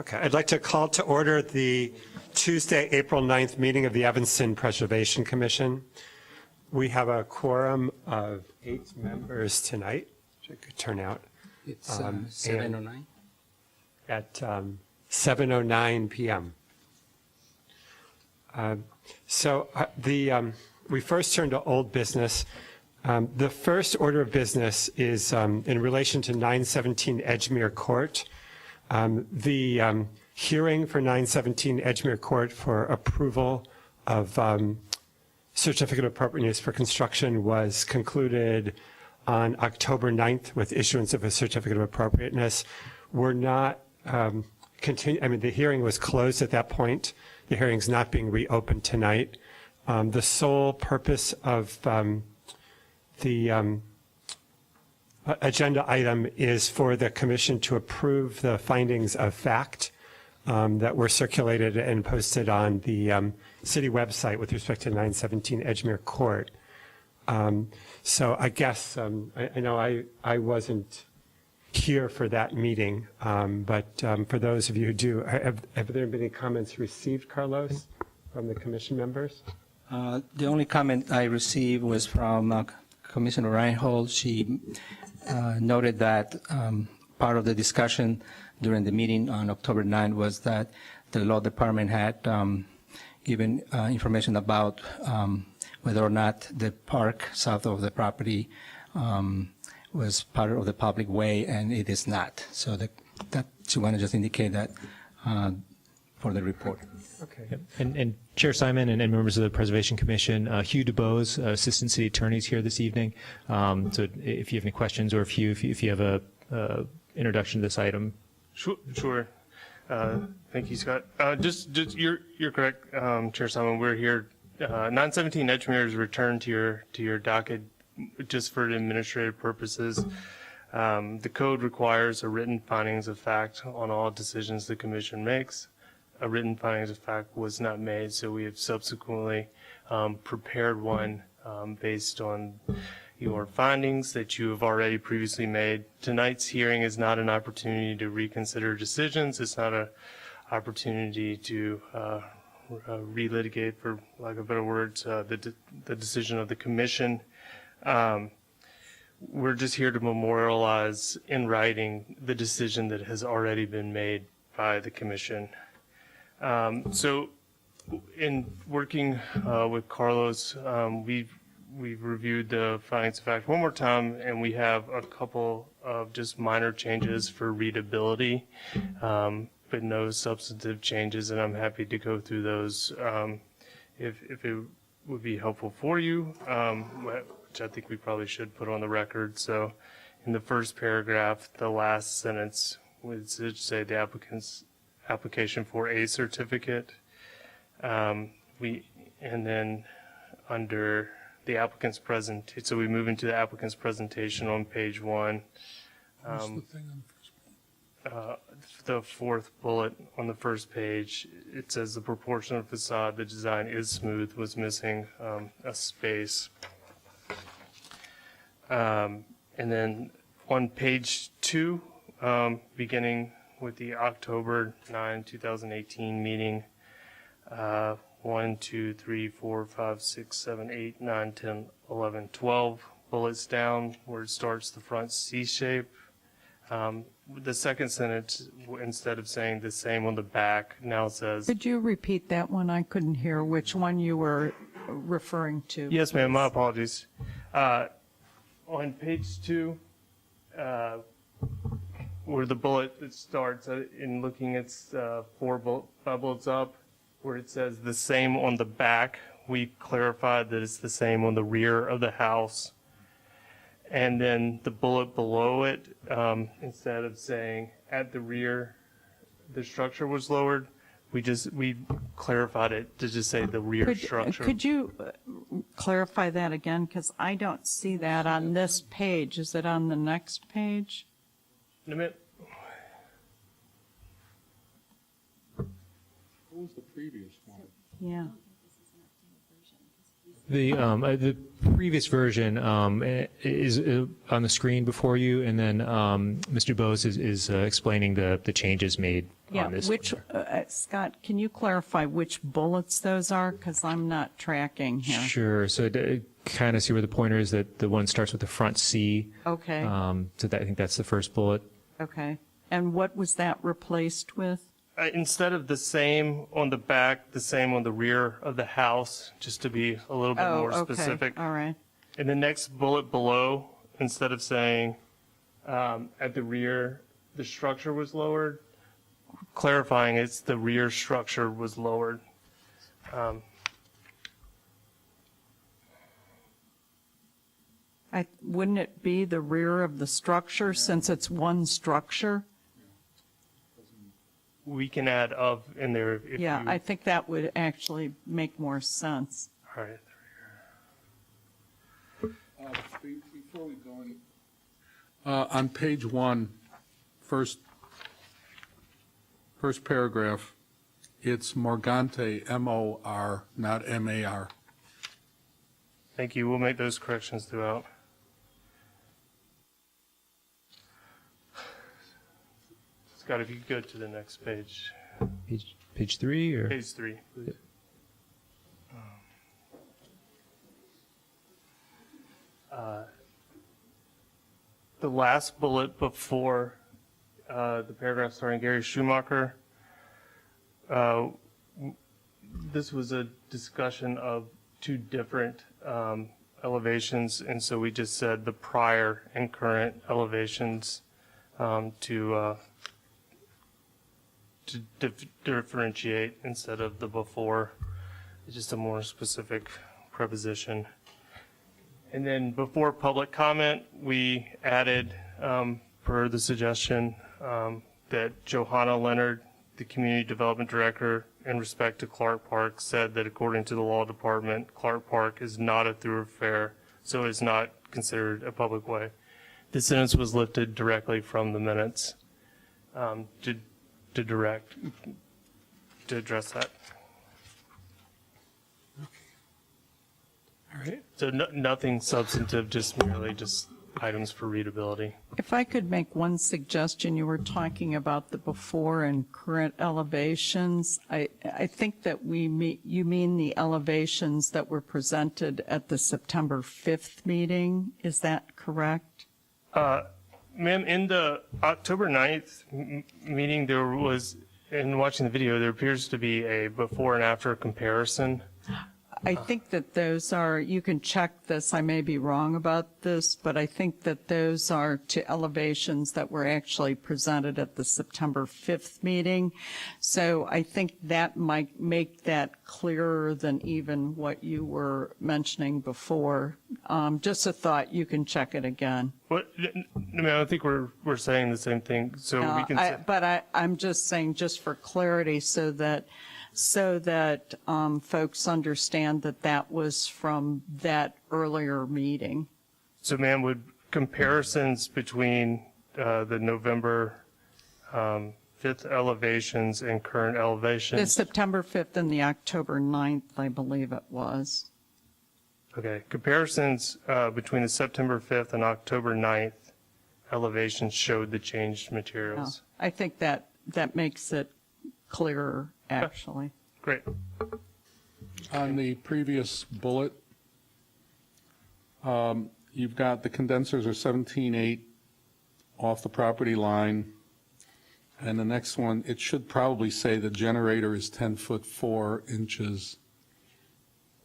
Okay, I'd like to call to order the Tuesday, April 9th meeting of the Evanston Preservation Commission. We have a quorum of 8 members tonight, which a good turnout. It's 7:09. At 7:09 p.m. We first turn to old business. The first order of business is in relation to 917 Edgemere Court. The hearing for 917 Edgemere Court for approval of certificate of appropriateness for construction was concluded on October 9th with issuance of a certificate of appropriateness. We're not the hearing was closed at that point. The hearing's not being reopened tonight. The sole purpose of the agenda item is for the commission to approve the findings of fact that were circulated and posted on the city website with respect to 917 Edgemere Court. So I guess, I know I wasn't here for that meeting, but for those of you who do, have there been any comments received, Carlos, from the commission members? The only comment I received was from Commissioner Reinhold. She noted that part of the discussion during the meeting on October 9th was that the law department had given information about whether or not the park south of the property was part of the public way, and it is not. So that she wanted to just indicate that for the report. Okay. Yep. And Chair Simon and members of the Preservation Commission, Hugh DuBose, Assistant City Attorney, is here this evening. So if you have any questions, or if you have a introduction to this item. Sure. Thank you, Scott. Just you're correct, Chair Simon. We're here. 917 Edgemere is returned to your docket just for administrative purposes. The code requires a written findings of fact on all decisions the commission makes. A written findings of fact was not made, so we have subsequently prepared one based on your findings that you have already previously made. Tonight's hearing is not an opportunity to reconsider decisions. It's not an opportunity to relitigate, for lack of better words, the decision of the commission. We're just here to memorialize in writing the decision that has already been made by the commission. So in working with Carlos, we've reviewed the findings of fact one more time, and we have a couple of just minor changes for readability, but no substantive changes, and I'm happy to go through those if it would be helpful for you, which I think we probably should put on the record. So in the first paragraph, the last sentence would say the applicant's application for a certificate. And then under the applicant's so we move into the applicant's presentation on page 1. What's the thing on the first page? The fourth bullet on the first page, it says the proportional facade, the design is smooth, was missing a space. And then on page 2, beginning with the October 9, 2018 meeting, 1, 2, 3, 4, 5, 6, 7, 8, 9, 10, 11, 12 bullets down where it starts the front C shape. The second sentence, instead of saying the same on the back, now says... Could you repeat that one? I couldn't hear which one you were referring to. Yes, ma'am. My apologies. On page 2, where the bullet that starts, in looking at 5 bullets up, where it says the same on the back, we clarified that it's the same on the rear of the house. And then the bullet below it, instead of saying at the rear the structure was lowered, we clarified it to just say the rear structure. Could you clarify that again? Because I don't see that on this page. Is it on the next page? In a minute. What was the previous one? Yeah. The previous version is on the screen before you, and then Mr. DuBose is explaining the changes made Yeah, on this. which, Scott, can you clarify which bullets those are? Because I'm not tracking here. Sure. So kind of see where the pointer is, that the one starts with the front C. Okay, So I think that's the first bullet. okay. And what was that replaced with? Instead of the same on the back, the same on the rear of the house, just to be a little bit Oh, more okay, specific. all right. In the next bullet below, instead of saying at the rear, the structure was lowered, clarifying it's the rear structure was lowered. Wouldn't it be the rear of the structure since it's one structure? We can add of in there if Yeah, you. I think that would actually make more sense. All right. Before we go any, on page 1, first paragraph, it's Morgante, M-O-R, not M-A-R. Thank you. We'll make those corrections throughout. Scott, if you could go to the next page, Page 3 or? page 3, please. The last bullet before the paragraph starting Gary Schumacher, this was a discussion of two different elevations, and so we just said the prior and current elevations to differentiate instead of the before. It's just a more specific preposition. And then before public comment, we added, per the suggestion, that Johanna Leonard, the Community Development Director, in respect to Clark Park, said that according to the law department, Clark Park is not a thoroughfare, so is not considered a public way. This sentence was lifted directly from the minutes to address that. All right. So nothing substantive, just merely just items for readability. If I could make one suggestion, you were talking about the before and current elevations. I think that you mean the elevations that were presented at the September 5th meeting. Is that correct? Ma'am, in the October 9th meeting, there was, in watching the video, there appears to be a before and after comparison. I think that those are, you can check this, I may be wrong about this, but I think that those are to elevations that were actually presented at the September 5th meeting. So I think that might make that clearer than even what you were mentioning before. Just a thought, you can check it again. What, I mean, I don't think we're saying the same thing, so we can say. But I'm just saying, just for clarity, so that folks understand that that was from that earlier meeting. So ma'am, would comparisons between the November 5th elevations and current The elevations? September 5th and the October 9th, I believe it was. Okay, comparisons between the September 5th and October 9th elevations showed the changed materials. I think that makes it clearer, actually. Great. On the previous bullet, you've got the condensers are 17.8 off the property line. And the next one, it should probably say the generator is 10 foot 4 inches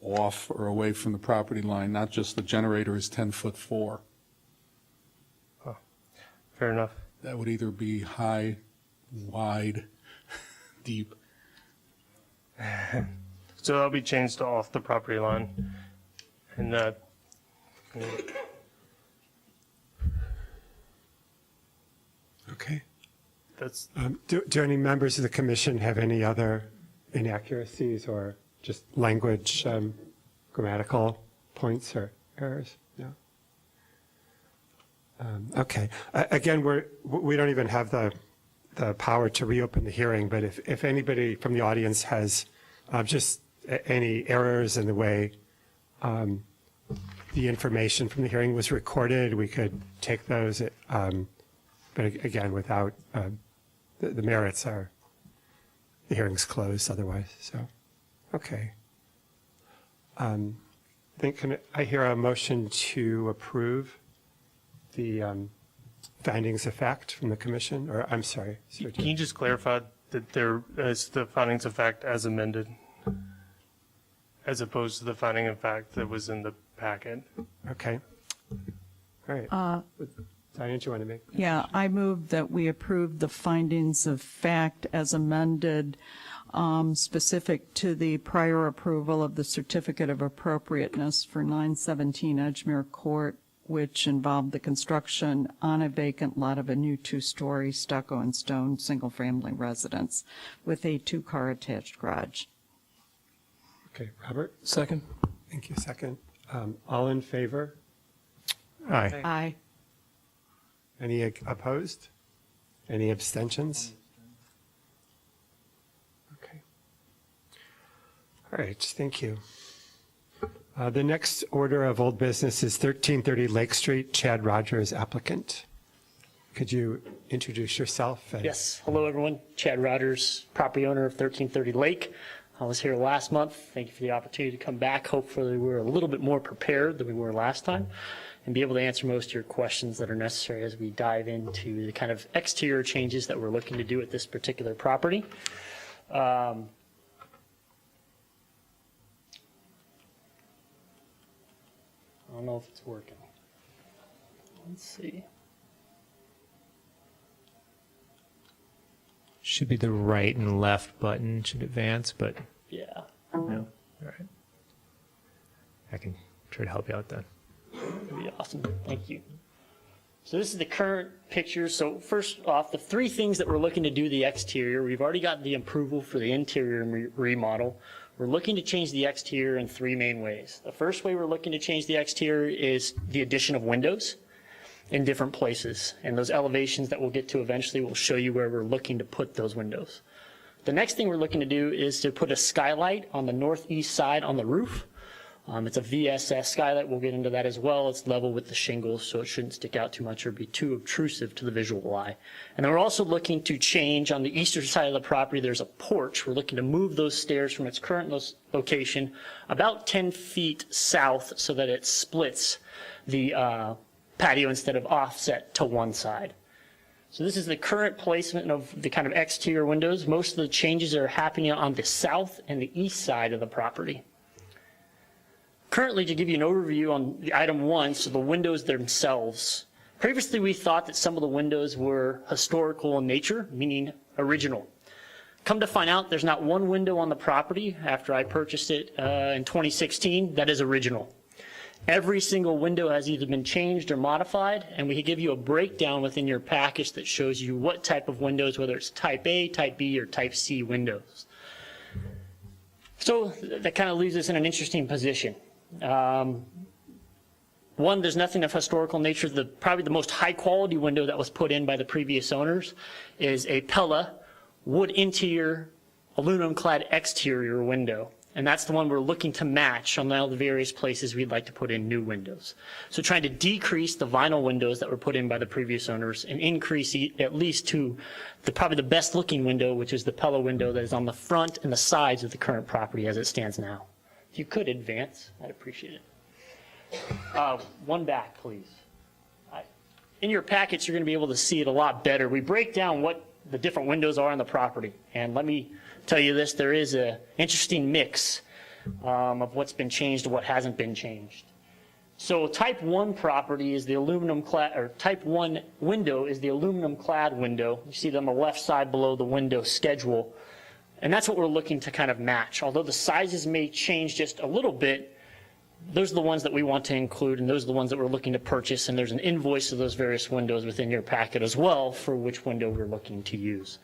off or away from the property line, not just the generator is 10 foot 4. Fair enough. That would either be high, wide, deep. So that'll be changed to off the property line. And Okay. that's, Do any members of the commission have any other inaccuracies or just language, grammatical points or errors? No? Okay. Again, we don't even have the power to reopen the hearing, but if anybody from the audience has just any errors in the way the information from the hearing was recorded, we could take those. But again, without, the merits are the hearing's closed otherwise, so, okay. Then can I hear a motion to approve the findings of fact from the commission, or, I'm sorry. Sir, Can you just clarify that there is the findings of fact as amended, as opposed to the finding of fact that was in the packet? Okay. All right. Diane, do you want to make? Yeah, I move that we approve the findings of fact as amended, specific to the prior approval of the certificate of appropriateness for 917 Edgemere Court, which involved the construction on a vacant lot of a new two-story stucco and stone single-family residence with a two-car attached garage. Okay, Robert? Second. Thank you. Second. All in favor? Aye. Aye. Any opposed? Any abstentions? Okay. All right, thank you. The next order of old business is 1330 Lake Street, Chad Rogers applicant. Could you introduce yourself? Yes. Hello, everyone. Chad Rogers, property owner of 1330 Lake. I was here last month. Thank you for the opportunity to come back. Hopefully, we're a little bit more prepared than we were last time and be able to answer most of your questions that are necessary as we dive into the kind of exterior changes that we're looking to do at this particular property. I don't know if it's working. Let's see. Should be the right and left button should advance, but Yeah. no. All right. I can try to help you out then. That'd be awesome. Thank you. So this is the current picture. So first off, the three things that we're looking to do the exterior, we've already got the approval for the interior remodel. We're looking to change the exterior in three main ways. The first way we're looking to change the exterior is the addition of windows in different places. And those elevations that we'll get to eventually will show you where we're looking to put those windows. The next thing we're looking to do is to put a skylight on the northeast side on the roof. It's a VSS skylight. We'll get into that as well. It's level with the shingles, so it shouldn't stick out too much or be too obtrusive to the visual eye. And then we're also looking to change on the eastern side of the property. There's a porch. We're looking to move those stairs from its current location about 10 feet south so that it splits the patio instead of offset to one side. So this is the current placement of the kind of exterior windows. Most of the changes are happening on the south and the east side of the property. Currently, to give you an overview on the item one, so the windows themselves. Previously, we thought that some of the windows were historical in nature, meaning original. Come to find out, there's not one window on the property after I purchased it in 2016 that is original. Every single window has either been changed or modified, and we can give you a breakdown within your package that shows you what type of windows, whether it's type A, type B, or type C windows. So that kind of leaves us in an interesting position. One, there's nothing of historical nature. Probably the most high quality window that was put in by the previous owners is a Pella wood interior, aluminum clad exterior window. And that's the one we're looking to match on all the various places we'd like to put in new windows. So trying to decrease the vinyl windows that were put in by the previous owners and increase at least to probably the best looking window, which is the Pella window that is on the front and the sides of the current property as it stands now. If you could advance, I'd appreciate it. One back, please. In your packets, you're going to be able to see it a lot better. We break down what the different windows are on the property. And let me tell you this, there is an interesting mix of what's been changed and what hasn't been changed. So type 1 property is the aluminum clad, or type 1 window is the aluminum clad window. You see it on the left side below the window schedule. And that's what we're looking to kind of match. Although the sizes may change just a little bit, those are the ones that we want to include, and those are the ones that we're looking to purchase, and there's an invoice of those various windows within your packet as well for which window we're looking to use.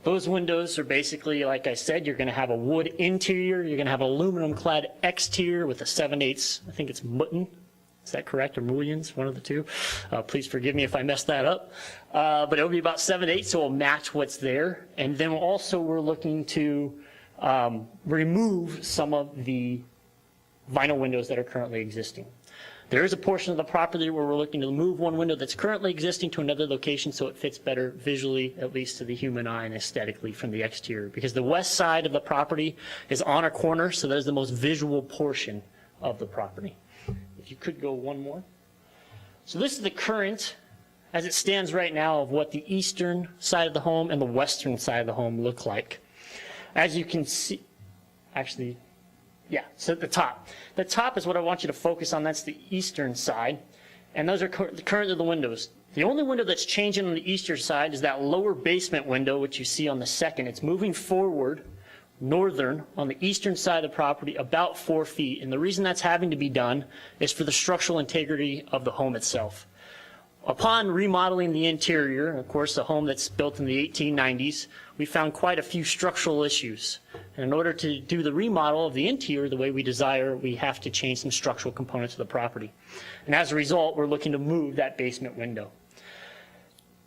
Those windows are basically, like I said, you're going to have a wood interior, you're going to have an aluminum clad exterior with a 7/8, I think it's Mutten. Is that correct? Or mullions, one of the two. Please forgive me if I messed that up. But it'll be about 7/8, so we'll match what's there. And then also we're looking to remove some of the vinyl windows that are currently existing. There is a portion of the property where we're looking to move one window that's currently existing to another location so it fits better visually, at least to the human eye and aesthetically from the exterior. Because the west side of the property is on a corner, so that is the most visual portion of the property. If you could go one more. So this is the current, as it stands right now, of what the eastern side of the home and the western side of the home look like. As you can see, actually, yeah, so the top is what I want you to focus on. That's the eastern side, and those are currently the windows. The only window that's changing on the eastern side is that lower basement window, which you see on the second. It's moving forward, northern, on the eastern side of the property, about 4 feet, and the reason that's having to be done is for the structural integrity of the home itself. Upon remodeling the interior, of course, a home that's built in the 1890s, we found quite a few structural issues. And in order to do the remodel of the interior the way we desire, we have to change some structural components of the property. And as a result, we're looking to move that basement window.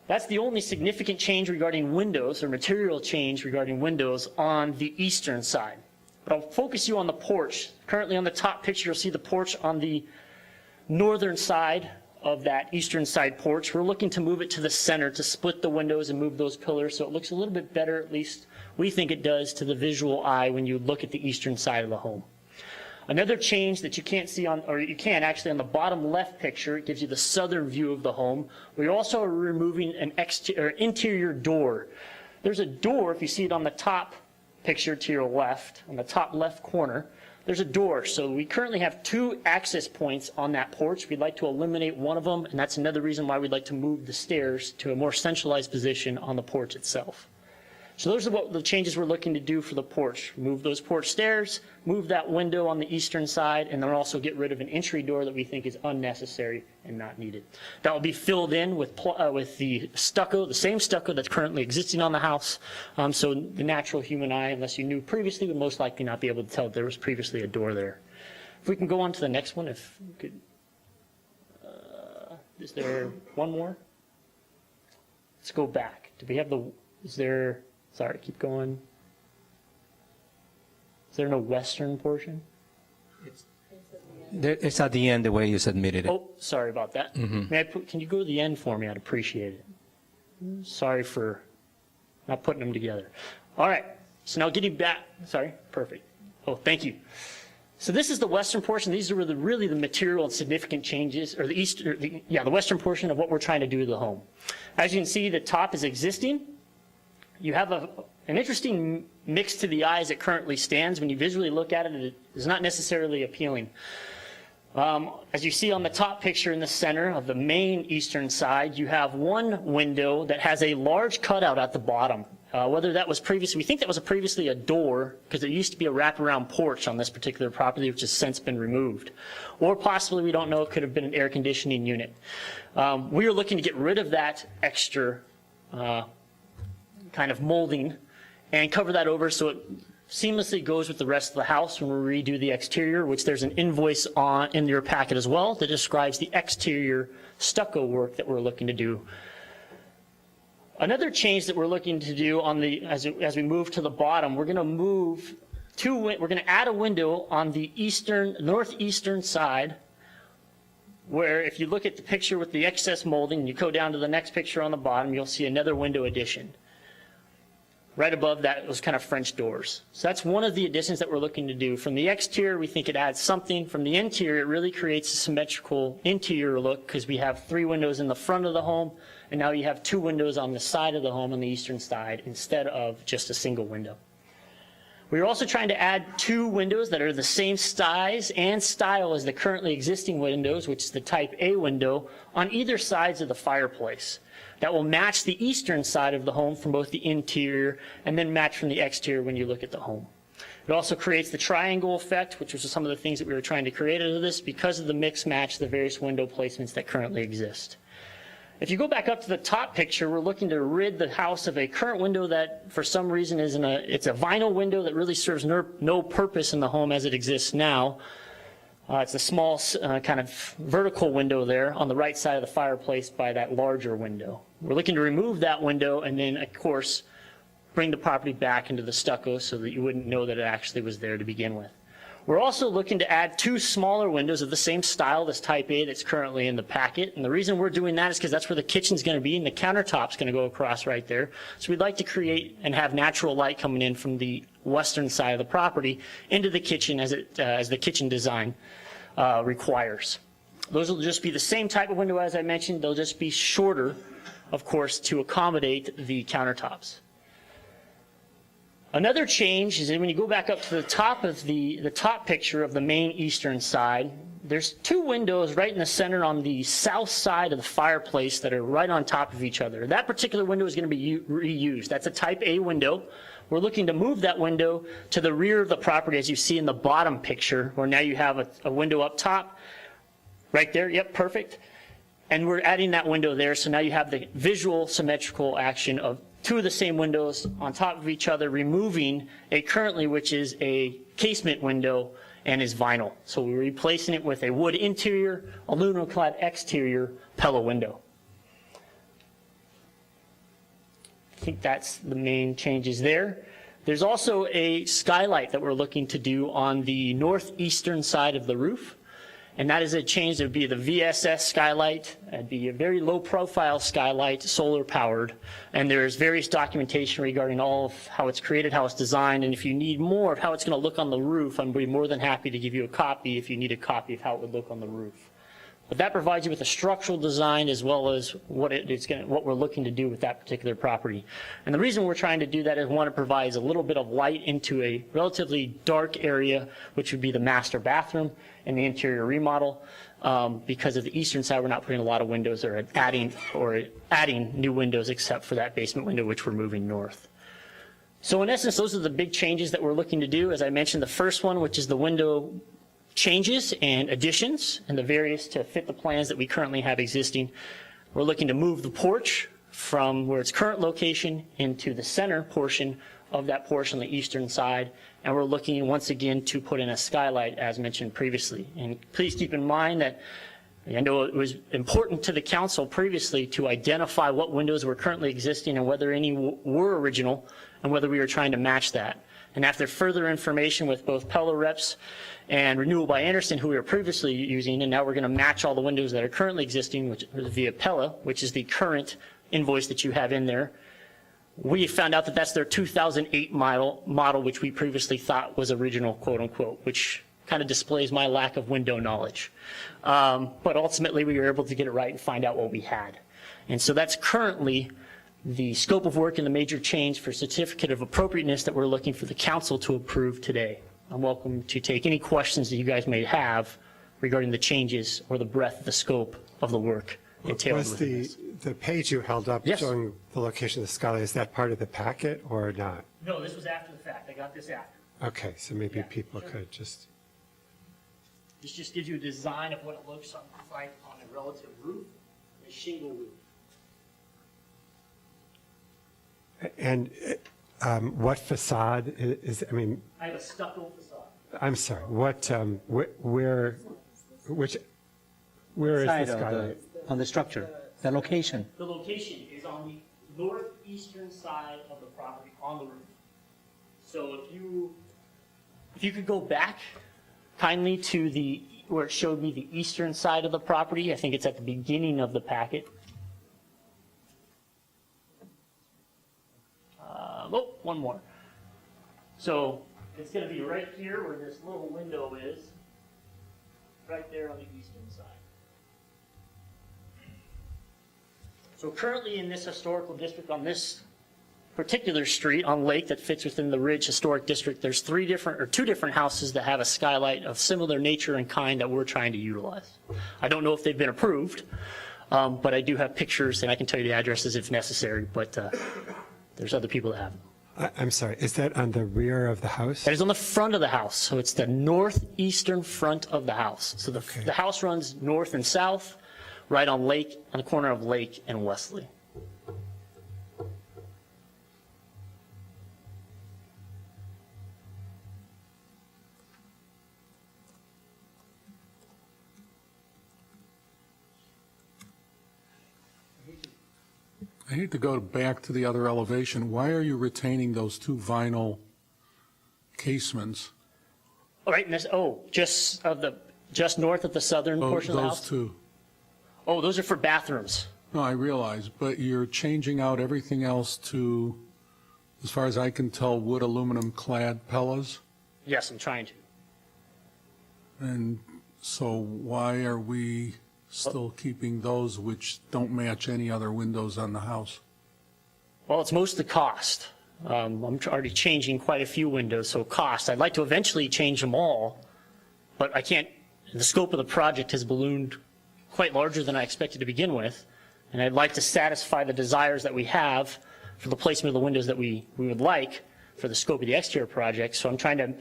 That's the only significant change regarding windows, or material change regarding windows, on the eastern side. But I'll focus you on the porch. Currently on the top picture, you'll see the porch on the northern side of that eastern side porch. We're looking to move it to the center to split the windows and move those pillars so it looks a little bit better, at least we think it does, to the visual eye when you look at the eastern side of the home. Another change that you can't see on, or you can actually on the bottom left picture, it gives you the southern view of the home. We also are removing an interior door. There's a door, if you see it on the top picture to your left, on the top left corner, there's a door. So we currently have 2 access points on that porch. We'd like to eliminate one of them, and that's another reason why we'd like to move the stairs to a more centralized position on the porch itself. So those are what the changes we're looking to do for the porch. Move those porch stairs, move that window on the eastern side, and then also get rid of an entry door that we think is unnecessary and not needed. That will be filled in with the stucco, the same stucco that's currently existing on the house. So the natural human eye, unless you knew previously, would most likely not be able to tell if there was previously a door there. If we can go on to the next one, if we could. Is there one more? Let's go back. Do we have the, is there, sorry, keep going. Is there no western portion? It's at the end, the way you submitted it. Oh, sorry about that. May I can you go to the end for me? I'd appreciate it. Sorry for not putting them together. All right, so now getting back, sorry, perfect. Oh, thank you. So this is the western portion. These are really the material and significant changes, or the western portion of what we're trying to do to the home. As you can see, the top is existing. You have an interesting mix to the eye as it currently stands. When you visually look at it, it is not necessarily appealing. As you see on the top picture in the center of the main eastern side, you have one window that has a large cutout at the bottom. Whether that was previously, we think that was previously a door, because there used to be a wraparound porch on this particular property, which has since been removed. Or possibly, we don't know, it could have been an air conditioning unit. We are looking to get rid of that extra kind of molding and cover that over so it seamlessly goes with the rest of the house when we redo the exterior, which there's an invoice in your packet as well that describes the exterior stucco work that we're looking to do. Another change that we're looking to do on the, as we move to the bottom, we're going to move we're going to add a window on the northeastern side, where if you look at the picture with the excess molding, and you go down to the next picture on the bottom, you'll see another window addition. Right above that, those kind of French doors. So that's one of the additions that we're looking to do. From the exterior, we think it adds something. From the interior, it really creates a symmetrical interior look, because we have 3 windows in the front of the home, and now you have 2 windows on the side of the home on the eastern side instead of just a single window. We're also trying to add 2 windows that are the same size and style as the currently existing windows, which is the type A window, on either sides of the fireplace. That will match the eastern side of the home from both the interior and then match from the exterior when you look at the home. It also creates the triangle effect, which was some of the things that we were trying to create out of this because of the mix match of the various window placements that currently exist. If you go back up to the top picture, we're looking to rid the house of a current window that for some reason it's a vinyl window that really serves no purpose in the home as it exists now. It's a small kind of vertical window there on the right side of the fireplace by that larger window. We're looking to remove that window and then, of course, bring the property back into the stucco so that you wouldn't know that it actually was there to begin with. We're also looking to add 2 smaller windows of the same style as type A that's currently in the packet. And the reason we're doing that is because that's where the kitchen's going to be and the countertop's going to go across right there. So we'd like to create and have natural light coming in from the western side of the property into the kitchen as the kitchen design requires. Those will just be the same type of window as I mentioned. They'll just be shorter, of course, to accommodate the countertops. Another change is that when you go back up to the top of the top picture of the main eastern side, there's 2 windows right in the center on the south side of the fireplace that are right on top of each other. That particular window is going to be reused. That's a type A window. We're looking to move that window to the rear of the property, as you see in the bottom picture, where now you have a window up top, right there, yep, perfect. And we're adding that window there, so now you have the visual symmetrical action of 2 of the same windows on top of each other, removing a currently, which is a casement window and is vinyl. So we're replacing it with a wood interior, aluminum clad exterior Pella window. I think that's the main changes there. There's also a skylight that we're looking to do on the northeastern side of the roof. And that is a change. It would be the VSS skylight. It'd be a very low profile skylight, solar powered. And there's various documentation regarding all of how it's created, how it's designed. And if you need more of how it's going to look on the roof, I'd be more than happy to give you a copy if you need a copy of how it would look on the roof. But that provides you with a structural design as well as what we're looking to do with that particular property. And the reason we're trying to do that is, one, it provides a little bit of light into a relatively dark area, which would be the master bathroom and the interior remodel. Because of the eastern side, we're not putting a lot of windows or adding new windows except for that basement window, which we're moving north. So in essence, those are the big changes that we're looking to do. As I mentioned, the first one, which is the window changes and additions and the various to fit the plans that we currently have existing. We're looking to move the porch from where its current location into the center portion of that portion on the eastern side. And we're looking once again to put in a skylight as mentioned previously. And please keep in mind that I know it was important to the council previously to identify what windows were currently existing and whether any were original and whether we were trying to match that. And after further information with both Pella reps and Renewal by Anderson, who we were previously using, and now we're going to match all the windows that are currently existing which, via Pella, which is the current invoice that you have in there. We found out that that's their 2008 model, which we previously thought was original, quote unquote, which kind of displays my lack of window knowledge. But ultimately, we were able to get it right and find out what we had. And so that's currently the scope of work and the major change for certificate of appropriateness that we're looking for the council to approve today. I'm welcome to take any questions that you guys may have regarding the changes or the breadth of the scope of the work entailed Was within this. the page you held up Yes. showing the location of the skylight, is that part of the packet or not? No, this was after the fact. I got this after. Okay, so maybe Yeah, people sure. could just, This just gives you a design of what it looks like on a relative roof, a shingle roof. and what facade is, I mean, I have a stucco facade. I'm sorry, what, where is the Side of skylight? on the structure, the location. The location is on the northeastern side of the property on the roof. So if you could go back kindly to where it showed me the eastern side of the property, I think it's at the beginning of the packet. One more. So it's going to be right here where this little window is, right there on the eastern side. So currently in this historical district, on this particular street on Lake that fits within the Ridge Historic District, there's two different houses that have a skylight of similar nature and kind that we're trying to utilize. I don't know if they've been approved, but I do have pictures and I can tell you the addresses if necessary, but there's other people that have them. I'm sorry, is that on the rear of the house? That is on the front of the house, so it's the northeastern front of the house. So Okay. the house runs north and south, right on Lake, on the corner of Lake and Wesley. I hate to go back to the other elevation. Why are you retaining those 2 vinyl casements? Oh, right, just north of the southern portion of the Those house? two. Oh, those are for bathrooms. No, I realize, but you're changing out everything else to, as far as I can tell, wood aluminum clad Pellas. Yes, I'm trying to. And so why are we still keeping those which don't match any other windows on the house? Well, it's most of the cost. I'm already changing quite a few windows, so cost. I'd like to eventually change them all, but I can't, the scope of the project has ballooned quite larger than I expected to begin with, and I'd like to satisfy the desires that we have for the placement of the windows that we would like for the scope of the exterior project. So I'm going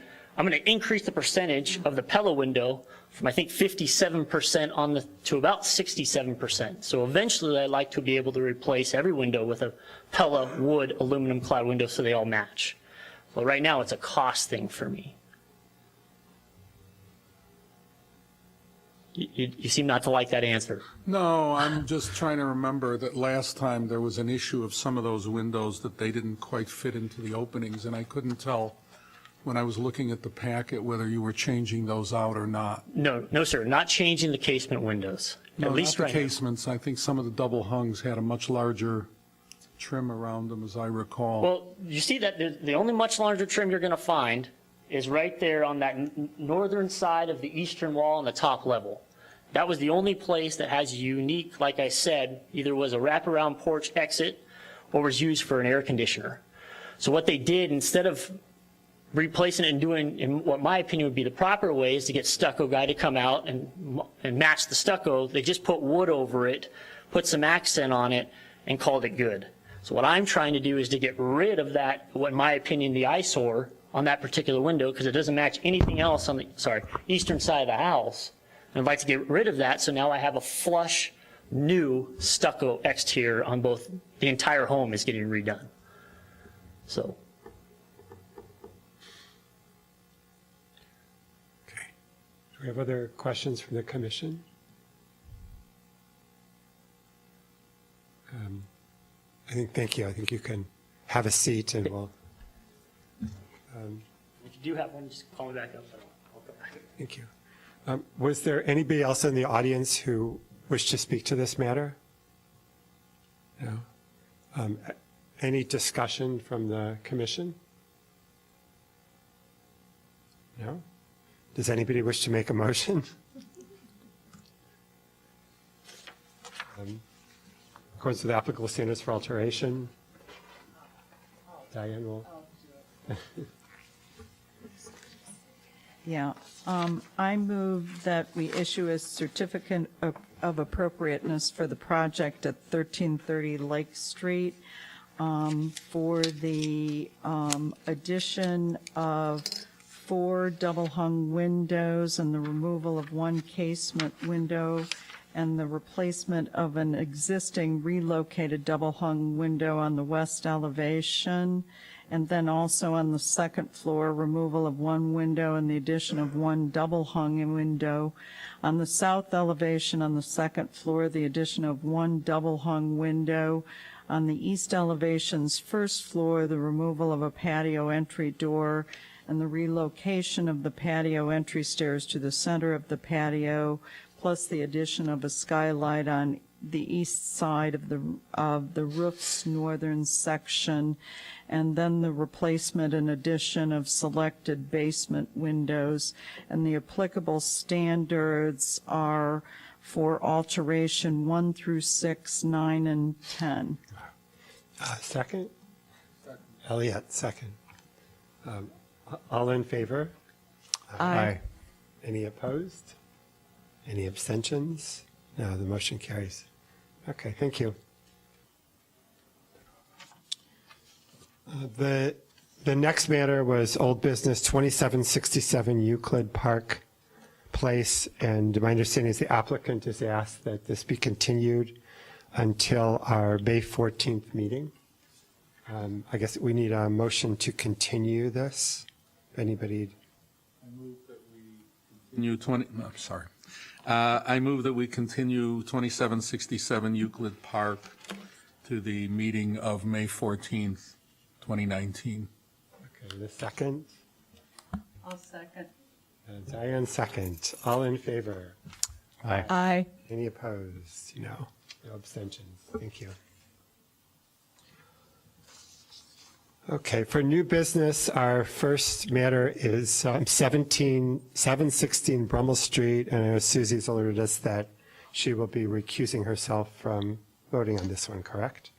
to increase the percentage of the Pella window from, I think, 57% to about 67%. So eventually I'd like to be able to replace every window with a Pella wood aluminum clad window so they all match. Well, right now it's a cost thing for me. You seem not to like that answer. No, I'm just trying to remember that last time there was an issue of some of those windows that they didn't quite fit into the openings, and I couldn't tell when I was looking at the packet whether you were changing those out or not. No, sir, not changing the casement windows. No, At least not right the now. casements. I think some of the double hungs had a much larger trim around them, as I recall. Well, you see that the only much larger trim you're going to find is right there on that northern side of the eastern wall on the top level. That was the only place that has unique, like I said, either was a wraparound porch exit or was used for an air conditioner. So what they did, instead of replacing it and doing in what my opinion would be the proper way, is to get stucco guy to come out and match the stucco, they just put wood over it, put some accent on it, and called it good. So what I'm trying to do is to get rid of that, what in my opinion, the eyesore on that particular window, because it doesn't match anything else on the, eastern side of the house. And I'd like to get rid of that, so now I have a flush, new stucco exterior on both, the entire home is getting redone. So, Okay. Do we have other questions from the commission? Thank you. I think you can have a seat and we'll, if you do have one, just call me back up. I'll come back. thank you. Was there anybody else in the audience who wished to speak to this matter? No? Any discussion from the commission? No? Does anybody wish to make a motion? According to the applicable standards for alteration, Diane will. Yeah, I move that we issue a certificate of appropriateness for the project at 1330 Lake Street for the addition of 4 double-hung windows and the removal of 1 casement window and the replacement of an existing relocated double-hung window on the west elevation. And then also on the second floor, removal of 1 window and the addition of 1 double-hung window. On the south elevation, on the second floor, the addition of 1 double-hung window. On the east elevation's first floor, the removal of a patio entry door and the relocation of the patio entry stairs to the center of the patio, plus the addition of a skylight on the east side of the roof's northern section, and then the replacement and addition of selected basement windows. And the applicable standards are for alteration 1 through 6, 9, and 10. Second? Elliot, second. All in favor? Aye. Any opposed? Any abstentions? No, the motion carries. Okay, thank you. The next matter was old business 2767 Euclid Park Place, and my understanding is the applicant has asked that this be continued until our May 14th meeting. I guess we need a motion to continue this. If anybody, I move that we continue 2767 Euclid Park to the meeting of May 14th, 2019. okay, the second. I'll second. Diane second. All in favor? Aye. Any opposed? No. No abstentions. Thank you. Okay, for new business, our first matter is 716 Brummel Street, and I know Susie's alerted us that she will be recusing herself from voting on this one, correct?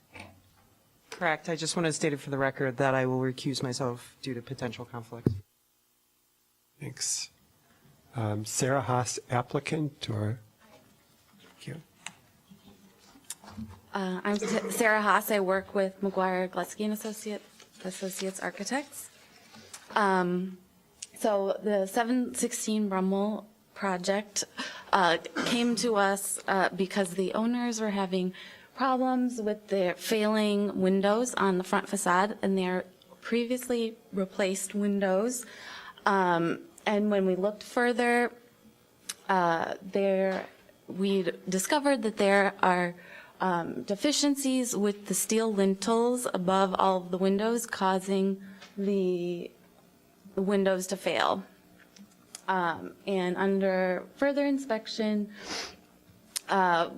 Correct. I just want to state it for the record that I will recuse myself due to potential conflicts. Thanks. Sarah Haas, applicant, or? Thank you. I'm Sarah Haas. I work with McGuire Glusky and Associates Architects. So the 716 Brummel project came to us because the owners were having problems with their failing windows on the front facade and their previously replaced windows. And when we looked further, we discovered that there are deficiencies with the steel lintels above all of the windows, causing the windows to fail. And under further inspection,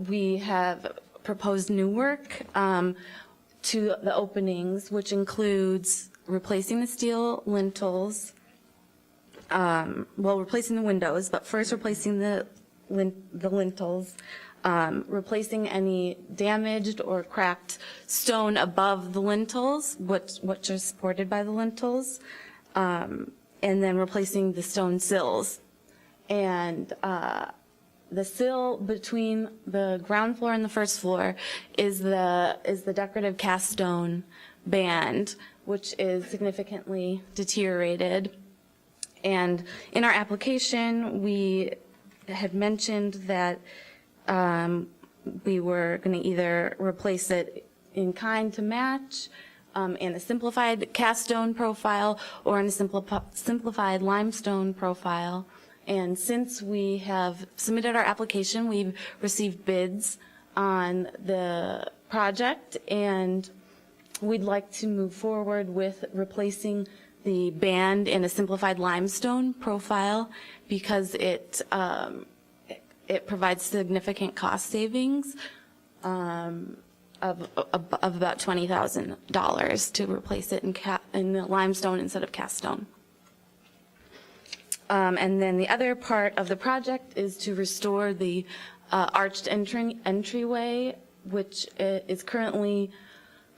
we have proposed new work to the openings, which includes replacing the steel lintels, replacing the windows, but first replacing the lintels, replacing any damaged or cracked stone above the lintels, which are supported by the lintels, and then replacing the stone sills. And the sill between the ground floor and the first floor is the decorative cast stone band, which is significantly deteriorated. And in our application, we had mentioned that we were going to either replace it in kind to match in a simplified cast stone profile or in a simplified limestone profile. And since we have submitted our application, we've received bids on the project, and we'd like to move forward with replacing the band in a simplified limestone profile because it provides significant cost savings of about $20,000 to replace it in the limestone instead of cast stone. And then the other part of the project is to restore the arched entryway, which is currently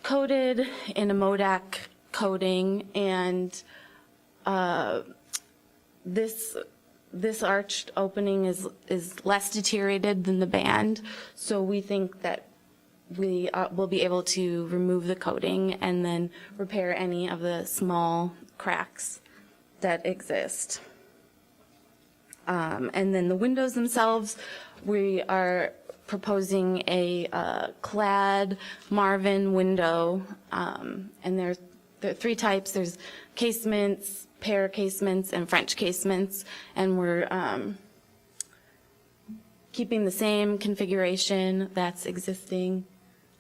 coated in a Modak coating, and this arched opening is less deteriorated than the band, so we think that we will be able to remove the coating and then repair any of the small cracks that exist. And then the windows themselves, we are proposing a clad Marvin window, and there are three types. There's casements, pear casements, and French casements, and we're keeping the same configuration that's existing,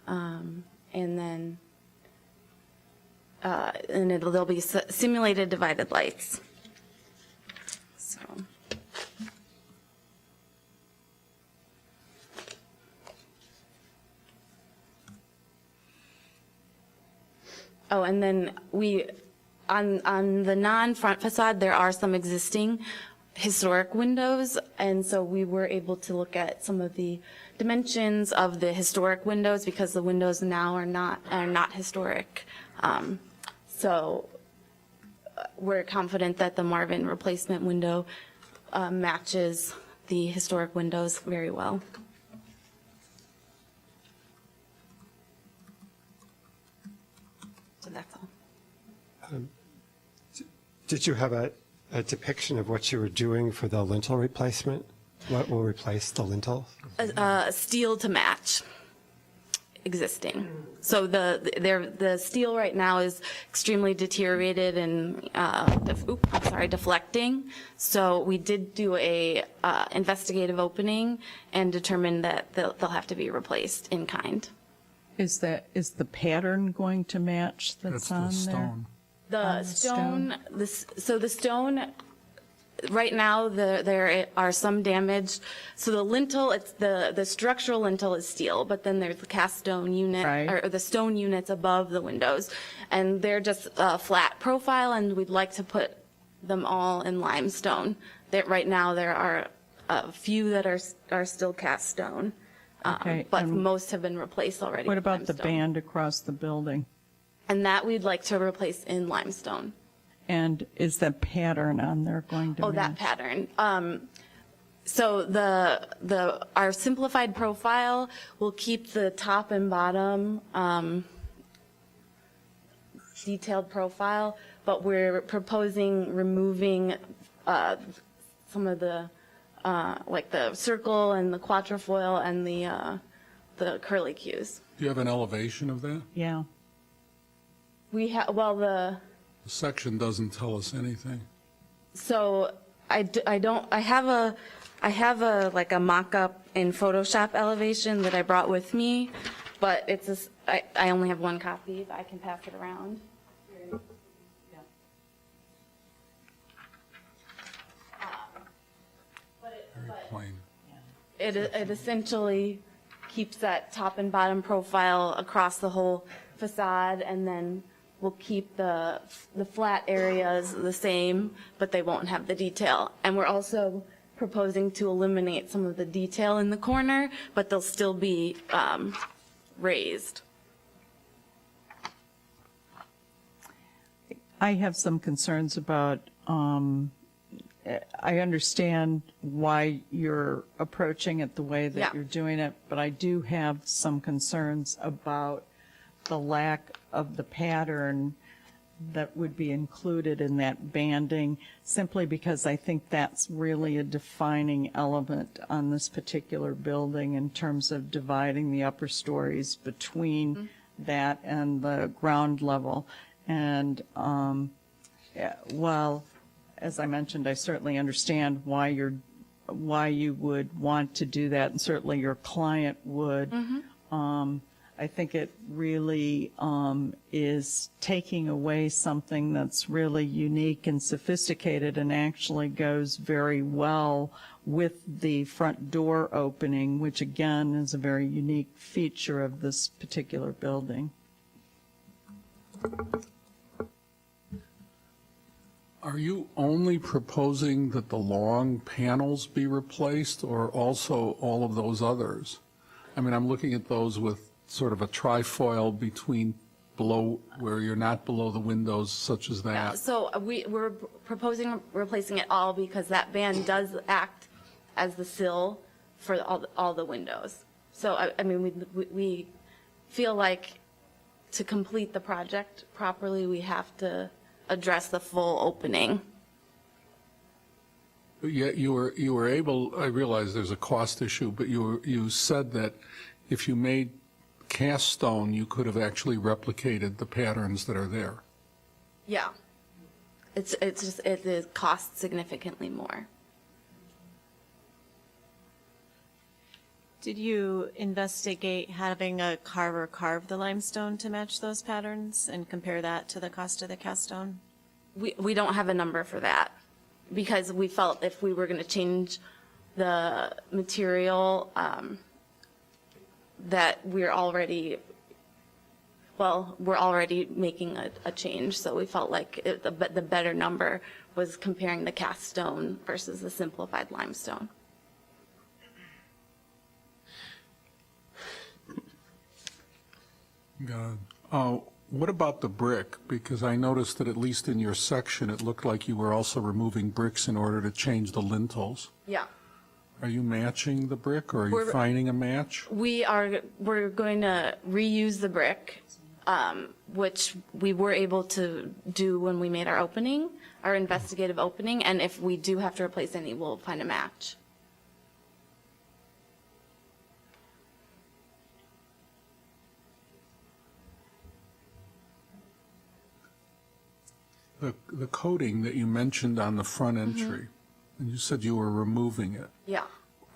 and then there'll be simulated divided lights. So. Oh, and then on the non-front facade, there are some existing historic windows, and so we were able to look at some of the dimensions of the historic windows because the windows now are not historic. So we're confident that the Marvin replacement window matches the historic windows very well. So that's all. Did you have a depiction of what you were doing for the lintel replacement? What will replace the lintel? Steel to match existing. So the steel right now is extremely deteriorated and deflecting. So we did do a investigative opening and determined that they'll have to be replaced in kind. Is the pattern going to match that's on there? The stone, so the stone right now, there are some damage. So the lintel, it's the structural lintel is steel, but then there's the cast stone unit, Right. or the stone units above the windows. And they're just a flat profile, and we'd like to put them all in limestone. That right now, there are a few that are still cast stone. Okay, But and most have been replaced already. What with about the limestone. band across the building? And that we'd like to replace in limestone. And is the pattern on there going to Oh, that match? pattern. So our simplified profile will keep the top and bottom detailed profile, but we're proposing removing some of the, like the circle and the quatrefoil and the curlicues. Do you have an elevation of that? Yeah. We have, well, The section doesn't tell us anything. so I have a like a mock-up in Photoshop elevation that I brought with me, but I only have one copy, but I can pass it around. Very plain. It essentially keeps that top and bottom profile across the whole facade, and then we'll keep the flat areas the same, but they won't have the detail. And we're also proposing to eliminate some of the detail in the corner, but they'll still be raised. I have some concerns about, I understand why you're approaching it the way that Yeah. you're doing it, but I do have some concerns about the lack of the pattern that would be included in that banding, simply because I think that's really a defining element on this particular building in terms of dividing the upper stories between that and the ground level. And while, as I mentioned, I certainly understand why you would want to do that, and certainly your client would. I think it really is taking away something that's really unique and sophisticated and actually goes very well with the front door opening, which again is a very unique feature of this particular building. Are you only proposing that the long panels be replaced, or also all of those others? I mean, I'm looking at those with sort of a trifoil between below, where you're not below the windows, such as that. So we're proposing replacing it all because that band does act as the sill for all the windows. So, I mean, we feel like to complete the project properly, we have to address the full opening. Yet you were able, I realize there's a cost issue, but you said that if you made cast stone, you could have actually replicated the patterns that are there. Yeah. It costs significantly more. Did you investigate having a carver carve the limestone to match those patterns and compare that to the cost of the cast stone? We don't have a number for that because we felt if we were going to change the material, that we're already making a change. So we felt like the better number was comparing the cast stone versus the simplified limestone. What about the brick? Because I noticed that at least in your section, it looked like you were also removing bricks in order to change the lintels. Yeah. Are you matching the brick, or are you We're- finding a match? We're going to reuse the brick, which we were able to do when we made our investigative opening, and if we do have to replace any, we'll find a match. The coating that you mentioned on the front entry, and you said you were removing it. Yeah.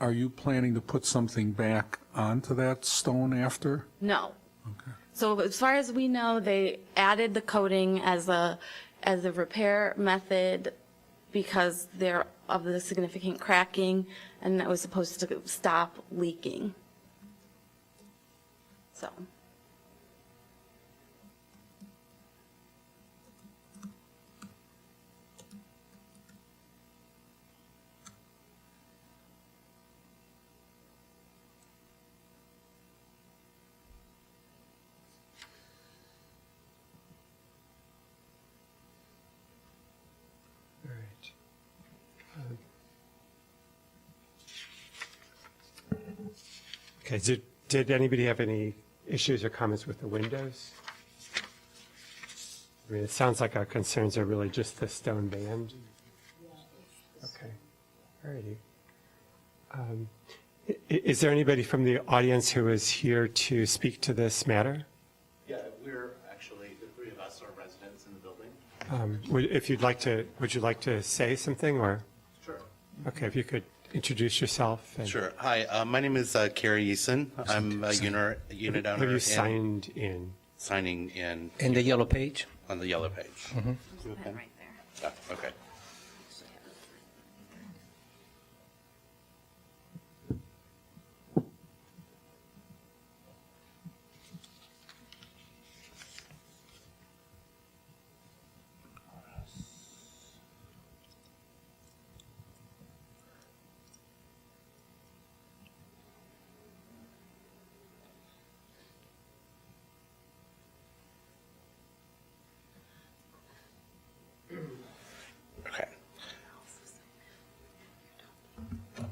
Are you planning to put something back onto that stone after? No. Okay. So as far as we know, they added the coating as a repair method because there of the significant cracking, and that was supposed to stop leaking. So. All right. Okay, did anybody have any issues or comments with the windows? I mean, it sounds like our concerns are really just the stone band. Okay, all righty. Is there anybody from the audience who is here to speak to this matter? Yeah, we're actually, the three of us are residents in the building. If you'd like to, would you like to say something, or? Sure. Okay, if you could introduce yourself. And Sure. Hi, my name is Kerry Eason. I'm a unit owner. Have you and signed in? Signing in In the yellow page? on the yellow page. There's a pen right there. Oh, okay. Okay.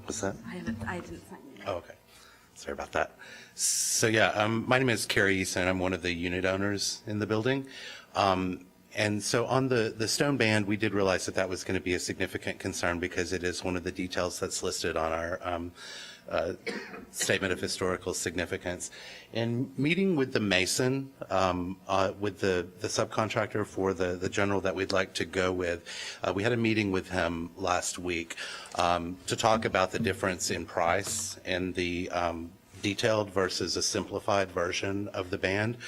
What's that? I didn't sign it. Oh, okay. Sorry about that. So yeah, my name is Kerry Eason. I'm one of the unit owners in the building. And so on the stone band, we did realize that that was going to be a significant concern because it is one of the details that's listed on our statement of historical significance. In meeting with the mason, with the subcontractor for the general that we'd like to go with, we had a meeting with him last week to talk about the difference in price and the detailed versus a simplified version of the band.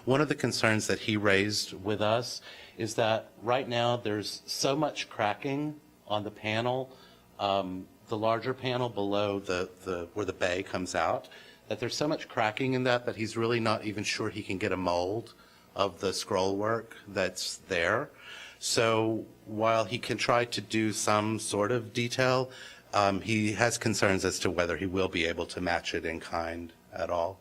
One of the concerns that he raised with us is that right now there's so much cracking on the panel, the larger panel below the where the bay comes out, that there's so much cracking in that he's really not even sure he can get a mold of the scroll work that's there. So while he can try to do some sort of detail, he has concerns as to whether he will be able to match it in kind at all.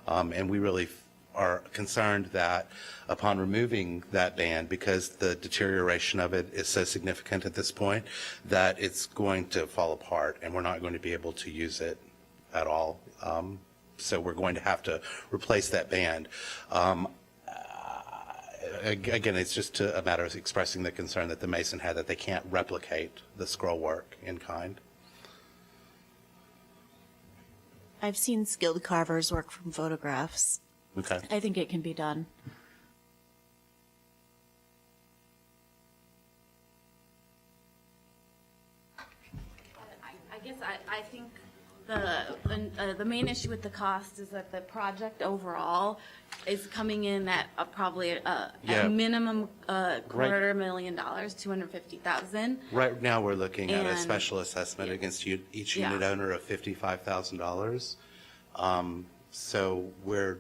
And we really are concerned that upon removing that band, because the deterioration of it is so significant at this point, that it's going to fall apart and we're not going to be able to use it at all. So we're going to have to replace that band. Again, it's just a matter of expressing the concern that the mason had that they can't replicate the scroll work in kind. I've seen skilled carvers work from photographs. Okay. I think it can be done. I guess I think the main issue with the cost is that the project overall is coming in at probably Yeah. a minimum $250,000, $250,000. Right now, we're looking at a And- special assessment against each Yeah. unit owner of $55,000. So we're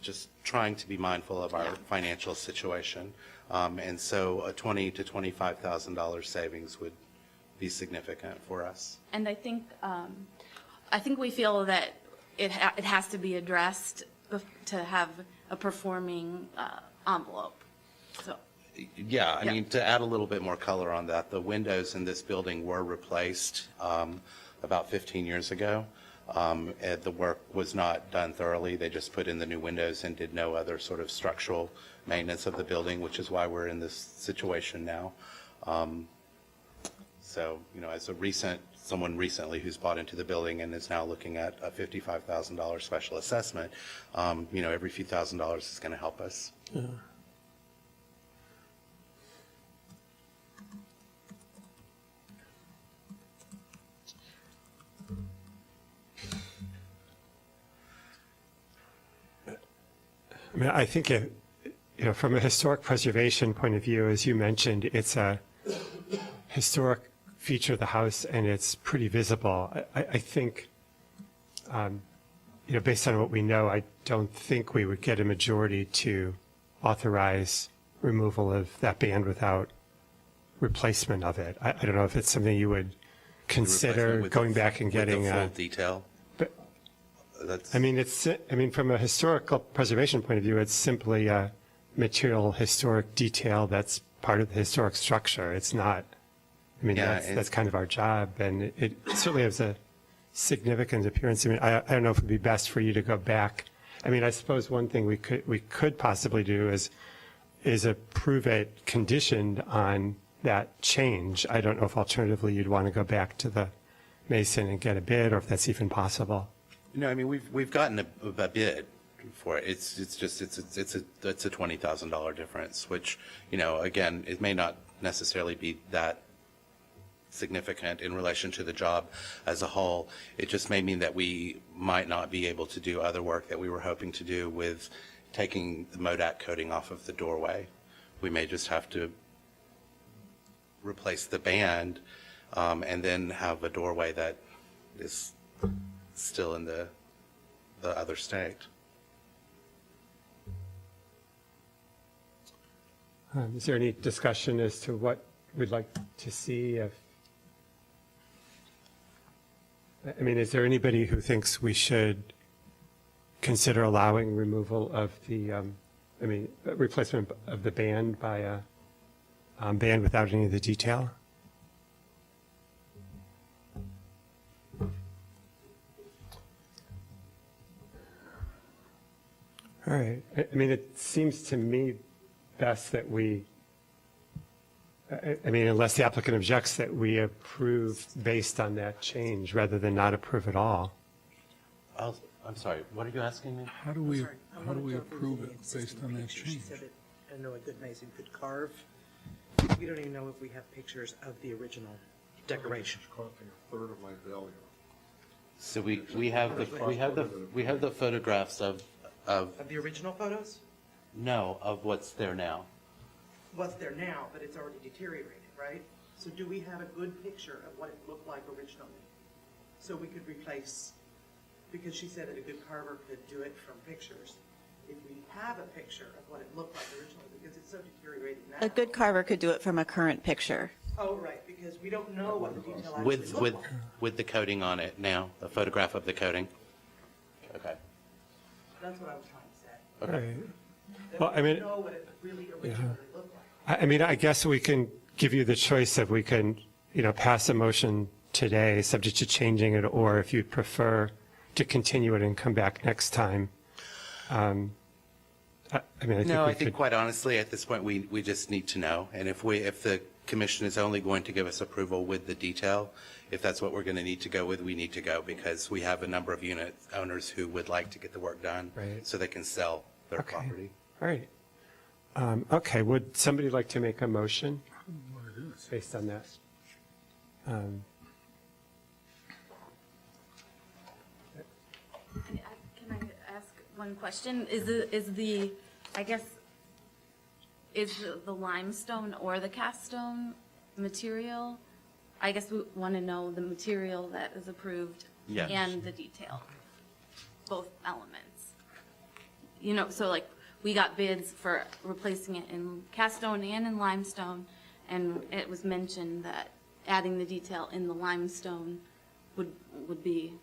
just trying to be mindful of our financial situation. And so a $20,000 to $25,000 savings would be significant for us. And I think we feel that it has to be addressed to have a performing envelope. So, Yeah, I Yeah. mean, to add a little bit more color on that, the windows in this building were replaced about 15 years ago. And the work was not done thoroughly. They just put in the new windows and did no other sort of structural maintenance of the building, which is why we're in this situation now. So, as someone recently who's bought into the building and is now looking at a $55,000 special assessment, every few $1,000s is going to help us. I mean, I think from a historic preservation point of view, as you mentioned, it's a historic feature of the house, and it's pretty visible. I think, based on what we know, I don't think we would get a majority to authorize removal of that band without replacement of it. I don't know if it's something you would consider With going the- back and getting. With the full detail. but- That's, I mean, from a historical preservation point of view, it's simply a material historic detail that's part of the historic structure. It's not, Yeah, that's kind of our job, and it certainly has a significant appearance. I mean, I don't know if it would be best for you to go back. I mean, I suppose one thing we could possibly do is approve it conditioned on that change. I don't know if alternatively you'd want to go back to the Mason and get a bid, or if that's even possible. no, I mean, we've gotten a bid for it. It's a $20,000 difference, which, again, it may not necessarily be that significant in relation to the job as a whole. It just may mean that we might not be able to do other work that we were hoping to do with taking the MODAC coating off of the doorway. We may just have to replace the band and then have a doorway that is still in the other state. Is there any discussion as to what we'd like to see? Is there anybody who thinks we should consider allowing removal of the, replacement of the band by a band without any of the detail? All right. It seems to me best that we, unless the applicant objects, that we approve based on that change rather than not approve at all. I'm sorry, what are you asking me? How do we approve it based on that change? I know a good mason could carve. We don't even know if we have pictures of the original decoration. So we have the photographs of Of the original photos? of what's there now. What's there now, but it's already deteriorated, right? So do we have a good picture of what it looked like originally? So we could replace, because she said that a good carver could do it from pictures. If we have a picture of what it looked like originally, because it's so deteriorated now. A good carver could do it from a current picture. Oh, right, because we don't know what the detail actually With looked like. with the coating on it now, a photograph of the coating. Okay. That's what I was trying to say. All right. That Well, we don't know what it really originally looked like. I guess we can give you the choice of we can, pass a motion today, subject to changing it, or if you'd prefer to continue it and come back next time. I think No, we I think could. quite honestly, at this point, we just need to know. And if the commission is only going to give us approval with the detail, if that's what we're going to need to go with, we need to go, because we have a number of unit owners who would like to get the work done Right. so they can sell their Okay. property. All right. Okay, would somebody like to make a motion based on that? Can I ask one question? Is the limestone or the cast stone material? I guess we want to know the material that is approved Yes. and the detail, both elements. So like, we got bids for replacing it in cast stone and in limestone, and it was mentioned that adding the detail in the limestone would be,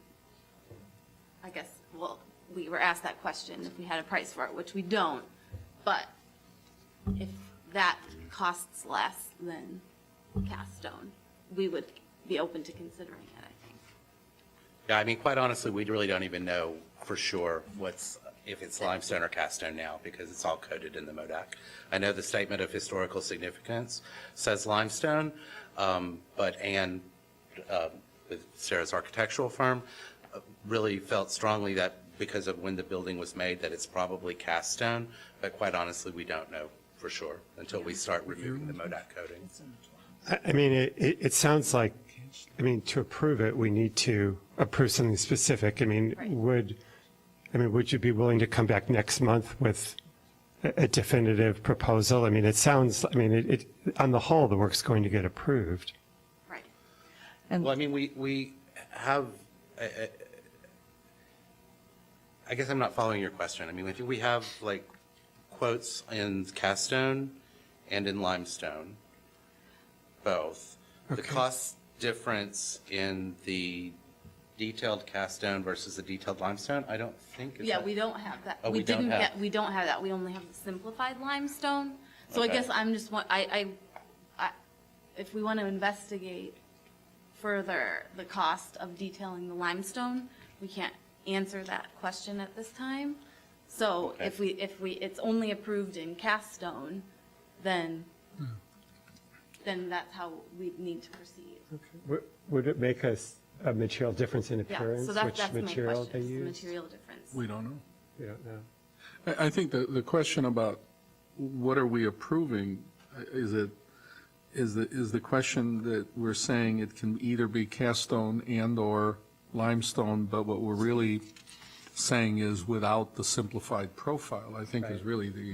I guess, well, we were asked that question if we had a price for it, which we don't, but if that costs less than cast stone, we would be open to considering it, I think. Yeah, quite honestly, we really don't even know for sure if it's limestone or cast stone now, because it's all coded in the MODAC. I know the statement of historical significance says limestone, but Ann, with Sarah's architectural firm, really felt strongly that because of when the building was made, that it's probably cast stone, but quite honestly, we don't know for sure until we start removing the MODAC coating. It sounds like, to approve it, we need to approve something specific. Would you be willing to come back next month with a definitive proposal? It sounds, on the whole, the work's going to get approved. And- Well, I mean, we have, I guess I'm not following your question. I mean, I think we have like quotes in cast stone and in limestone, both. The cost difference in the detailed cast stone versus the detailed limestone, I don't think is Yeah, that- we don't have that. Oh, we don't didn't have- get. We don't have that. We only have the simplified limestone. So Okay. I guess I'm just if we want to investigate further the cost of detailing the limestone, we can't answer that question at this time. So Okay. if we it's only approved in cast stone, then that's how we need to proceed. Would it make a material difference in Yeah, appearance, so which that's my material question, they is the use? material difference. We don't know. We don't know. I think the question about what are we approving, is the question that we're saying it can either be cast stone and/or limestone, but what we're really saying is without the simplified profile, I think is Right. really the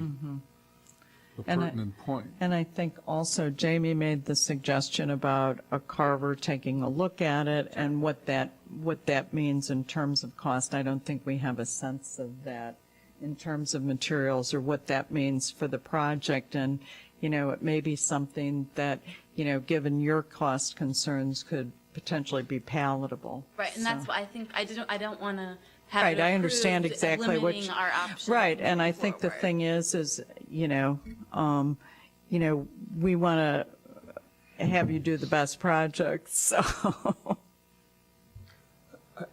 And I- pertinent point. And I think also Jamie made the suggestion about a carver taking a look at it and what that means in terms of cost. I don't think we have a sense of that in terms of materials or what that means for the project. And, it may be something that, given your cost concerns, could potentially be palatable. Right, and that's So- why I think I don't want to have Right, it I understand approved, exactly what limiting you- our options. Right, and I moving think the forward. thing is, we want to have you do the best project, so.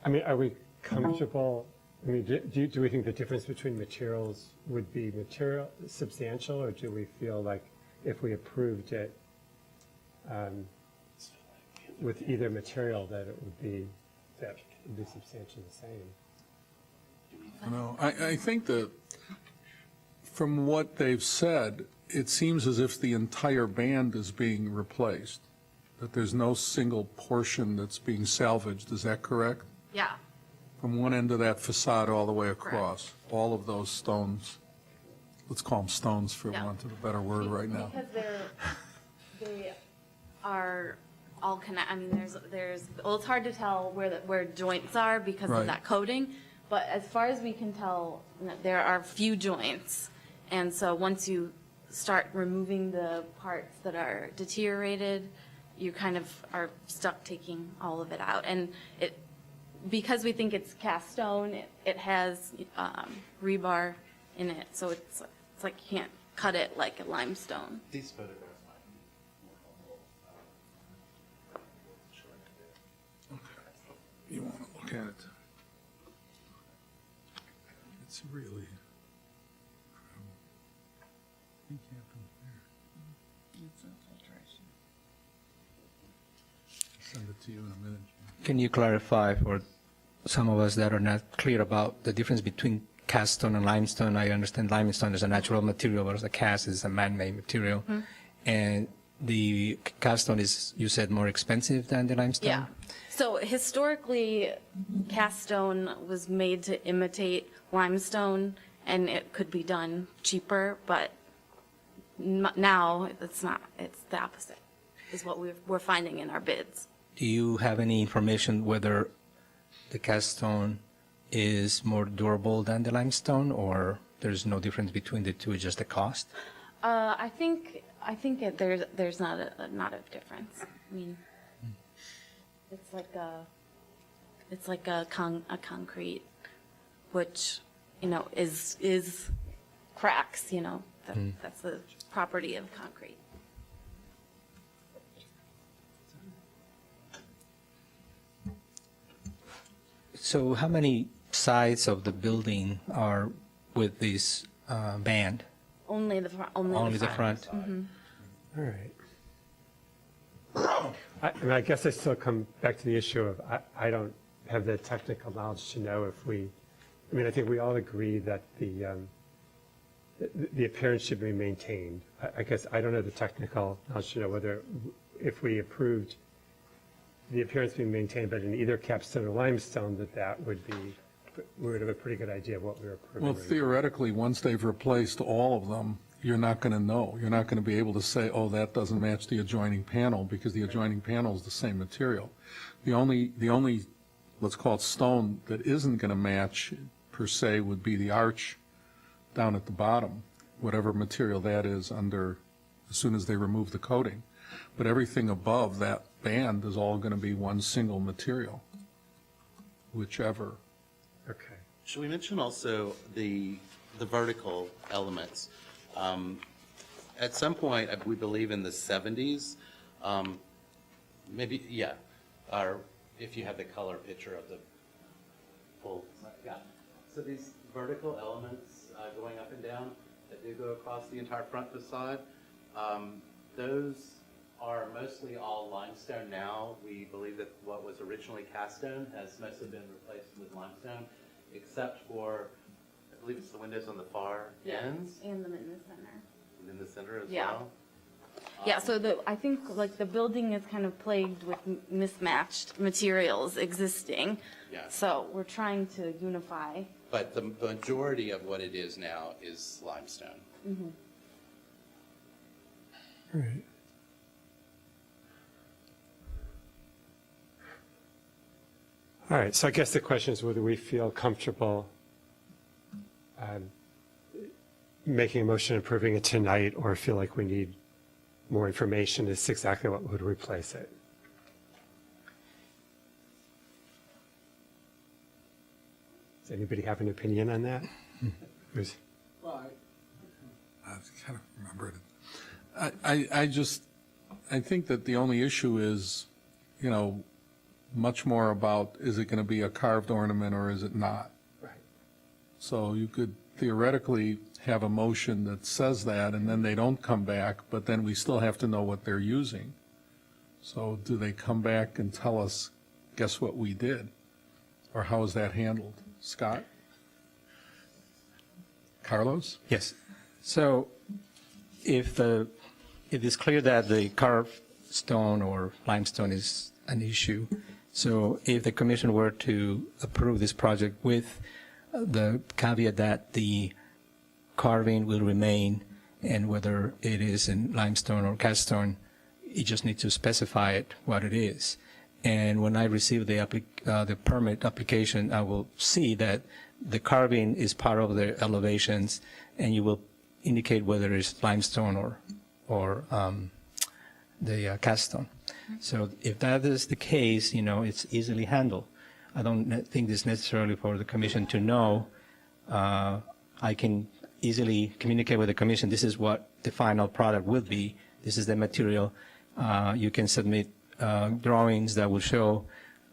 I mean, are we comfortable, I mean, do we think the difference between materials would be substantial, or do we feel like if we approved it with either material that it would be substantially the same? No, I think that from what they've said, it seems as if the entire band is being replaced, that there's no single portion that's being salvaged. Is that correct? Yeah, From one end of that facade all the way across, all of those stones, let's call them stones for Yeah. want of a better word right now. because they are all connect, I mean, well, it's hard to tell where joints are because Right. of that coating, but as far as we can tell, there are few joints. And so once you start removing the parts that are deteriorated, you kind of are stuck taking all of it out. And because we think it's cast stone, it has rebar in it, so it's like you can't cut it like a limestone. These photographs might be more helpful. You want to look at it. It's really incredible. I think you have to send it to you in a minute. Can you clarify for some of us that are not clear about the difference between cast stone and limestone? I understand limestone is a natural material, whereas the cast is a man-made material. And the cast stone is, you said, more expensive than the limestone? Yeah. So historically, cast stone was made to imitate limestone, and it could be done cheaper, but now it's not. It's the opposite, is what we're finding in our bids. Do you have any information whether the cast stone is more durable than the limestone, or there's no difference between the two, it's just the cost? I think there's not a difference. I mean, it's like a concrete, which is cracks. That's the property of concrete. So how many sides of the building are with this band? Only the front. Only the front? All right. I mean, I guess I still come back to the issue of, I don't have the technical knowledge to know if I mean, I think we all agree that the appearance should be maintained. I guess I don't have the technical knowledge to know whether, if we approved the appearance being maintained, but in either capstone or limestone, that would be, we would have a pretty good idea of what we were approving. Well, theoretically, once they've replaced all of them, you're not going to know. You're not going to be able to say, oh, that doesn't match the adjoining panel, because the adjoining panel is the same material. The only, let's call it stone, that isn't going to match per se would be the arch down at the bottom, whatever material that is under, as soon as they remove the coating. But everything above that band is all going to be one single material, whichever. Okay. Should we mention also the vertical elements? At some point, we believe in the 70s, maybe, yeah, or if you have the color picture of the full, yeah. So these vertical elements going up and down that do go across the entire front facade, those are mostly all limestone now. We believe that what was originally cast stone has mostly been replaced with limestone, except for, I believe it's the windows on the far ends And them in the center. and in the center as Yeah. well. Yeah, so I think like the building is kind of plagued with mismatched materials existing. Yeah. So we're trying to unify. But the majority of what it is now is limestone. Right. All right, so I guess the question is whether we feel comfortable making a motion approving it tonight, or feel like we need more information as to exactly what would replace it. Does anybody have an opinion on that? Who's- I kind of remembered it. I think that the only issue is, much more about, is it going to be a carved ornament or is it not? Right. So you could theoretically have a motion that says that, and then they don't come back, but then we still have to know what they're using. So do they come back and tell us, guess what we did? Or how is that handled? Scott? Carlos? Yes. So if it is clear that the carved stone or limestone is an issue, so if the commission were to approve this project with the caveat that the carving will remain, and whether it is in limestone or cast stone, you just need to specify it, what it is. And when I receive the permit application, I will see that the carving is part of the elevations, and you will indicate whether it's limestone or the cast stone. So if that is the case, it's easily handled. I don't think it's necessarily for the commission to know. I can easily communicate with the commission, this is what the final product will be, this is the material. You can submit drawings that will show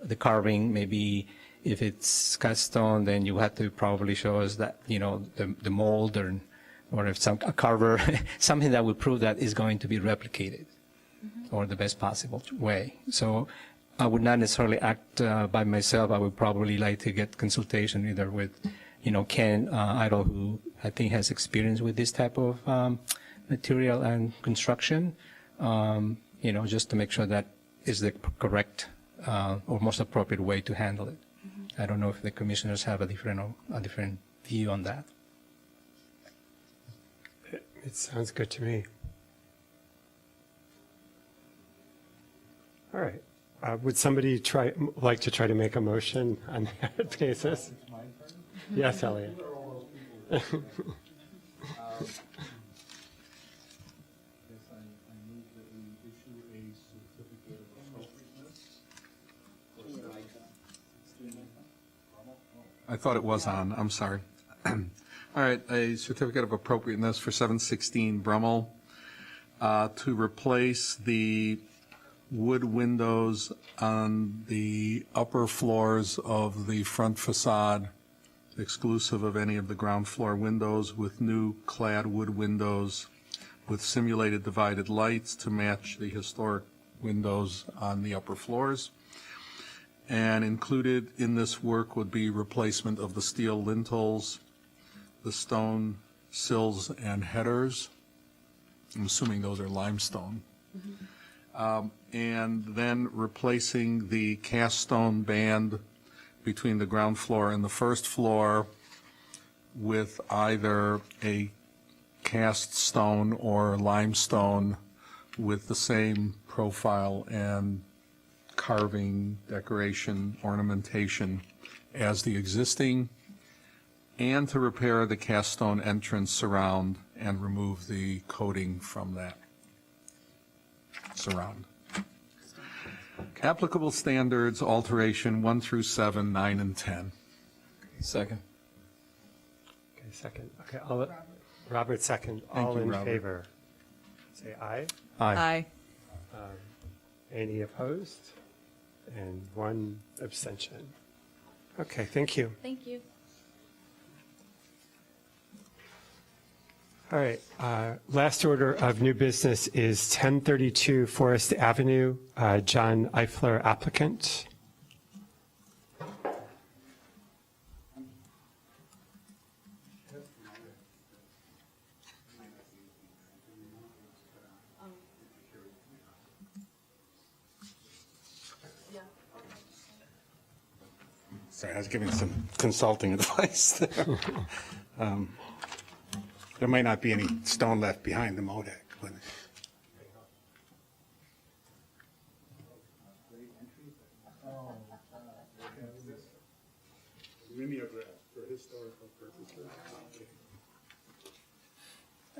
the carving. Maybe if it's cast stone, then you have to probably show us that, the mold or if a carver, something that will prove that is going to be replicated or the best possible way. So I would not necessarily act by myself. I would probably like to get consultation either with, Ken Idle, who I think has experience with this type of material and construction, just to make sure that is the correct or most appropriate way to handle it. I don't know if the commissioners have a different view on that. It sounds good to me. All right. Would somebody like to try to make a motion on that basis? Yes, Elliot. I thought it was on, I'm sorry. All right, a certificate of appropriateness for 716 Brummel to replace the wood windows on the upper floors of the front facade, exclusive of any of the ground floor windows, with new clad wood windows with simulated divided lights to match the historic windows on the upper floors. And included in this work would be replacement of the steel lintels, the stone sills and headers. I'm assuming those are limestone. And then replacing the cast stone band between the ground floor and the first floor with either a cast stone or limestone with the same profile and carving, decoration, ornamentation as the existing, and to repair the cast stone entrance surround and remove the coating from that surround. Applicable standards, alteration 1 through 7, 9, and 10. Second. Okay, second. Okay, Robert, second. Thank All you, in Robert. favor? Say aye. Aye. Any opposed? And one abstention. Okay, thank you. Thank you. All right, last order of new business is 1032 Forest Avenue, John Eifler applicant. Sorry, I was giving some consulting advice there. There might not be any stone left behind the MODEC. But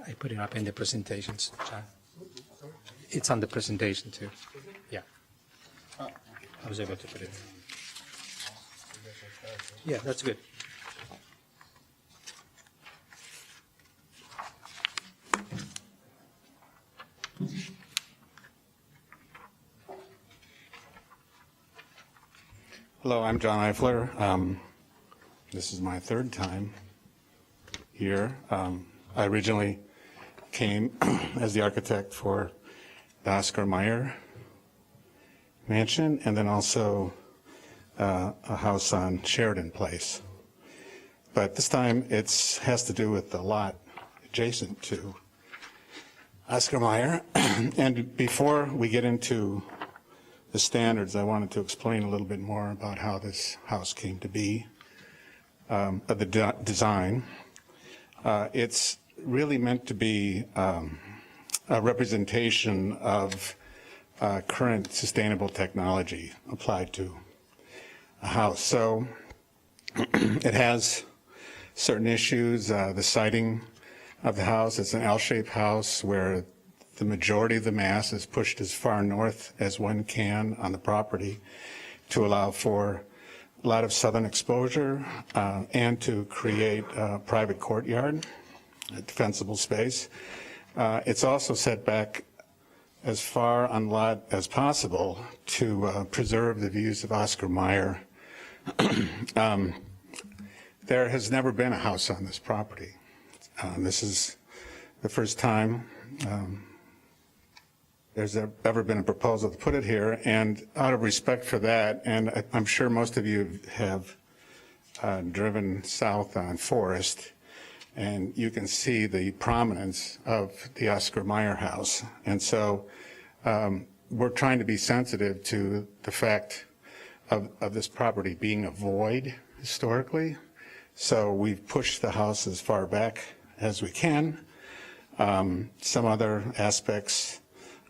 I put it up in the presentations, John. It's on the presentation too. Yeah. I was able to put it. Yeah, that's good. Hello, I'm John Eifler. This is my third time here. I originally came as the architect for the Oscar Mayer mansion and then also a house on Sheridan Place. But this time it has to do with the lot adjacent to Oscar Mayer. And before we get into the standards, I wanted to explain a little bit more about how this house came to be, of the design. It's really meant to be a representation of current sustainable technology applied to a house. So it has certain issues. The siding of the house, it's an L-shaped house where the majority of the mass is pushed as far north as one can on the property to allow for a lot of southern exposure and to create a private courtyard, a defensible space. It's also set back as far on the lot as possible to preserve the views of Oscar Mayer. There has never been a house on this property. This is the first time there's ever been a proposal to put it here, and out of respect for that, and I'm sure most of you have driven south on Forest, and you can see the prominence of the Oscar Mayer house. And so we're trying to be sensitive to the fact of this property being a void historically. So we've pushed the house as far back as we can. Some other aspects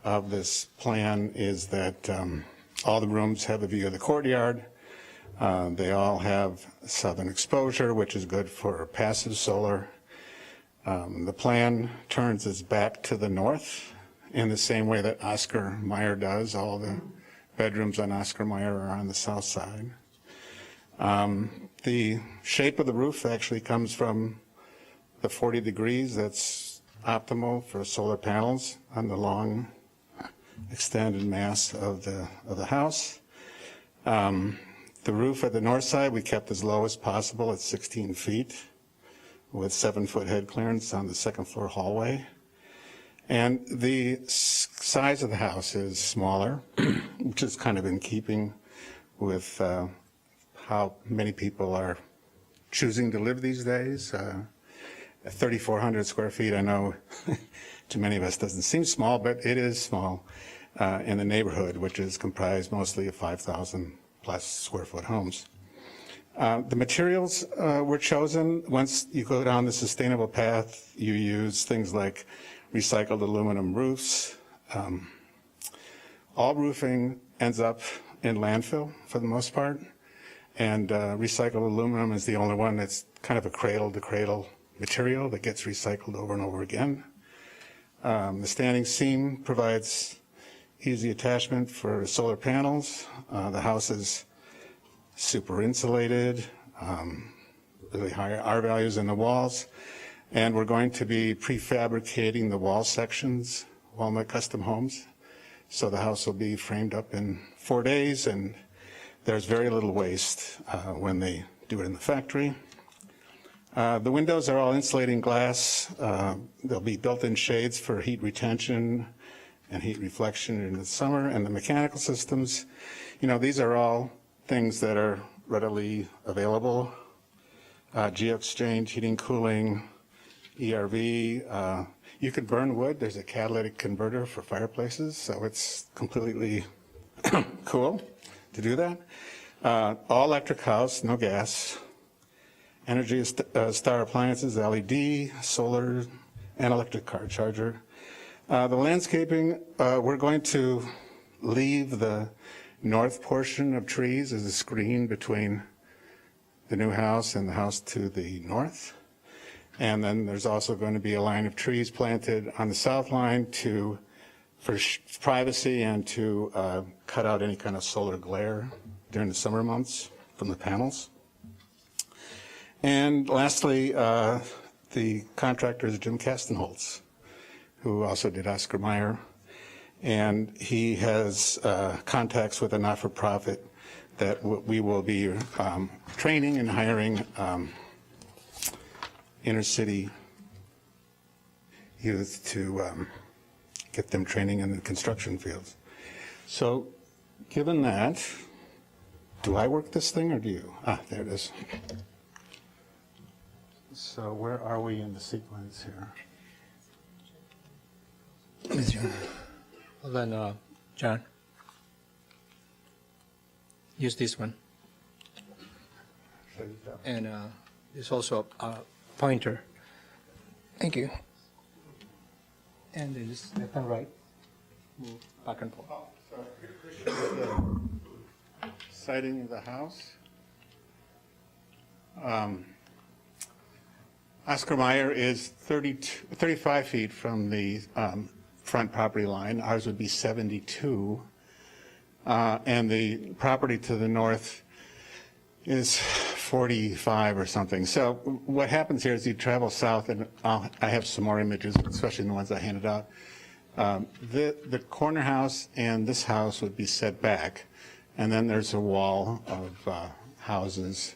of this plan is that all the rooms have a view of the courtyard. They all have southern exposure, which is good for passive solar. The plan turns its back to the north in the same way that Oscar Mayer does. All the bedrooms on Oscar Mayer are on the south side. The shape of the roof actually comes from the 40 degrees. That's optimal for solar panels on the long extended mass of the house. The roof at the north side we kept as low as possible at 16 feet with 7-foot head clearance on the second floor hallway. And the size of the house is smaller, which is kind of in keeping with how many people are choosing to live these days. 3,400 square feet, I know to many of us doesn't seem small, but it is small in the neighborhood, which is comprised mostly of 5,000 plus square foot homes. The materials were chosen. Once you go down the sustainable path, you use things like recycled aluminum roofs. All roofing ends up in landfill for the most part, and recycled aluminum is the only one that's kind of a cradle-to-cradle material that gets recycled over and over again. The standing seam provides easy attachment for solar panels. The house is super insulated, really high R values in the walls, and we're going to be prefabricating the wall sections, Walnut Custom Homes. So the house will be framed up in 4 days, and there's very little waste when they do it in the factory. The windows are all insulating glass. There'll be built-in shades for heat retention and heat reflection in the summer, and the mechanical systems, these are all things that are readily available. GeoExchange, heating, cooling, ERV. You could burn wood. There's a catalytic converter for fireplaces, so it's completely cool to do that. All electric house, no gas. Energy Star appliances, LED, solar, and electric car charger. The landscaping, we're going to leave the north portion of trees as a screen between the new house and the house to the north. And then there's also going to be a line of trees planted on the south line for privacy and to cut out any kind of solar glare during the summer months from the panels. And lastly, the contractor is Jim Kastenholz, who also did Oscar Mayer. And he has contacts with a not-for-profit that we will be training and hiring inner-city youth to get them training in the construction fields. So given that, do I work this thing or do you? There it is. So where are we in the sequence here? Hold on, John. Use this one. And there's also a pointer. Thank you. And there's left and right. Move back and forth. Sighting of the house. Oscar Mayer is 35 feet from the front property line. Ours would be 72. And the property to the north is 45 or something. So what happens here is you travel south, and I have some more images, especially the ones I handed out. The corner house and this house would be set back, and then there's a wall of houses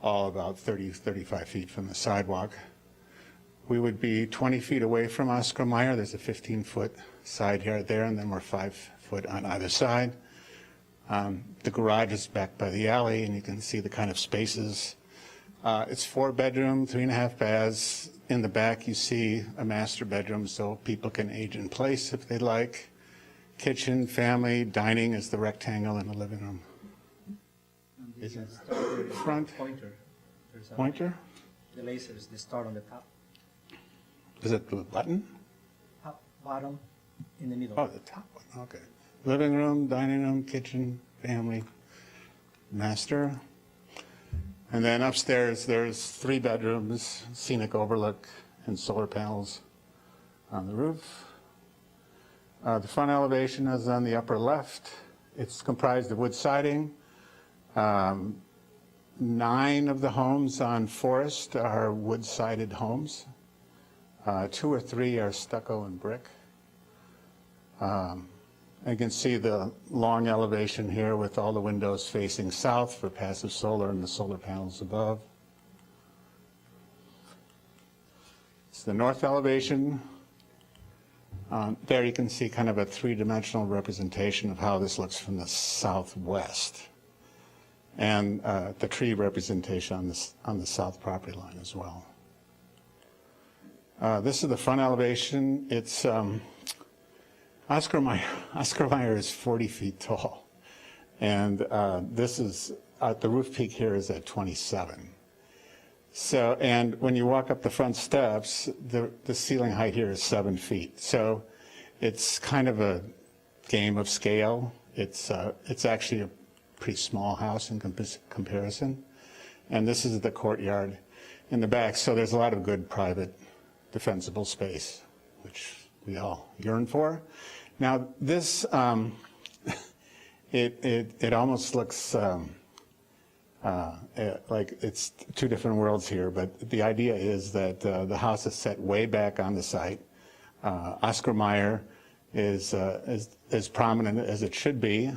all about 35 feet from the sidewalk. We would be 20 feet away from Oscar Mayer. There's a 15-foot side yard there, and then we're 5 foot on either side. The garage is back by the alley, and you can see the kind of spaces. It's 4-bedroom, 3.5 baths. In the back, you see a master bedroom, so people can age in place if they'd like. Kitchen, family, dining is the rectangle in the living room. Is it front? Pointer. Pointer? The lasers, they start on the top. Is it the button? Top, bottom, in the middle. Oh, the top one, okay. Living room, dining room, kitchen, family, master. And then upstairs, there's 3 bedrooms, scenic overlook, and solar panels on the roof. The front elevation is on the upper left. It's comprised of wood siding. 9 of the homes on Forest are wood-sided homes. 2 or 3 are stucco and brick. You can see the long elevation here with all the windows facing south for passive solar and the solar panels above. It's the north elevation. There you can see kind of a 3-dimensional representation of how this looks from the southwest. And the tree representation on the south property line as well. This is the front elevation. It's Oscar Mayer is 40 feet tall. And this is the roof peak here is at 27. So, and when you walk up the front steps, the ceiling height here is 7 feet. So it's kind of a game of scale. It's actually a pretty small house in comparison. And this is the courtyard in the back. So there's a lot of good private defensible space, which we all yearn for. Now this, it almost looks like it's two different worlds here, but the idea is that the house is set way back on the site. Oscar Mayer is as prominent as it should be.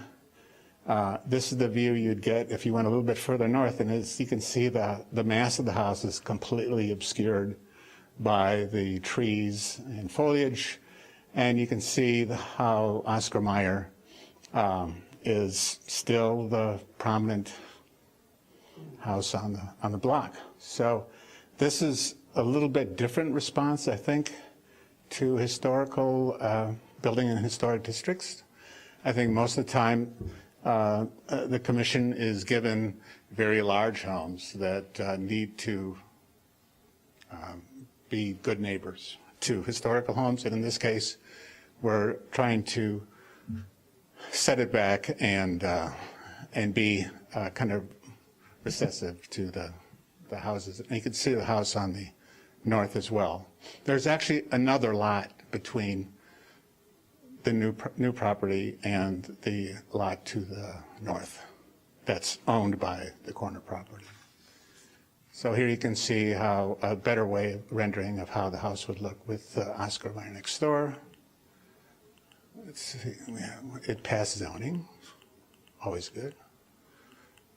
This is the view you'd get if you went a little bit further north, and as you can see, the mass of the house is completely obscured by the trees and foliage, and you can see how Oscar Mayer is still the prominent house on the block. So this is a little bit different response, I think, to historical building in historic districts. I think most of the time the commission is given very large homes that need to be good neighbors to historical homes, and in this case we're trying to set it back and be kind of recessive to the houses. And you can see the house on the north as well. There's actually another lot between the new property and the lot to the north that's owned by the corner property. So here you can see how a better way of rendering of how the house would look with Oscar Mayer next door. Let's see, it passed zoning, always good.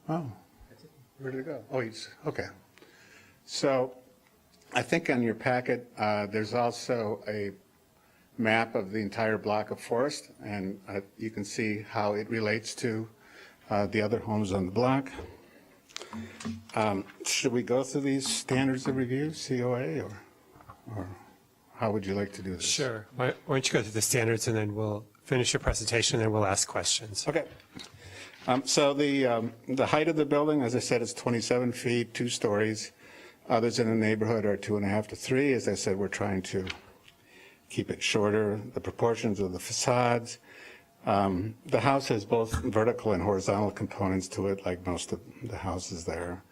Oh, where did it go? Oh, okay. So I think on your packet, there's also a map of the entire block of forest, and you can see how it relates to the other homes on the block. Should we go through these standards of review, COA, or how would you like to do this? Sure. Why don't you go through the standards, and then we'll finish your presentation, and then we'll ask questions. Okay. So the height of the building, as I said, is 27 feet, 2 stories. Others in the neighborhood are 2.5 to 3. As I said, we're trying to keep it shorter. The proportions of the facades. The house has both vertical and horizontal components to it, like most of the houses there.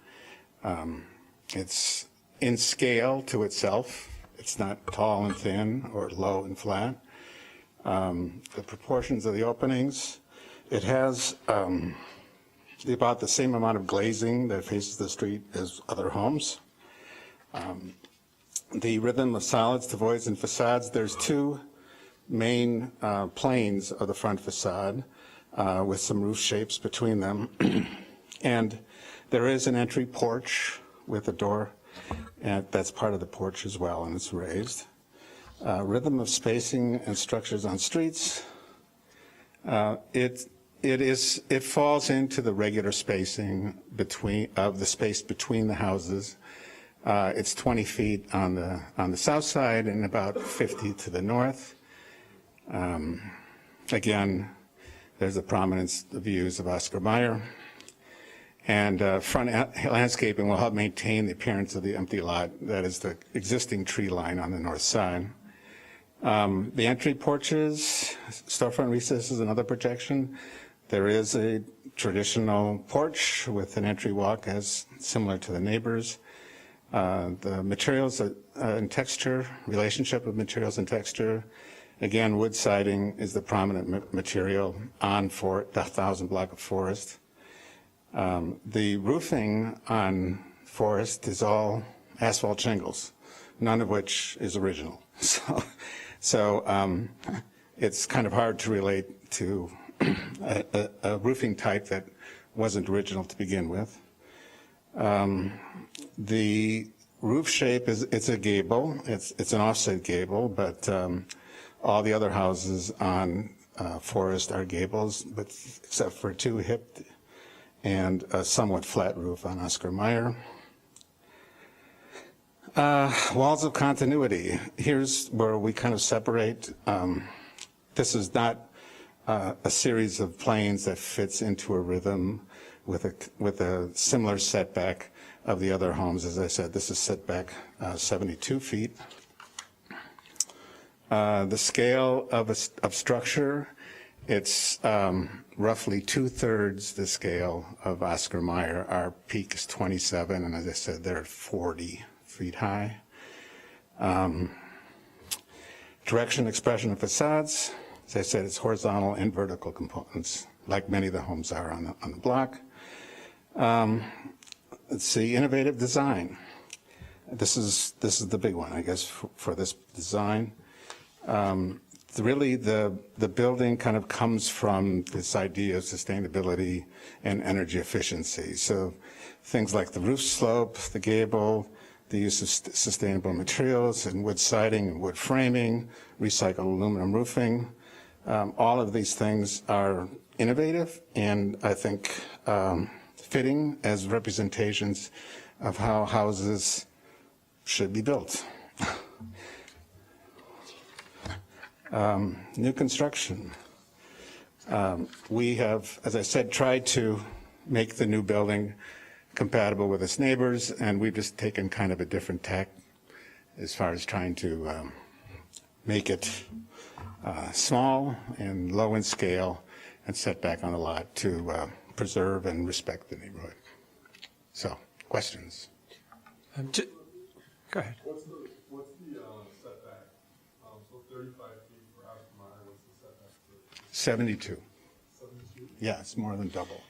It's in scale to itself. It's not tall and thin or low and flat. The proportions of the openings. It has about the same amount of glazing that faces the street as other homes. The rhythm of solids to voids and facades, there's 2 main planes of the front facade with some roof shapes between them. And there is an entry porch with a door, and that's part of the porch as well, and it's raised. Rhythm of spacing and structures on streets. It falls into the regular spacing of the space between the houses. It's 20 feet on the south side and about 50 to the north. Again, there's a prominence of views of Oscar Mayer. And front landscaping will help maintain the appearance of the empty lot. That is the existing tree line on the north side. The entry porches, storefront recesses, another projection. There is a traditional porch with an entry walk as similar to the neighbors. The materials and texture, relationship of materials and texture. Again, wood siding is the prominent material on the 1,000 block of Forest. The roofing on Forest is all asphalt shingles, none of which is original. So it's kind of hard to relate to a roofing type that wasn't original to begin with. The roof shape it's a gable. It's an offset gable, but all the other houses on Forest are gables, but except for 2 hipped and a somewhat flat roof on Oscar Mayer. Walls of continuity. Here's where we kind of separate. This is not a series of planes that fits into a rhythm. with a similar setback of the other homes. As I said, this is setback 72 feet. The scale of structure, it's roughly 2/3 the scale of Oscar Mayer. Our peak is 27, and as I said, they're 40 feet high. Direction, expression of facades, as I said, it's horizontal and vertical components, like many of the homes are on the block. Let's see, innovative design. This is the big one, I guess, for this design. Really, the building kind of comes from this idea of sustainability and energy efficiency. So things like the roof slope, the gable, the use of sustainable materials and wood siding and wood framing, recycled aluminum roofing. All of these things are innovative and I think fitting as representations of how houses should be built. New construction. We have, as I said, tried to make the new building compatible with its neighbors, and we've just taken kind of a different tack as far as trying to make it small and low in scale and set back on a lot to preserve and respect the neighborhood. So, questions? Go ahead. What's the setback? So 35 feet for Oscar Mayer, what's the setback? 72. 72? Yeah, it's more than double.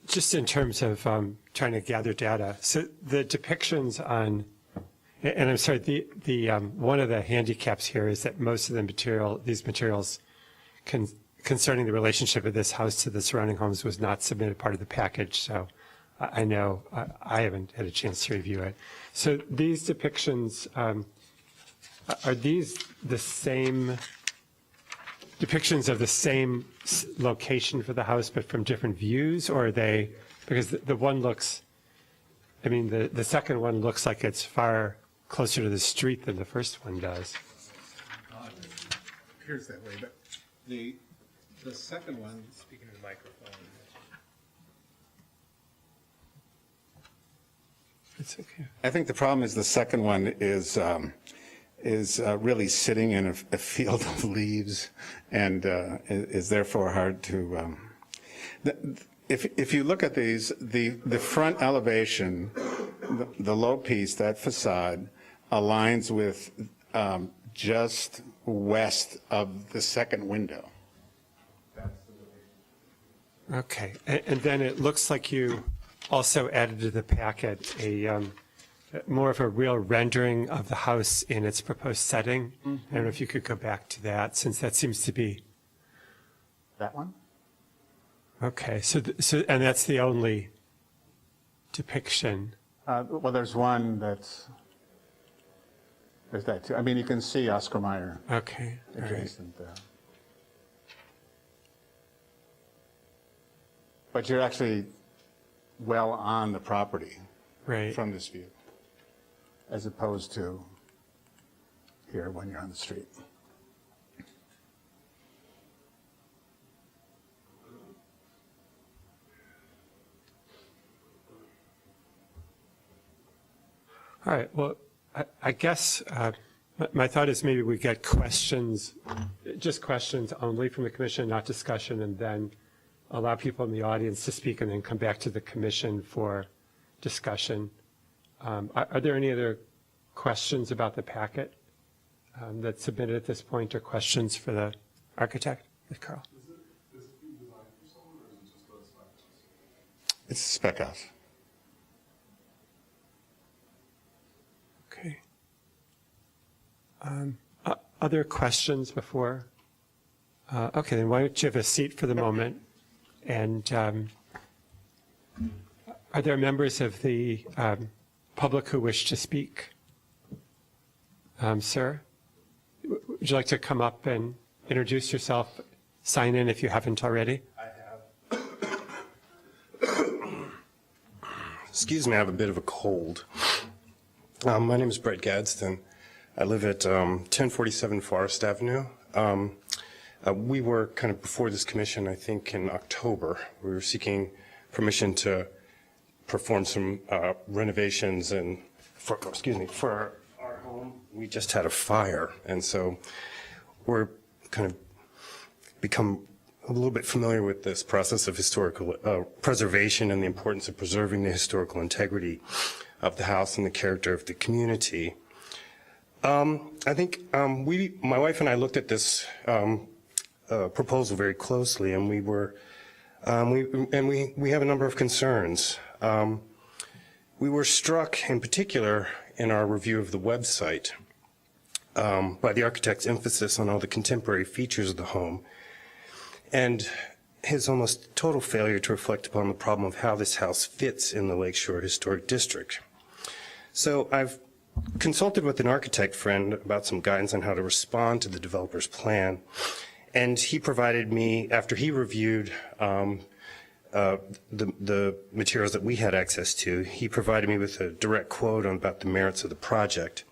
Just in terms of trying to gather data, so the depictions on, and I'm sorry, the one of the handicaps here is that most of these materials concerning the relationship of this house to the surrounding homes was not submitted part of the package, so I know I haven't had a chance to review it. So these depictions, are these the same depictions of the same location for the house, but from different views, or are they, because the one looks, I mean, the second one looks like it's far closer to the street than the first one does. It appears that way, but the second one, Speaking to the microphone. It's okay. I think the problem is the second one is really sitting in a field of leaves and is therefore hard to, if you look at these, the front elevation, the low piece, that facade, aligns with just west of the second window. Okay, and then it looks like you also added to the packet a more of a real rendering of the house in its proposed setting. I don't know if you could go back to that, since that seems to be. That one? Okay, so and that's the only depiction. Well, there's one there's that too. I mean, you can see Oscar Mayer Okay, all right. adjacent there. But you're actually well on the property Right. from this view, as opposed to here when you're on the street. All right, well, I guess my thought is maybe we get questions, just questions only from the commission, not discussion, and then allow people in the audience to speak and then come back to the commission for discussion. Are there any other questions about the packet that's submitted at this point, or questions for the architect? Carl? Is it being designed for someone, or is it just a spec house? It's a spec house. Okay. Other questions before? Okay, then why don't you have a seat for the moment? And are there members of the public who wish to speak? Sir, would you like to come up and introduce yourself, sign in if you haven't already? I have. Excuse me, I have a bit of a cold. My name is Brett Gadsden. I live at 1047 Forest Avenue. We were kind of before this commission, I think in October. We were seeking permission to perform some renovations and, for our home. We just had a fire, and so we're kind of become a little bit familiar with this process of historical preservation and the importance of preserving the historical integrity of the house and the character of the community. I think my wife and I looked at this proposal very closely, and we have a number of concerns. We were struck in particular in our review of the website by the architect's emphasis on all the contemporary features of the home and his almost total failure to reflect upon the problem of how this house fits in the Lakeshore Historic District. So I've consulted with an architect friend about some guidance on how to respond to the developer's plan, and he provided me, after he reviewed the materials that we had access to, he provided me with a direct quote about the merits of the project.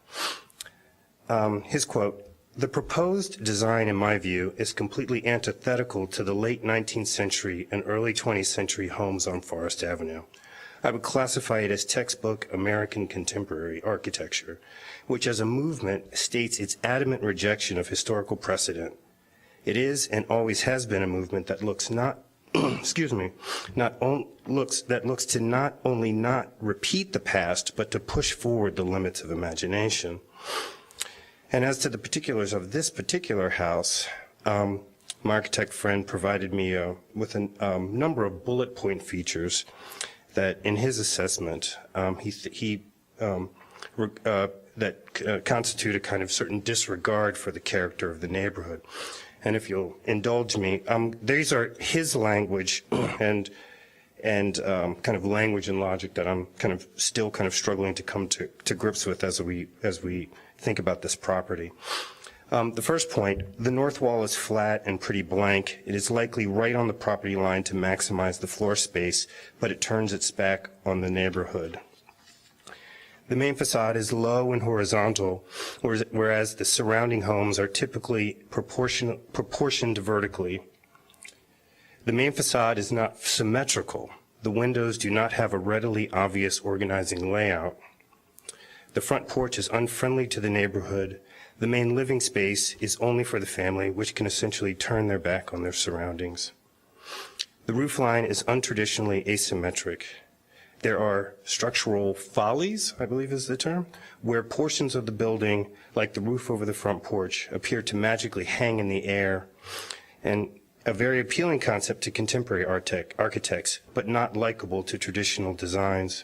His quote, "The proposed design, in my view, is completely antithetical to the late 19th century and early 20th century homes on Forest Avenue. I would classify it as textbook American contemporary architecture, which as a movement states its adamant rejection of historical precedent. It is and always has been a movement that looks not looks to not only not repeat the past, but to push forward the limits of imagination." And as to the particulars of this particular house, my architect friend provided me with a number of bullet point features that, in his assessment, constitute a kind of certain disregard for the character of the neighborhood. And if you'll indulge me, these are his language and kind of language and logic that I'm still struggling to come to grips with as we think about this property. The first point, the north wall is flat and pretty blank. It is likely right on the property line to maximize the floor space, but it turns its back on the neighborhood. The main facade is low and horizontal, whereas the surrounding homes are typically proportioned vertically. The main facade is not symmetrical. The windows do not have a readily obvious organizing layout. The front porch is unfriendly to the neighborhood. The main living space is only for the family, which can essentially turn their back on their surroundings. The roof line is untraditionally asymmetric. There are structural follies, I believe is the term, where portions of the building, like the roof over the front porch, appear to magically hang in the air, and a very appealing concept to contemporary architects, but not likable to traditional designs.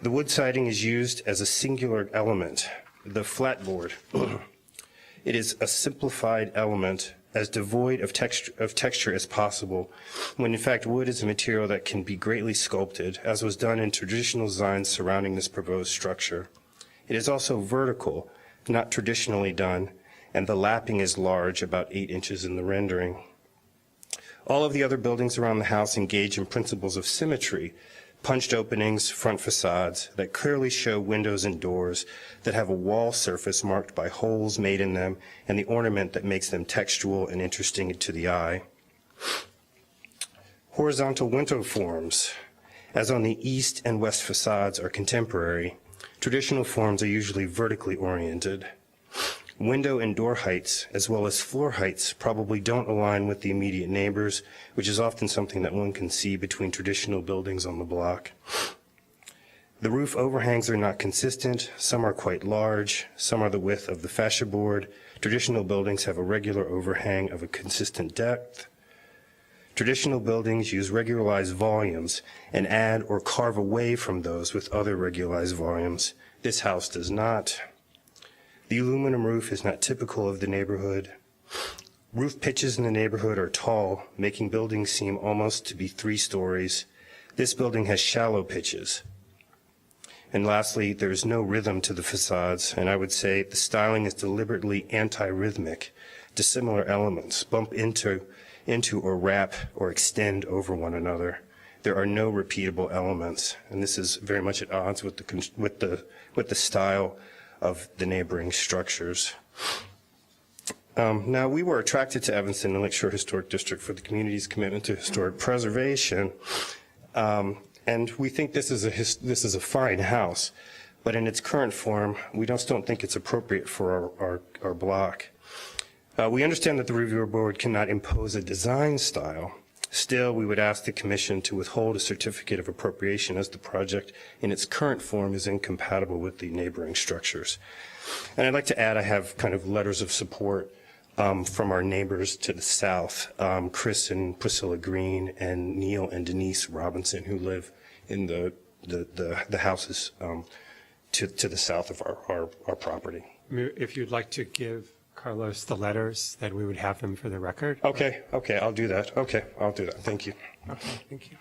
The wood siding is used as a singular element, the flatboard. It is a simplified element, as devoid of texture as possible, when in fact wood is a material that can be greatly sculpted, as was done in traditional designs surrounding this proposed structure. It is also vertical, not traditionally done, and the lapping is large, about 8 inches in the rendering. All of the other buildings around the house engage in principles of symmetry, punched openings, front facades that clearly show windows and doors that have a wall surface marked by holes made in them and the ornament that makes them textual and interesting to the eye. Horizontal window forms, as on the east and west facades, are contemporary. Traditional forms are usually vertically oriented. Window and door heights, as well as floor heights, probably don't align with the immediate neighbors, which is often something that one can see between traditional buildings on the block. The roof overhangs are not consistent. Some are quite large. Some are the width of the fascia board. Traditional buildings have a regular overhang of a consistent depth. Traditional buildings use regularized volumes and add or carve away from those with other regularized volumes. This house does not. The aluminum roof is not typical of the neighborhood. Roof pitches in the neighborhood are tall, making buildings seem almost to be 3 stories. This building has shallow pitches. And lastly, there is no rhythm to the facades, and I would say the styling is deliberately anti-rhythmic. Dissimilar elements bump into or wrap or extend over one another. There are no repeatable elements, and this is very much at odds with the style of the neighboring structures. Now, we were attracted to Evanston and Lakeshore Historic District for the community's commitment to historic preservation, and we think this is a fine house, but in its current form, we just don't think it's appropriate for our block. We understand that the review board cannot impose a design style. Still, we would ask the commission to withhold a certificate of appropriation as the project in its current form is incompatible with the neighboring structures. And I'd like to add, I have kind of letters of support from our neighbors to the south, Chris and Priscilla Green and Neil and Denise Robinson, who live in the houses to the south of our property. If you'd like to give Carlos the letters, then we would have them for the record. Okay, I'll do that. Okay, I'll do that. Thank you. Okay, thank you.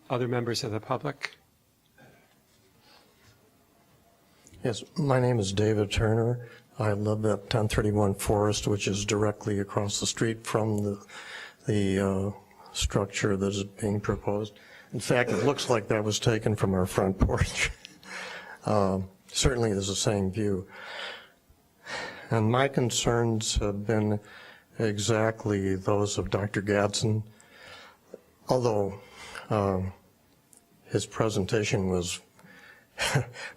Other members of the public? Yes, my name is David Turner. I live at 1031 Forest, which is directly across the street from the structure that is being proposed. In fact, it looks like that was taken from our front porch. Certainly there's the same view. And my concerns have been exactly those of Dr. Gadsden, although his presentation was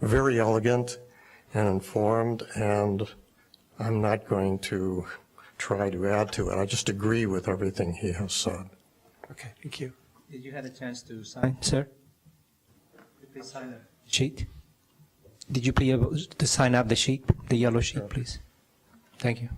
very elegant and informed, and I'm not going to try to add to it. I just agree with everything he has said. Okay, thank you. Did you have a chance to sign, sir? Please sign the sheet. Did you please to sign up the sheet, the yellow sheet, please? Thank you.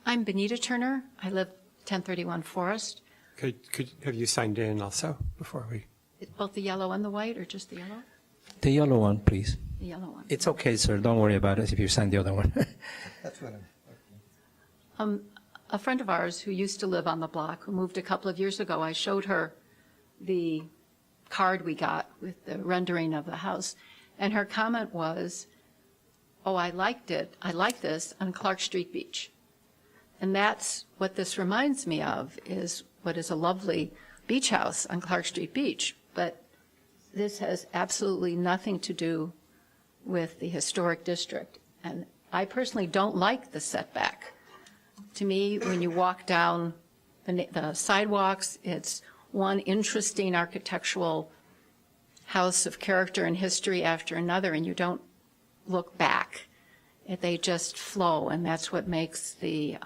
I'm Benita Turner. I live 1031 Forest. Have you signed in also before we? Both the yellow and the white, or just the yellow? The yellow one, please. The yellow one. It's okay, sir. Don't worry about it if you sign the other one. That's what a friend of ours who used to live on the block, who moved a couple of years ago, I showed her the card we got with the rendering of the house, and her comment was, "Oh, I liked it. I like this on Clark Street Beach." And that's what this reminds me of, is what is a lovely beach house on Clark Street Beach. But this has absolutely nothing to do with the historic district. And I personally don't like the setback. To me, when you walk down the sidewalks, it's one interesting architectural house of character and history after another, and you don't look back. They just flow, and that's what makes the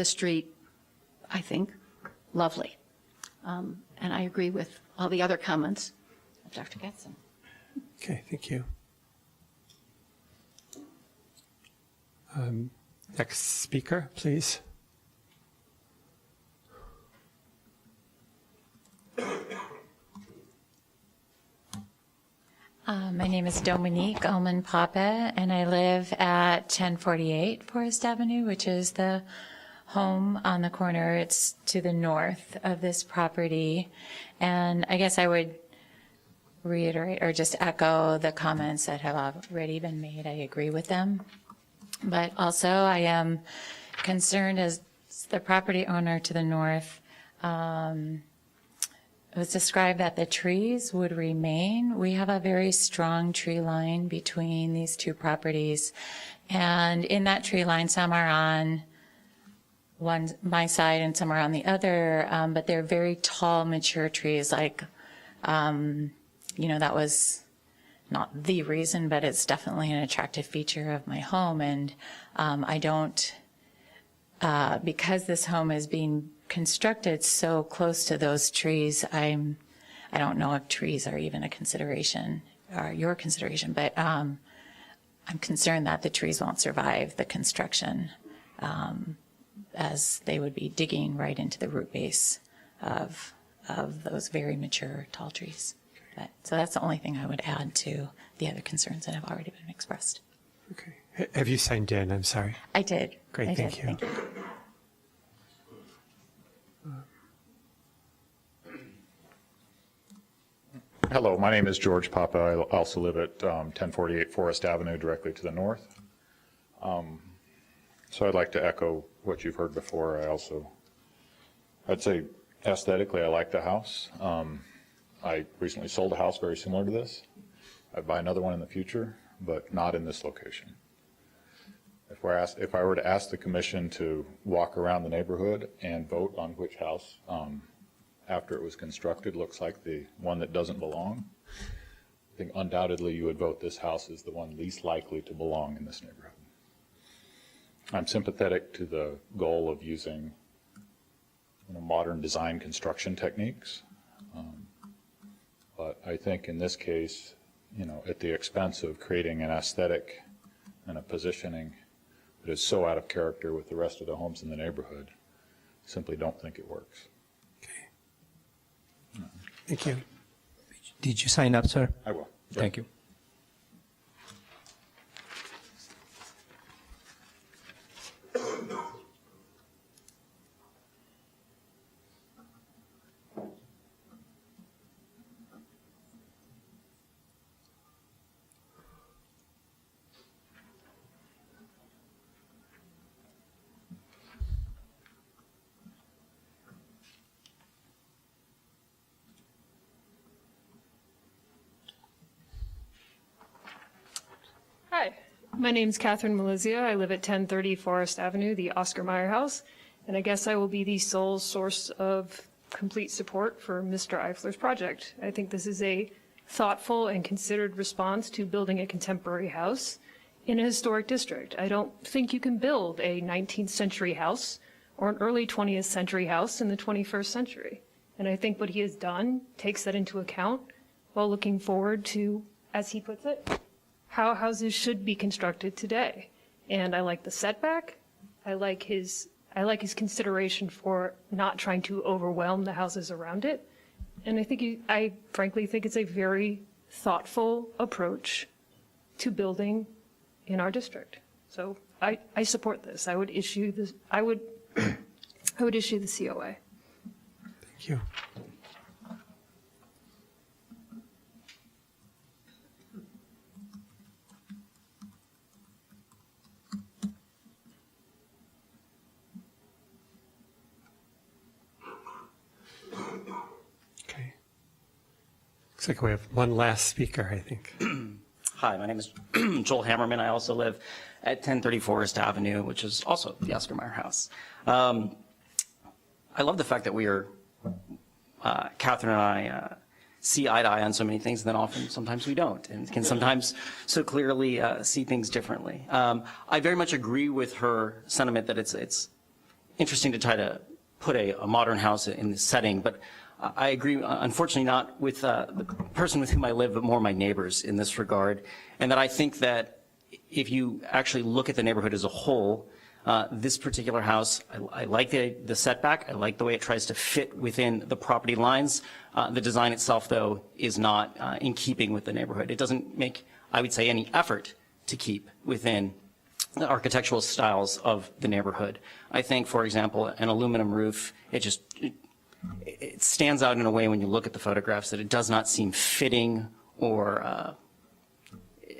street, I think, lovely. And I agree with all the other comments of Dr. Gadsden. Okay, thank you. Next speaker, please. My name is Dominique Ullman Papa, and I live at 1048 Forest Avenue, which is the home on the corner. It's to the north of this property. And I guess I would reiterate or just echo the comments that have already been made. I agree with them. But also I am concerned as the property owner to the north. It was described that the trees would remain. We have a very strong tree line between these two properties. And in that tree line, some are on my side and some are on the other, but they're very tall, mature trees. Like, that was not the reason, but it's definitely an attractive feature of my home. And I don't, because this home is being constructed so close to those trees, I don't know if trees are even a consideration or your consideration, but I'm concerned that the trees won't survive the construction, as they would be digging right into the root base of those very mature tall trees. So that's the only thing I would add to the other concerns that have already been expressed. Okay. Have you signed in? I'm sorry. I did. Great, thank you. Thank you. Hello, my name is George Papa. I also live at 1048 Forest Avenue, directly to the north. So I'd like to echo what you've heard before. I'd say aesthetically, I like the house. I recently sold a house very similar to this. I'd buy another one in the future, but not in this location. If I were to ask the commission to walk around the neighborhood and vote on which house, after it was constructed, looks like the one that doesn't belong, I think undoubtedly you would vote this house is the one least likely to belong in this neighborhood. I'm sympathetic to the goal of using modern design construction techniques, but I think in this case, at the expense of creating an aesthetic and a positioning that is so out of character with the rest of the homes in the neighborhood, simply don't think it works. Thank you. Did you sign up, sir? I will. Thank you. Hi, my name's Catherine Malizia. I live at 1030 Forest Avenue, the Oscar Mayer House, and I guess I will be the sole source of complete support for Mr. Eifler's project. I think this is a thoughtful and considered response to building a contemporary house in a historic district. I don't think you can build a 19th century house or an early 20th century house in the 21st century. And I think what he has done takes that into account while looking forward to, as he puts it, how houses should be constructed today. And I like the setback. I like his consideration for not trying to overwhelm the houses around it. And I frankly think it's a very thoughtful approach to building in our district. So I support this. I would issue this. I would issue the COA. Thank you. Okay. Looks like we have one last speaker, I think. Hi, my name is Joel Hammerman. I also live at 1030 Forest Avenue, which is also the Oscar Mayer House. I love the fact that we are, Catherine and I, see eye to eye on so many things, and then sometimes we don't, and can sometimes so clearly see things differently. I very much agree with her sentiment that it's interesting to try to put a modern house in this setting, but I agree, unfortunately, not with the person with whom I live, but more my neighbors in this regard, and that I think that if you actually look at the neighborhood as a whole, this particular house, I like the setback. I like the way it tries to fit within the property lines. The design itself, though, is not in keeping with the neighborhood. It doesn't make, I would say, any effort to keep within the architectural styles of the neighborhood. I think, for example, an aluminum roof, it stands out in a way when you look at the photographs that it does not seem fitting or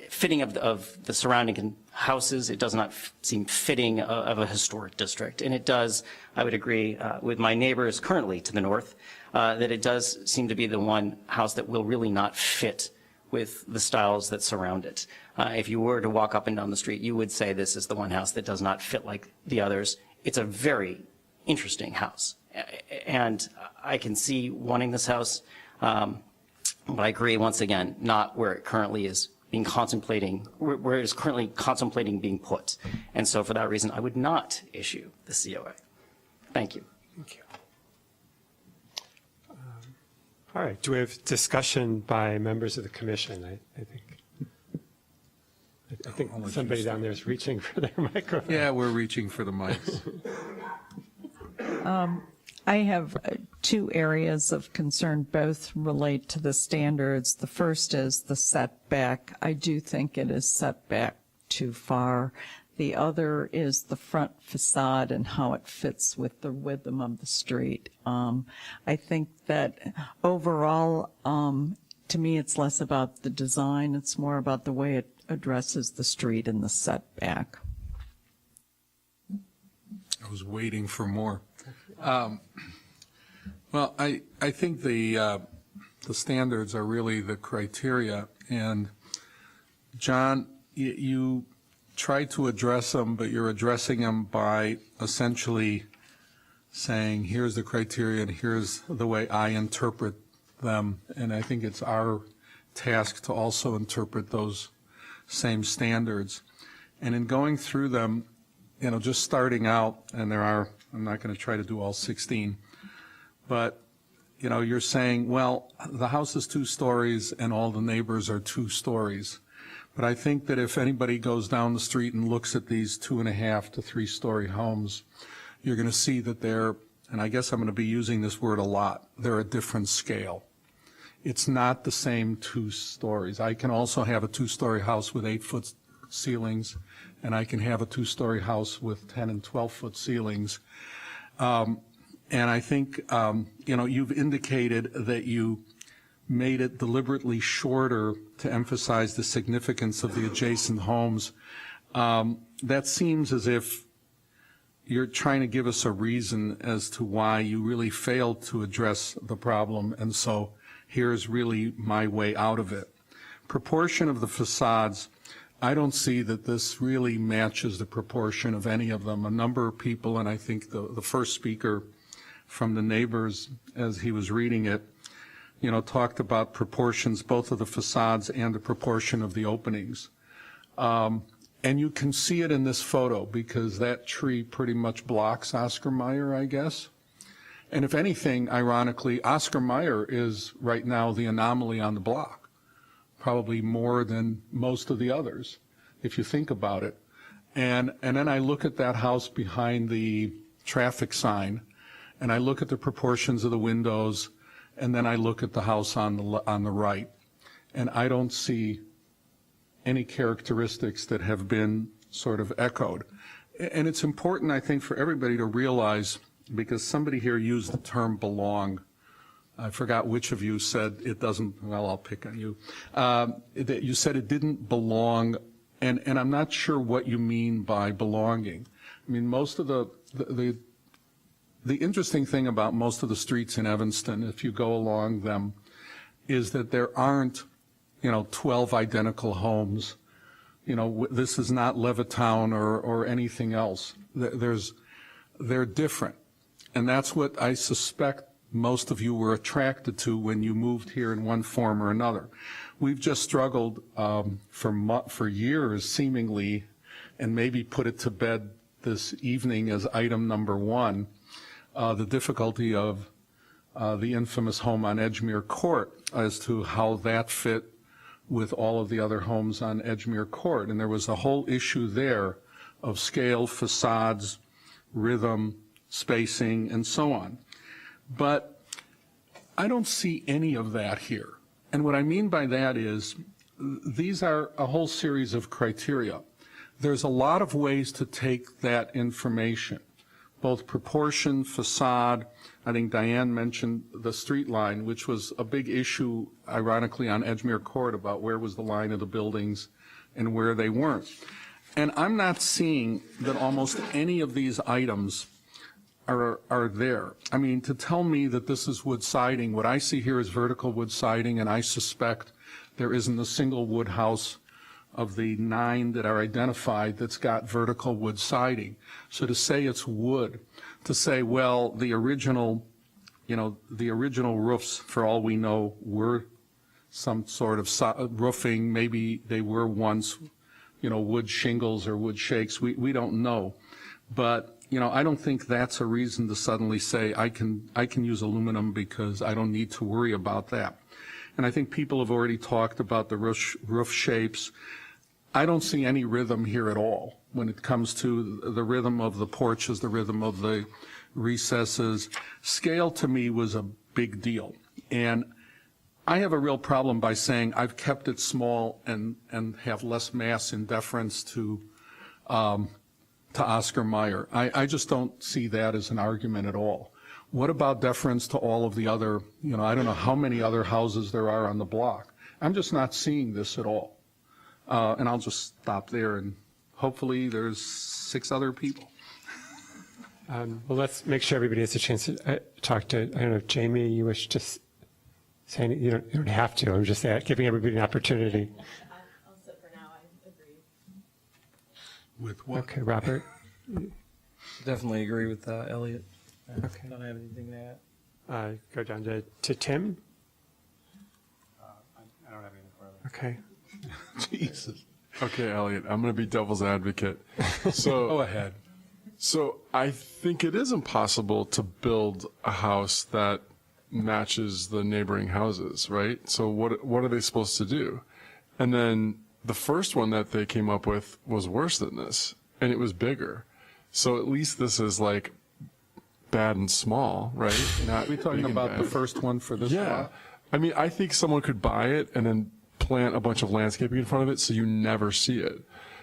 fitting of the surrounding houses. It does not seem fitting of a historic district. And it does, I would agree with my neighbors currently to the north, that it does seem to be the one house that will really not fit with the styles that surround it. If you were to walk up and down the street, you would say this is the one house that does not fit like the others. It's a very interesting house. And I can see wanting this house, but I agree, once again, not where it currently is where it is currently contemplating being put. And so for that reason, I would not issue the COA. Thank you. Thank you. All right, do we have discussion by members of the commission? I think somebody down there is reaching for their microphone. Yeah, we're reaching for the mics. I have two areas of concern, both relate to the standards. The first is the setback. I do think it is set back too far. The other is the front facade and how it fits with the rhythm of the street. I think that overall, to me, it's less about the design. It's more about the way it addresses the street and the setback. I was waiting for more. Well, I think the standards are really the criteria, and John, you tried to address them, but you're addressing them by essentially saying, here's the criteria and here's the way I interpret them, and I think it's our task to also interpret those same standards. And in going through them, you know, just starting out, and I'm not going to try to do all 16, but, you know, you're saying, well, the house is 2 stories and all the neighbors are 2 stories. But I think that if anybody goes down the street and looks at these 2.5 to 3-story homes, you're going to see that they're, and I guess I'm going to be using this word a lot, they're a different scale. It's not the same 2 stories. I can also have a 2-story house with 8-foot ceilings, and I can have a 2-story house with 10 and 12-foot ceilings. And I think, you know, you've indicated that you made it deliberately shorter to emphasize the significance of the adjacent homes. That seems as if you're trying to give us a reason as to why you really failed to address the problem, and so here's really my way out of it. Proportion of the facades, I don't see that this really matches the proportion of any of them. A number of people, and I think the first speaker from the neighbors, as he was reading it, you know, talked about proportions, both of the facades and the proportion of the openings. And you can see it in this photo because that tree pretty much blocks Oscar Mayer, I guess. And if anything, ironically, Oscar Mayer is right now the anomaly on the block, probably more than most of the others, if you think about it. And then I look at that house behind the traffic sign, and I look at the proportions of the windows, and then I look at the house on the right, and I don't see any characteristics that have been sort of echoed. And it's important, I think, for everybody to realize, because somebody here used the term belong. I forgot which of you said it doesn't, well, I'll pick on you. That you said it didn't belong, and I'm not sure what you mean by belonging. I mean, most of the interesting thing about most of the streets in Evanston, if you go along them, is that there aren't, you know, 12 identical homes. You know, this is not Levittown or anything else. They're different. And that's what I suspect most of you were attracted to when you moved here in one form or another. We've just struggled for years, seemingly, and maybe put it to bed this evening as item number 1, the difficulty of the infamous home on Edgemere Court as to how that fit with all of the other homes on Edgemere Court. And there was a whole issue there of scale, facades, rhythm, spacing, and so on. But I don't see any of that here. And what I mean by that is these are a whole series of criteria. There's a lot of ways to take that information, both proportion, facade. I think Diane mentioned the street line, which was a big issue, ironically, on Edgemere Court about where was the line of the buildings and where they weren't. And I'm not seeing that almost any of these items are there. I mean, to tell me that this is wood siding, what I see here is vertical wood siding, and I suspect there isn't a single wood house of the 9 that are identified that's got vertical wood siding. So to say it's wood, to say, well, the original roofs, for all we know, were some sort of roofing, maybe they were once, you know, wood shingles or wood shakes, we don't know. But you know, I don't think that's a reason to suddenly say I can use aluminum because I don't need to worry about that. And I think people have already talked about the roof shapes. I don't see any rhythm here at all when it comes to the rhythm of the porches, the rhythm of the recesses. Scale to me was a big deal. And I have a real problem by saying I've kept it small and have less mass in deference to Oscar Mayer. I just don't see that as an argument at all. What about deference to all of the other, you know, I don't know how many other houses there are on the block. I'm just not seeing this at all. And I'll just stop there, and hopefully there's 6 other people. Well, let's make sure everybody has a chance to talk to, I don't know, Jamie, you wish to say anything? You don't have to. I'm just giving everybody an opportunity. I'll sit for now, I agree. With what? Okay, Robert? Definitely agree with Elliot. Okay. Don't have anything to add. Go down to Tim? I don't have anything further. Okay. Jesus. Okay, Elliot, I'm going to be devil's advocate. So Go ahead. So I think it is impossible to build a house that matches the neighboring houses, right? So what are they supposed to do? And then the first one that they came up with was worse than this, and it was bigger. So at least this is like bad and small, right? Not Are we talking big and about bad. the first one for this Yeah. lot? I mean, I think someone could buy it and then plant a bunch of landscaping in front of it so you never see it.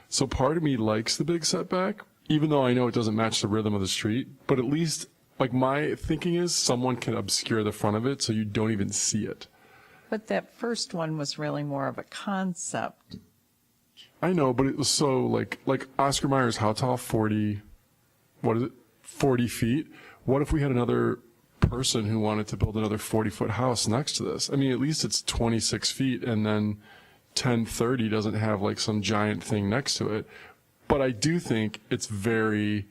So part of me likes the big setback, even though I know it doesn't match the rhythm of the street, but at least, like, my thinking is someone can obscure the front of it so you don't even see it. But that first one was really more of a concept. I know, but it was so, like Oscar Mayer's how tall? 40 feet? What if we had another person who wanted to build another 40-foot house next to this? I mean, at least it's 26 feet, and then 1030 doesn't have, like, some giant thing next to it. But I do think it's very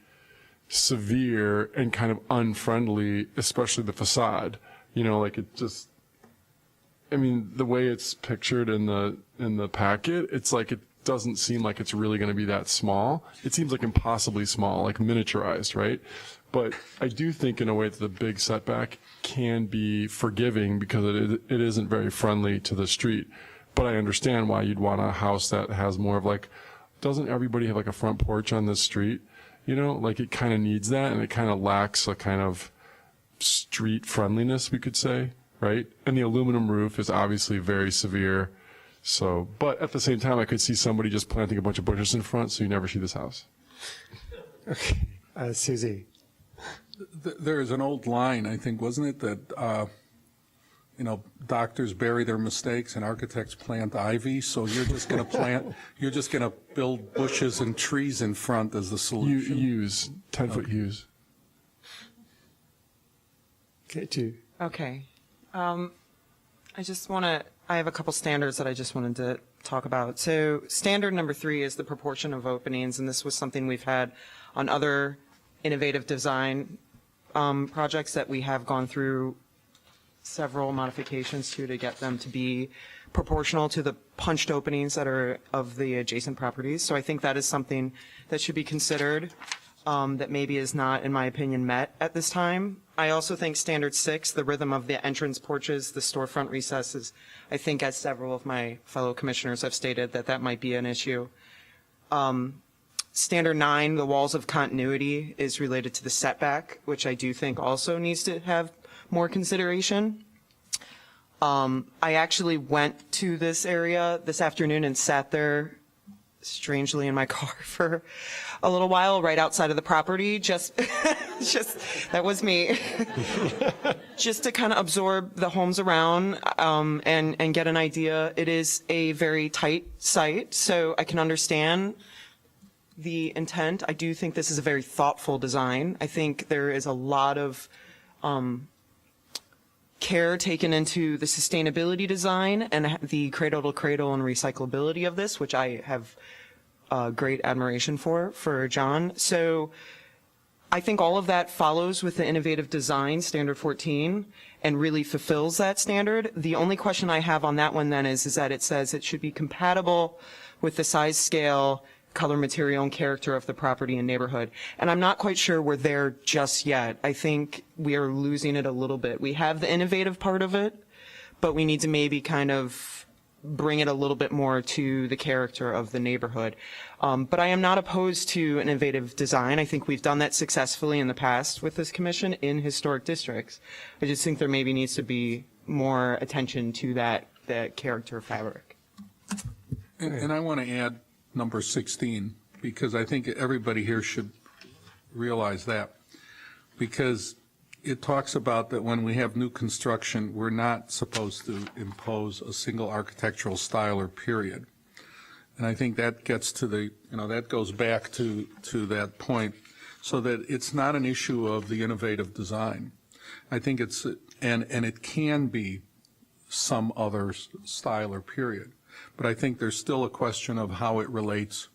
severe and kind of unfriendly, especially the facade. You know, like, it just, I mean, the way it's pictured in the packet, it's like it doesn't seem like it's really going to be that small. It seems like impossibly small, like miniaturized, right? But I do think in a way that the big setback can be forgiving because it isn't very friendly to the street. But I understand why you'd want a house that has more of, like, doesn't everybody have like a front porch on this street? You know, like, it kind of needs that, and it kind of lacks a kind of street friendliness, we could say, right? And the aluminum roof is obviously very severe. So, but at the same time, I could see somebody just planting a bunch of bushes in front so you never see this house. Okay. Susie? There is an old line, I think, wasn't it, that, doctors bury their mistakes and architects plant ivy, so you're just going to build bushes and trees in front as the solution? Yews, 10-foot yews. Okay, Okay. I have a couple standards that I just wanted to talk about. So standard number 3 is the proportion of openings, and this was something we've had on other innovative design projects that we have gone through several modifications to get them to be proportional to the punched openings that are of the adjacent properties. So I think that is something that should be considered that maybe is not, in my opinion, met at this time. I also think standard 6, the rhythm of the entrance porches, the storefront recesses, I think as several of my fellow commissioners have stated that might be an issue. Standard 9, the walls of continuity, is related to the setback, which I do think also needs to have more consideration. I actually went to this area this afternoon and sat there strangely in my car for a little while right outside of the property, just that was me, just to kind of absorb the homes around and get an idea. It is a very tight site, so I can understand the intent. I do think this is a very thoughtful design. I think there is a lot of care taken into the sustainability design and the cradle-to-cradle and recyclability of this, which I have great admiration for John. So I think all of that follows with the innovative design, standard 14, and really fulfills that standard. The only question I have on that one then is that it says it should be compatible with the size, scale, color, material, and character of the property and neighborhood. And I'm not quite sure we're there just yet. I think we are losing it a little bit. We have the innovative part of it, but we need to maybe kind of bring it a little bit more to the character of the neighborhood. But I am not opposed to innovative design. I think we've done that successfully in the past with this commission in historic districts. I just think there maybe needs to be more attention to that character fabric. And I want to add number 16, because I think everybody here should realize that. Because it talks about that when we have new construction, we're not supposed to impose a single architectural style or period. And I think that gets to that goes back to that point so that it's not an issue of the innovative design. I think it's, and it can be some other style or period, but I think there's still a question of how it relates,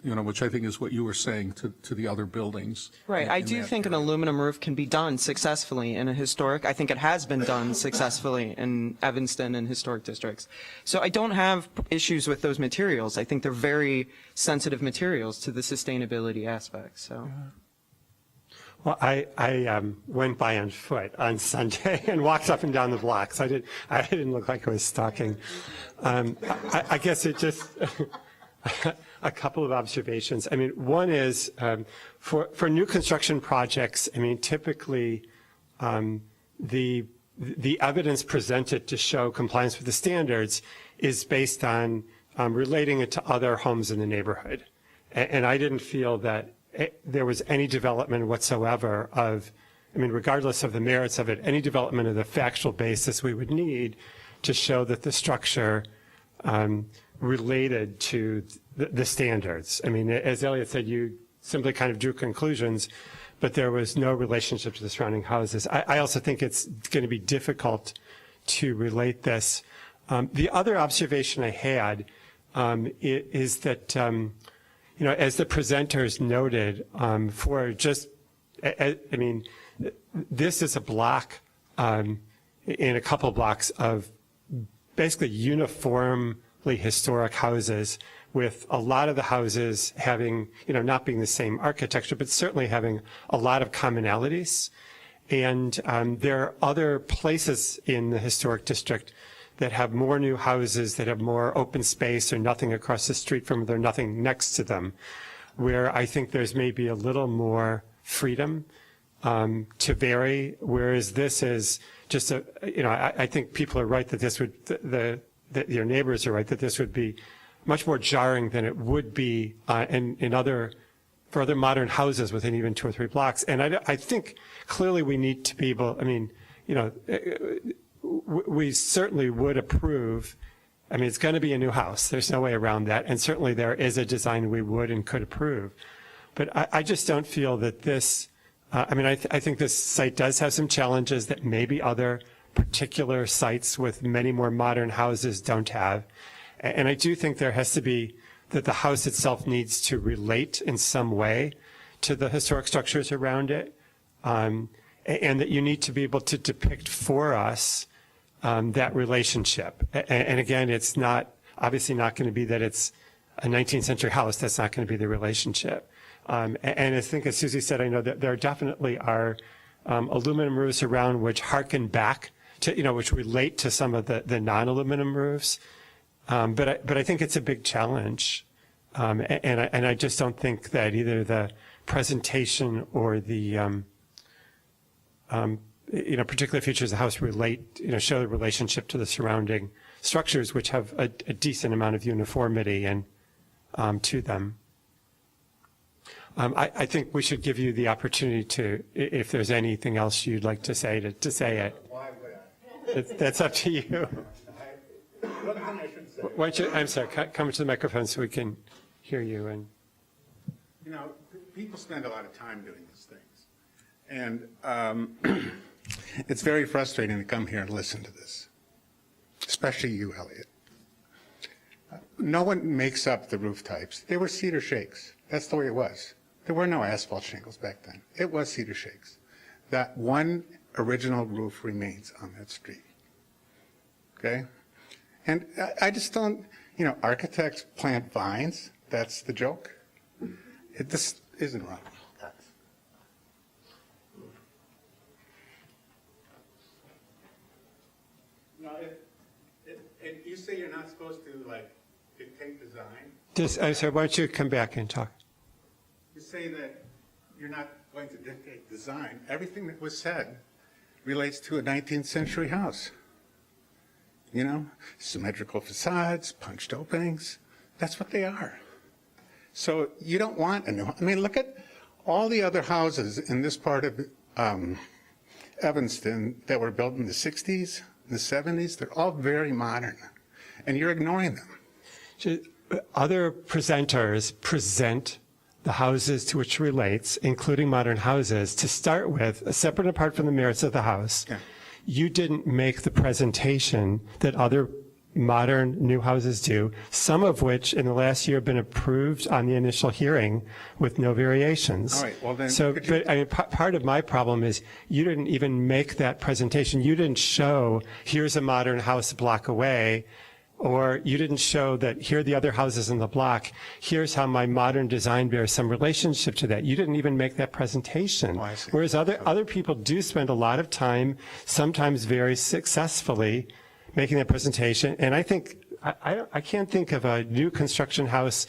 you know, which I think is what you were saying to the other buildings. Right. I do think an aluminum roof can be done successfully in a historic. I think it has been done successfully in Evanston and historic districts. So I don't have issues with those materials. I think they're very sensitive materials to the sustainability aspect. So. Well, I went by on foot on Sunday and walked up and down the block, so I didn't look like I was stalking. I guess it just a couple of observations. I mean, one is for new construction projects. I mean, typically the evidence presented to show compliance with the standards is based on relating it to other homes in the neighborhood, and I didn't feel that there was any development whatsoever of, I mean, regardless of the merits of it, any development of the factual basis we would need to show that the structure related to the standards. I mean, as Elliot said, you simply kind of drew conclusions, but there was no relationship to the surrounding houses. I also think it's going to be difficult to relate this. The other observation I had is that, you know, as the presenters noted, for just, I mean, this is a block in a couple blocks of basically uniformly historic houses, with a lot of the houses having, you know, not being the same architecture, but certainly having a lot of commonalities. And there are other places in the historic district that have more new houses, that have more open space or nothing across the street from them, or nothing next to them, where I think there's maybe a little more freedom to vary, whereas this is just a, you know, I think people are right that this would, that your neighbors are right, that this would be much more jarring than it would be in other, for other modern houses within even 2 or 3 blocks. And I think clearly we need to be able, I mean, you know, we certainly would approve. I mean, it's going to be a new house. There's no way around that. And certainly there is a design we would and could approve. But I just don't feel that this, I mean, I think this site does have some challenges that maybe other particular sites with many more modern houses don't have. And I do think there has to be, that the house itself needs to relate in some way to the historic structures around it. And that you need to be able to depict for us that relationship. And again, it's not, obviously not going to be that it's a 19th century house. That's not going to be the relationship. And I think, as Susie said, I know that there definitely are aluminum roofs around which harken back to, you know, which relate to some of the non-aluminum roofs. But I think it's a big challenge. And I just don't think that either the presentation or the, you know, particular features of the house relate, you know, show the relationship to the surrounding structures, which have a decent amount of uniformity and to them. I think we should give you the opportunity to, if there's anything else you'd like to say, to say it. Why would I? That's up to you. One thing I should say. Why don't you, I'm sorry, come to the microphone so we can hear you. And You know, people spend a lot of time doing these things. And it's very frustrating to come here and listen to this, especially you, Elliot. No one makes up the roof types. They were cedar shakes. That's the way it was. There were no asphalt shingles back then. It was cedar shakes. That one original roof remains on that street. Okay? And I just don't, you know, architects plant vines. That's the joke. This isn't right. No, if you say you're not supposed to, like, dictate design. I'm sorry, why don't you come back and talk? You say that you're not going to dictate design. Everything that was said relates to a 19th century house. You know, symmetrical facades, punched openings. That's what they are. So you don't want a new, I mean, look at all the other houses in this part of Evanston that were built in the 60s, the 70s. They're all very modern, and you're ignoring them. Other presenters present the houses to which it relates, including modern houses, to start with, separate and apart from the merits of the house, you didn't make the presentation that other modern new houses do, some of which in the last year have been approved on the initial hearing with no variations. All right, well then, So, could you- but I mean, part of my problem is you didn't even make that presentation. You didn't show, here's a modern house a block away, or you didn't show that here are the other houses in the block. Here's how my modern design bears some relationship to that. You didn't even make that presentation. Oh, I see. Whereas other people do spend a lot of time, sometimes very successfully, making that presentation. And I think, I can't think of a new construction house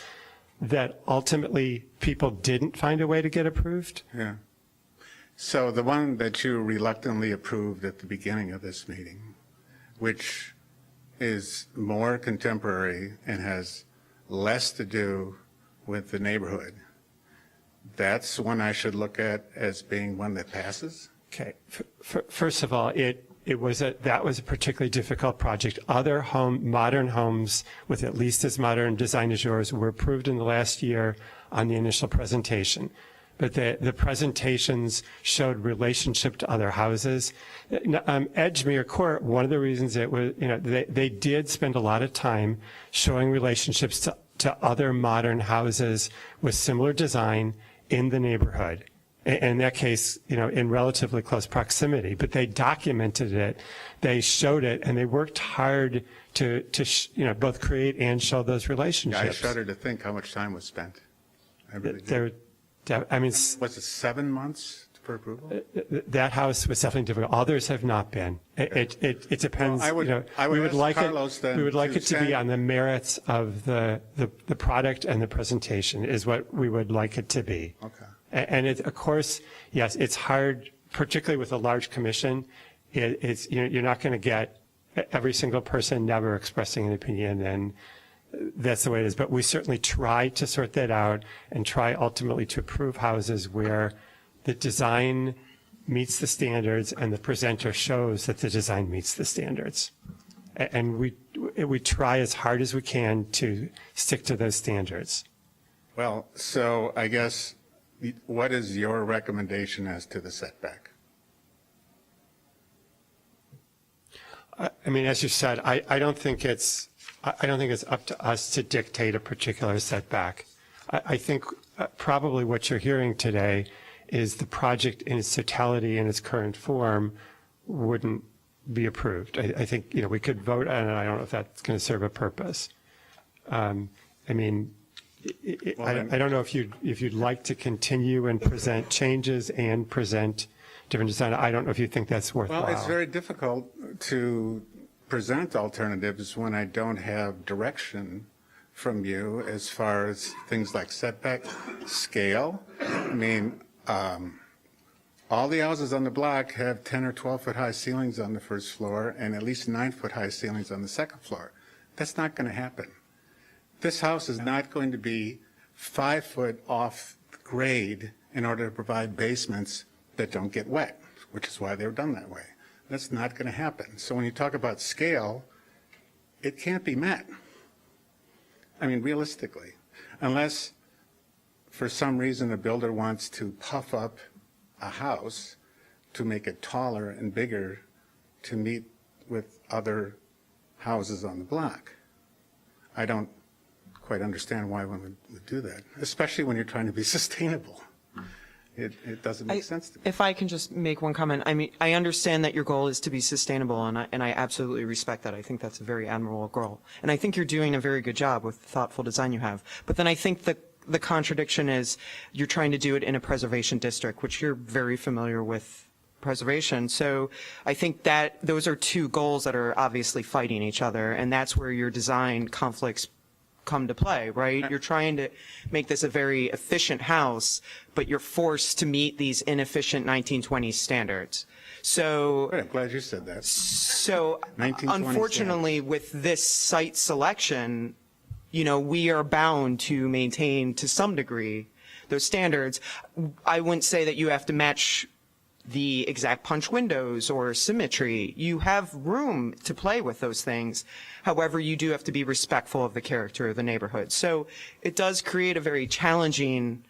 that ultimately people didn't find a way to get approved. Yeah. So the one that you reluctantly approved at the beginning of this meeting, which is more contemporary and has less to do with the neighborhood, that's one I should look at as being one that passes? Okay. First of all, that was a particularly difficult project. Other modern homes with at least as modern design as yours were approved in the last year on the initial presentation. But the presentations showed relationship to other houses. Edgemere Court, one of the reasons it was, they did spend a lot of time showing relationships to other modern houses with similar design in the neighborhood. In that case, in relatively close proximity, but they documented it, they showed it, and they worked hard to both create and show those relationships. Yeah, I shudder to think how much time was spent. I really do. Was it 7 months for approval? That house was definitely difficult. Others have not been. It depends. Well, I would we would ask like Carlos it. then We would like to it to be send- on the merits of the product and the presentation is what we would like it to be. Okay. And of course, yes, it's hard, particularly with a large commission. You're not going to get every single person never expressing an opinion, and that's the way it is. But we certainly try to sort that out and try ultimately to approve houses where the design meets the standards and the presenter shows that the design meets the standards. And we try as hard as we can to stick to those standards. Well, so I guess, what is your recommendation as to the setback? I mean, as you said, I don't think it's up to us to dictate a particular setback. I think probably what you're hearing today is the project in its totality, in its current form, wouldn't be approved. I think, we could vote on it. I don't know if that's going to serve a purpose. I mean, I don't know if you'd like to continue and present changes and present different design. I don't know if you think that's worthwhile. Well, it's very difficult to present alternatives when I don't have direction from you as far as things like setback, scale. I mean, all the houses on the block have 10 or 12 foot high ceilings on the first floor and at least 9 foot high ceilings on the second floor. That's not going to happen. This house is not going to be 5 foot off grade in order to provide basements that don't get wet, which is why they were done that way. That's not going to happen. So when you talk about scale, it can't be met. I mean, realistically, unless for some reason a builder wants to puff up a house to make it taller and bigger to meet with other houses on the block. I don't quite understand why one would do that, especially when you're trying to be sustainable. It doesn't make sense to me. If I can just make one comment, I mean, I understand that your goal is to be sustainable, and I absolutely respect that. I think that's a very admirable goal. And I think you're doing a very good job with the thoughtful design you have. But then I think the contradiction is you're trying to do it in a preservation district, which you're very familiar with preservation. So I think that those are two goals that are obviously fighting each other, and that's where your design conflicts come to play, right? You're trying to make this a very efficient house, but you're forced to meet these inefficient 1920s standards. So I'm glad you said that. So 1920s unfortunately, with this site selection, we are bound to maintain to some degree those standards. I wouldn't say that you have to match the exact punch windows or symmetry. You have room to play with those things. However, you do have to be respectful of the character of the neighborhood. So it does create a very challenging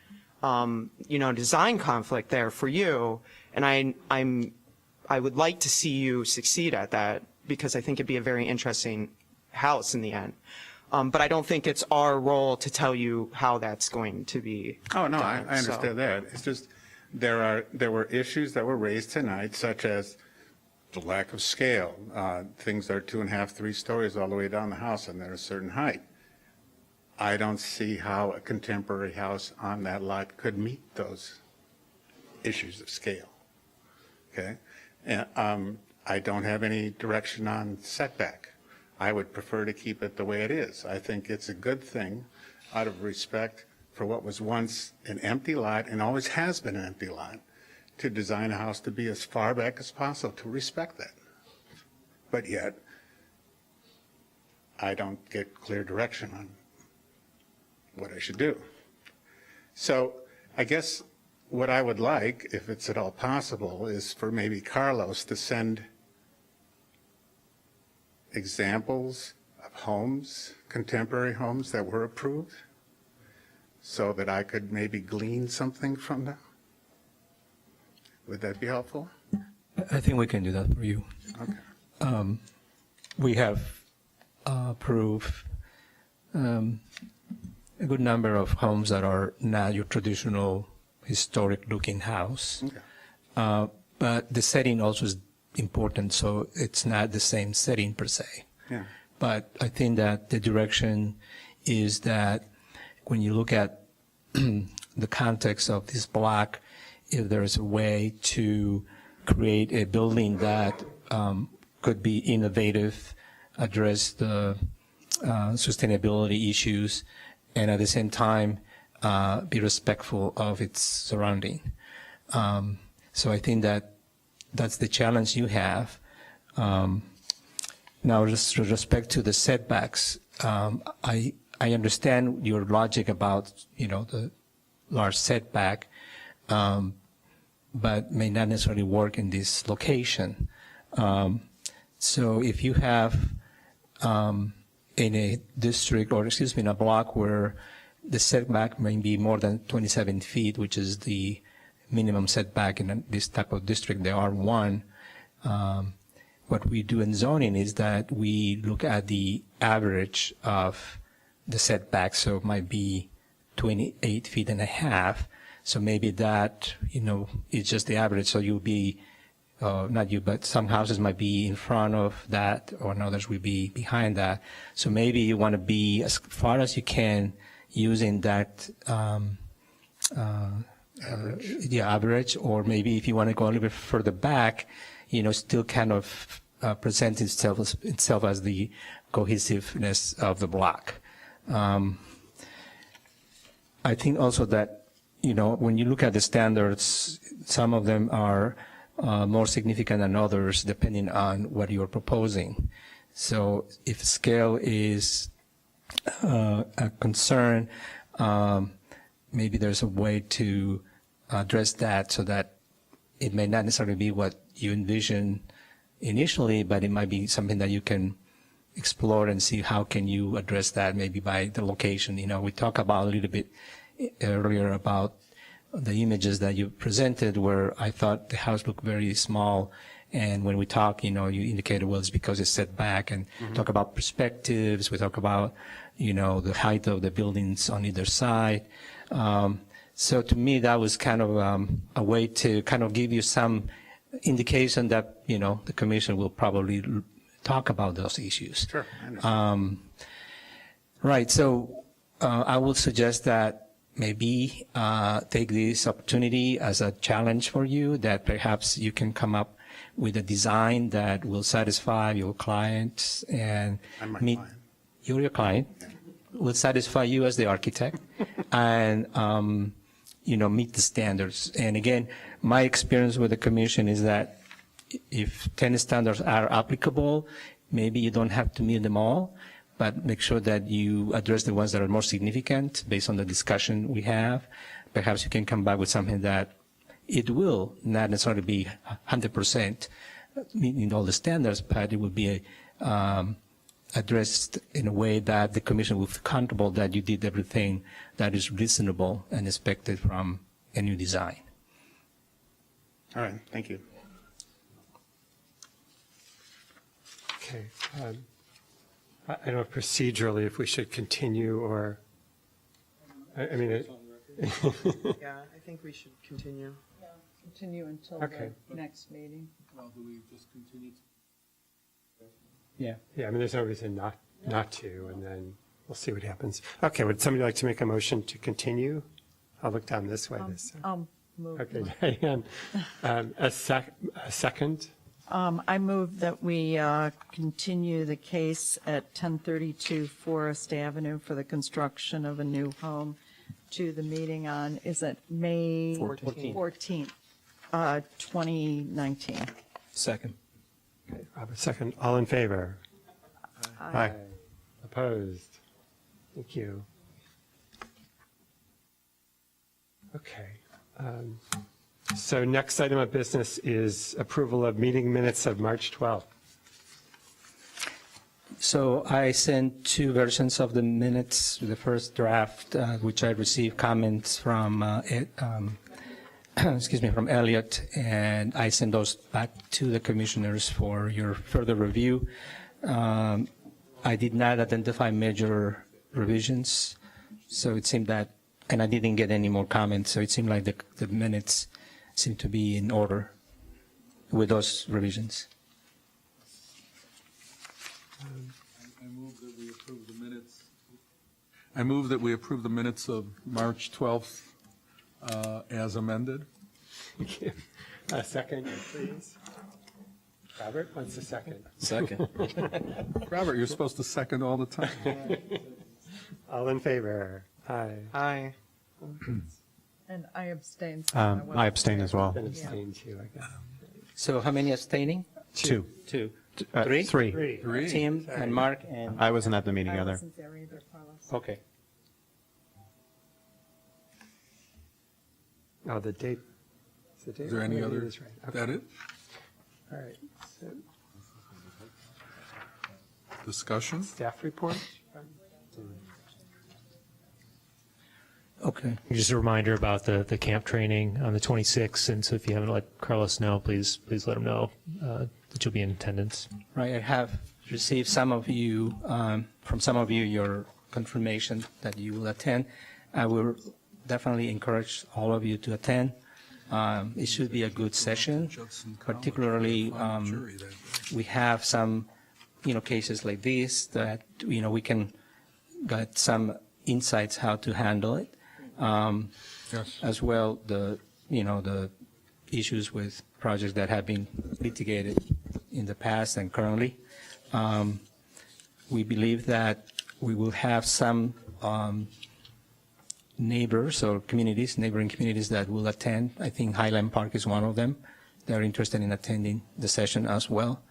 design conflict there for you. And I would like to see you succeed at that, because I think it'd be a very interesting house in the end. But I don't think it's our role to tell you how that's going to be. Oh, no, done, I understand that. It's just, there were issues that were raised tonight, such as the lack of scale. Things that are 2.5, 3 stories all the way down the house, and they're a certain height. I don't see how a contemporary house on that lot could meet those issues of scale. Okay? And, I don't have any direction on setback. I would prefer to keep it the way it is. I think it's a good thing, out of respect for what was once an empty lot and always has been an empty lot, to design a house to be as far back as possible, to respect that. But yet, I don't get clear direction on what I should do. So I guess what I would like, if it's at all possible, is for maybe Carlos to send examples of homes, contemporary homes that were approved, so that I could maybe glean something from them. Would that be helpful? I think we can do that for you. Okay. We have approved a good number of homes that are not your traditional historic-looking house. Okay. But the setting also is important, so it's not the same setting per se. Yeah. But I think that the direction is that when you look at the context of this block, if there is a way to create a building that could be innovative, address the sustainability issues, and at the same time be respectful of its surrounding. So I think that that's the challenge you have. Now, with respect to the setbacks, I understand your logic about, the large setback, but may not necessarily work in this location. So if you have in a district, or in a block where the setback may be more than 27 feet, which is the minimum setback in this type of district, the R1, what we do in zoning is that we look at the average of the setback, so it might be 28 feet and a half. So maybe that, is just the average. So you'll be, not you, but some houses might be in front of that, or others will be behind that. So maybe you want to be as far as you can using that average, or maybe if you want to go a little bit further back, still kind of present itself as the cohesiveness of the block. I think also that, when you look at the standards, some of them are more significant than others depending on what you're proposing. So if scale is a concern, maybe there's a way to address that so that it may not necessarily be what you envision initially, but it might be something that you can explore and see how can you address that, maybe by the location. We talked about a little bit earlier about the images that you presented where I thought the house looked very small. And when we talk, you indicated, well, it's because it's set back, and talk about perspectives. We talk about, the height of the buildings on either side. So to me, that was kind of a way to kind of give you some indication that, the commission will probably talk about those issues. Sure, I understand. Right, so I would suggest that maybe take this opportunity as a challenge for you, that perhaps you can come up with a design that will satisfy your client and meet your client, will satisfy you as the architect, and meet the standards. And again, my experience with the commission is that if 10 standards are applicable, maybe you don't have to meet them all, but make sure that you address the ones that are more significant based on the discussion we have. Perhaps you can come back with something that it will not necessarily be 100% meeting all the standards, but it will be addressed in a way that the commission will feel comfortable that you did everything that is reasonable and expected from a new design. All right, thank you. Okay. I don't know procedurally if we should continue or, I mean, Yeah, I think we should continue. Continue until Okay. the next meeting. Well, do we just continue? Yeah. yeah, I mean, there's no reason not to, and then we'll see what happens. Okay, would somebody like to make a motion to continue? I'll look down this way this time. I'll move. Okay, Diane, a second? I move that we continue the case at 1032 Forest Avenue for the construction of a new home to the meeting on, is it May 14th, 2019. Second. Okay, Robert, second. All in favor? Aye. Opposed? Thank you. Okay. So next item of business is approval of meeting minutes of March 12th. So I sent two versions of the minutes. The first draft, which I received comments from, from Elliot, and I sent those back to the commissioners for your further review. I did not identify major revisions, so it seemed that, and I didn't get any more comments, so it seemed like the minutes seem to be in order with those revisions. I move that we approve the minutes. I move that we approve the minutes of March 12th as amended. Thank you. A second, please. Robert wants a second. Second. Robert, you're supposed to second all the time. All in favor? Aye. Aye. And I abstain. I abstain as well. And abstain too, I guess. So how many abstaining? Two. Two. Three. Three. Tim and Mark and. I wasn't at the meeting I either. wasn't there either, Carlos. Okay. Oh, the date. Is there any other? Is right. Is that it? All right. So, Discussion? staff report? Okay. Just a reminder about the camp training on the 26th, and so if you haven't let Carlos know, please let him know that you'll be in attendance. Right, I have received from some of you, your confirmation that you will attend. I will definitely encourage all of you to attend. It should be a good session, particularly we have some, cases like this that, we can get some insights how to handle it. Yes. As well, the issues with projects that have been litigated in the past and currently. We believe that we will have some neighbors or neighboring communities that will attend. I think Highland Park is one of them. They're interested in attending the session as well.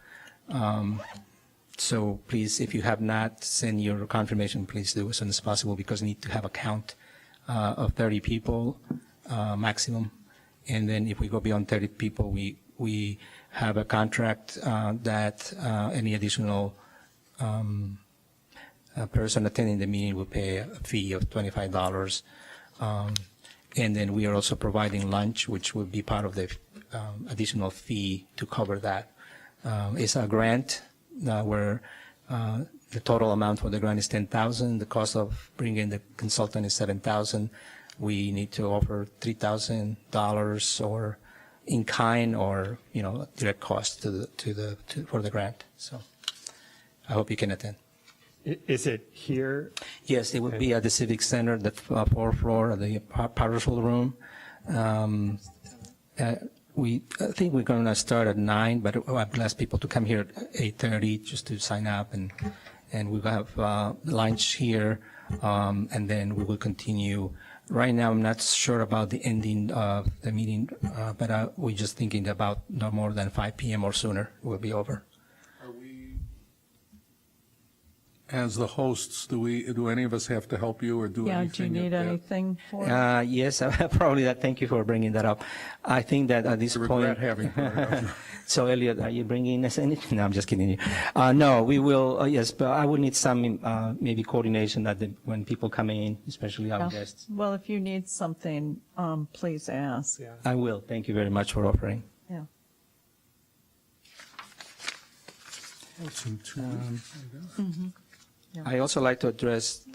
So please, if you have not sent your confirmation, please do as soon as possible, because we need to have a count of 30 people maximum. And then if we go beyond 30 people, we have a contract that any additional person attending the meeting will pay a fee of $25. And then we are also providing lunch, which will be part of the additional fee to cover that. It's a grant where the total amount for the grant is $10,000. The cost of bringing the consultant is $7,000. We need to offer $3,000 or in kind or direct cost for the grant. So I hope you can attend. Is it here? Yes, it would be at the Civic Center, the fourth floor of the Parcel Room. I think we're going to start at 9, but I'll ask people to come here at 8:30 just to sign up, and we'll have lunch here, and then we will continue. Right now, I'm not sure about the ending of the meeting, but we're just thinking about no more than 5 p.m. or sooner. We'll be over. as the hosts, do any of us have to help you or do Yeah, anything? do you need at that? anything for? Yes, probably that. Thank you for bringing that up. I think that at this regret point. having brought it up. So, Elliot, are you bringing us anything? No, I'm just kidding you. No, we will, yes, but I would need some maybe coordination when people come in, especially our guests. Well, if you need something, please ask. I will. Thank you very much for offering. Yeah. It's in 2 Mhm. Yeah. I also like to address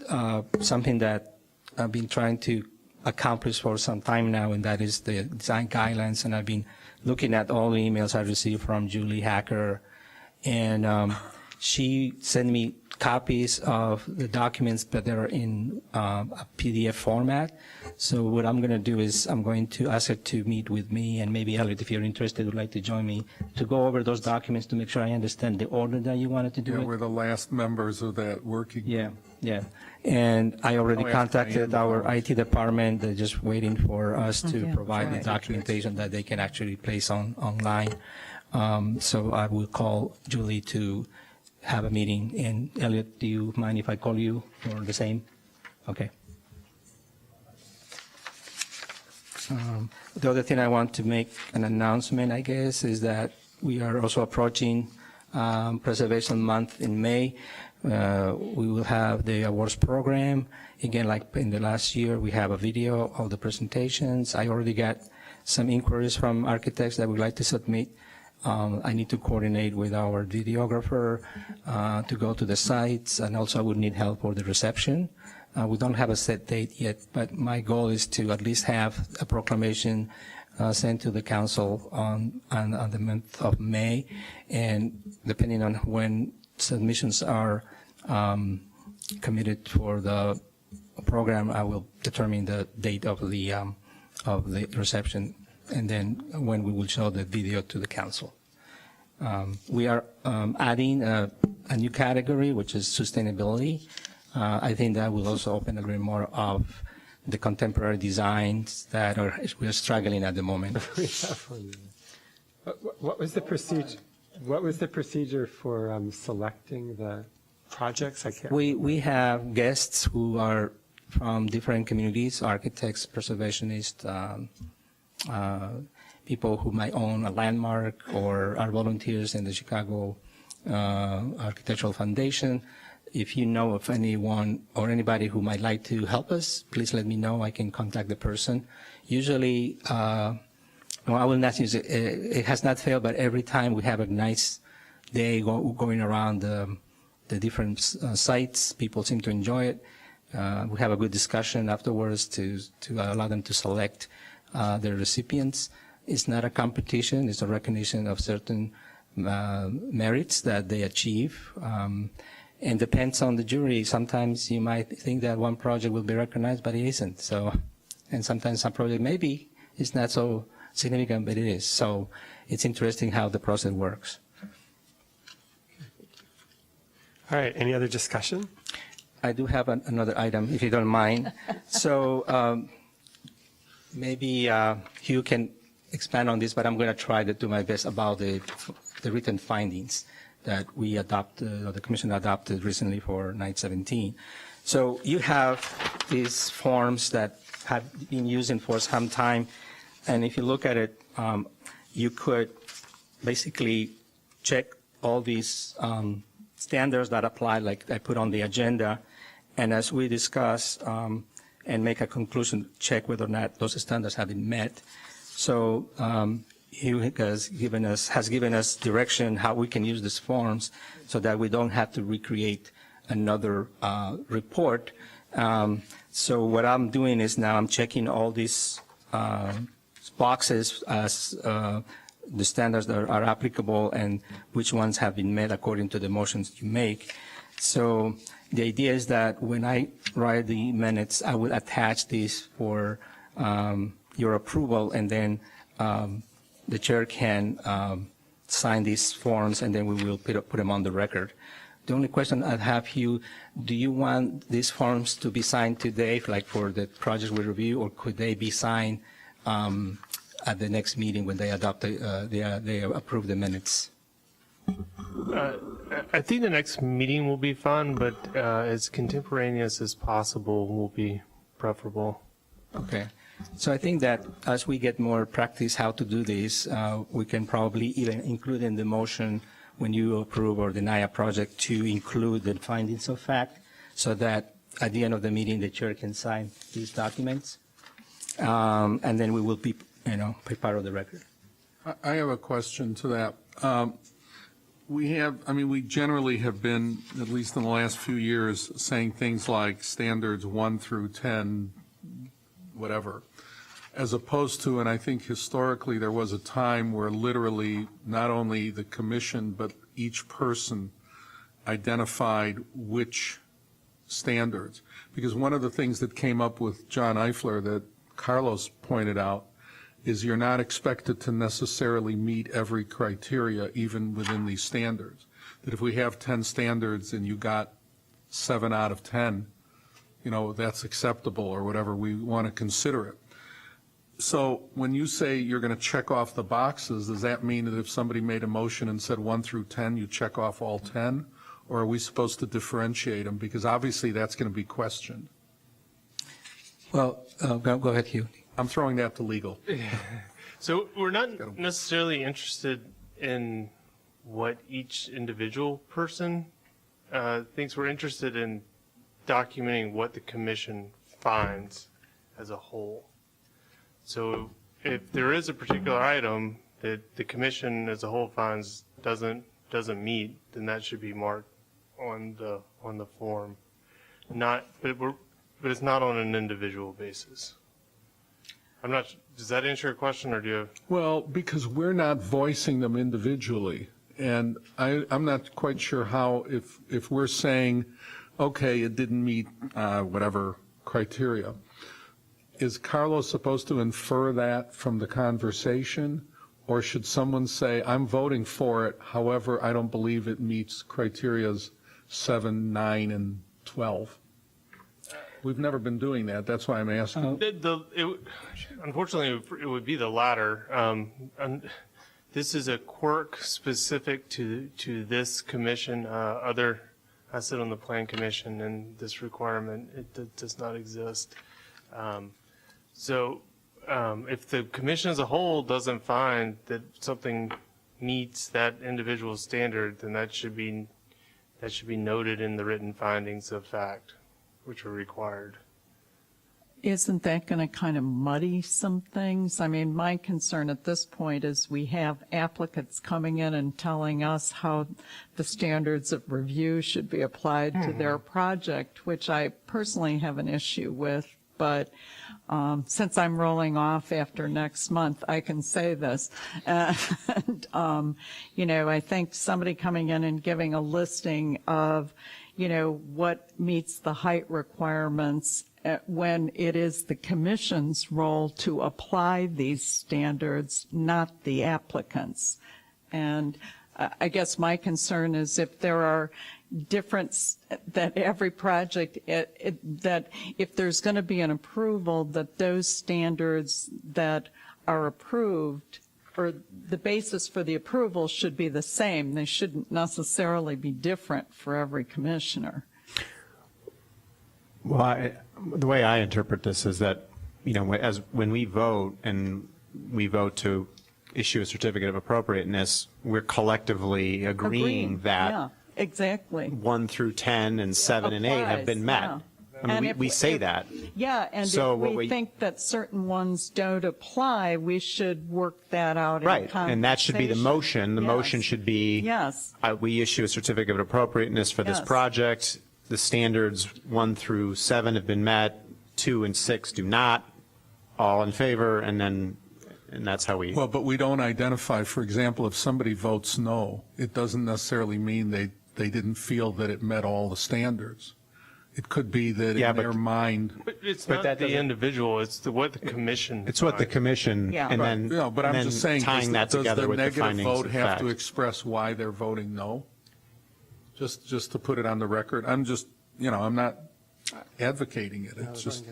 something that I've been trying to accomplish for some time now, and that is the design guidelines. And I've been looking at all the emails I received from Julie Hacker, and she sent me copies of the documents, but they're in a PDF format. So what I'm going to do is I'm going to ask her to meet with me, and maybe Elliot, if you're interested, would like to join me, to go over those documents to make sure I understand the order that you wanted to do Yeah, it. we're the last members of that working. Yeah, yeah. And I already I'll ask contacted Diane our tomorrow. IT department. They're just waiting for us to Okay. provide the Right. documentation that they can actually place online. So I will call Julie to have a meeting. And Elliot, do you mind if I call you for the same? Okay. The other thing I want to make an announcement, I guess, is that we are also approaching Preservation Month in May. We will have the awards program. Again, like in the last year, we have a video of the presentations. I already got some inquiries from architects that would like to submit. I need to coordinate with our videographer to go to the sites, and also I would need help for the reception. We don't have a set date yet, but my goal is to at least have a proclamation sent to the council on the month of May, and depending on when submissions are committed for the program, I will determine the date of the reception, and then when we will show the video to the council. We are adding a new category, which is sustainability. I think that will also open a little more of the contemporary designs that we are struggling at the moment. What was the procedure? What was the procedure for selecting the projects? I can't. We have guests who are from different communities, architects, preservationists, people who might own a landmark or are volunteers in the Chicago Architectural Foundation. If you know of anyone or anybody who might like to help us, please let me know. I can contact the person. Usually, no, I will not use it. It has not failed, but every time we have a nice day going around the different sites, people seem to enjoy it. We have a good discussion afterwards to allow them to select their recipients. It's not a competition. It's a recognition of certain merits that they achieve. And depends on the jury. Sometimes you might think that one project will be recognized, but it isn't. So, and sometimes some project maybe is not so significant, but it is. So it's interesting how the process works. All right, any other discussion? I do have another item, if you don't mind. So maybe Hugh can expand on this, but I'm going to try to do my best about the written findings that we adopted, or the commission adopted recently for 917. So you have these forms that have been using for some time, and if you look at it, you could basically check all these standards that apply, like I put on the agenda, and as we discuss and make a conclusion, check whether or not those standards have been met. So he has given us direction how we can use these forms so that we don't have to recreate another report. So what I'm doing is now I'm checking all these boxes as the standards that are applicable and which ones have been met according to the motions you make. So the idea is that when I write the minutes, I will attach these for your approval, and then the chair can sign these forms, and then we will put them on the record. The only question I have, Hugh, do you want these forms to be signed today, like for the projects we review, or could they be signed at the next meeting when they adopt they approve the minutes? I think the next meeting will be fun, but as contemporaneous as possible will be preferable. Okay. So I think that as we get more practice how to do this, we can probably even include in the motion when you approve or deny a project to include the findings of fact so that at the end of the meeting, the chair can sign these documents. And then we will be, be part of the record. I have a question to that. We generally have been, at least in the last few years, saying things like standards 1 through 10, whatever, as opposed to, and I think historically there was a time where literally not only the commission, but each person identified which standards. Because one of the things that came up with John Eifler that Carlos pointed out is you're not expected to necessarily meet every criteria even within these standards. That if we have 10 standards and you got 7 out of 10, that's acceptable or whatever, we want to consider it. So when you say you're going to check off the boxes, does that mean that if somebody made a motion and said 1 through 10, you check off all 10? Or are we supposed to differentiate them? Because obviously that's going to be questioned. Well, go ahead, Hugh. I'm throwing that to legal. So we're not necessarily interested in what each individual person thinks. We're interested in documenting what the commission finds as a whole. So if there is a particular item that the commission as a whole finds doesn't meet, then that should be marked on the form. But it's not on an individual basis. Does that answer your question, or do you have? Well, because we're not voicing them individually, and I'm not quite sure how, if we're saying, okay, it didn't meet whatever criteria, is Carlos supposed to infer that from the conversation, or should someone say, I'm voting for it, however, I don't believe it meets criterias 7, 9, and 12? We've never been doing that. That's why I'm asking. Unfortunately, it would be the latter. This is a quirk specific to this commission. I sit on the Plan Commission, and this requirement does not exist. So if the commission as a whole doesn't find that something meets that individual standard, then that should be noted in the written findings of fact, which are required. Isn't that going to kind of muddy some things? I mean, my concern at this point is we have applicants coming in and telling us how the standards of review should be applied to their project, which I personally have an issue with. But since I'm rolling off after next month, I can say this. And, I think somebody coming in and giving a listing of, what meets the height requirements when it is the commission's role to apply these standards, not the applicants. And I guess my concern is if there are difference that every project, that if there's going to be an approval, that those standards that are approved or the basis for the approval should be the same. They shouldn't necessarily be different for every commissioner. Well, the way I interpret this is that, when we vote and we vote to issue a certificate of appropriateness, we're collectively agreeing that Yeah, exactly. 1 through 10 and 7 and 8 have been met. Yeah. I mean, we say that. Yeah, and So if what we think that certain ones don't apply, we should work that out in Right, and that should be the motion. The Yes. motion should be, Yes. we issue a certificate of appropriateness for this Yes. project. The standards 1 through 7 have been met, 2 and 6 do not. All in favor, and that's how we. Well, but we don't identify, for example, if somebody votes no, it doesn't necessarily mean they didn't feel that it met all the standards. It could be that in their mind. But it's not the individual, it's what the commission. It's what the commission, Yeah. and then, No, but I'm and just then saying, tying that together with the does the findings negative vote of have fact. to express why they're voting no? Just to put it on the record. I'm just, I'm not advocating it. It's just.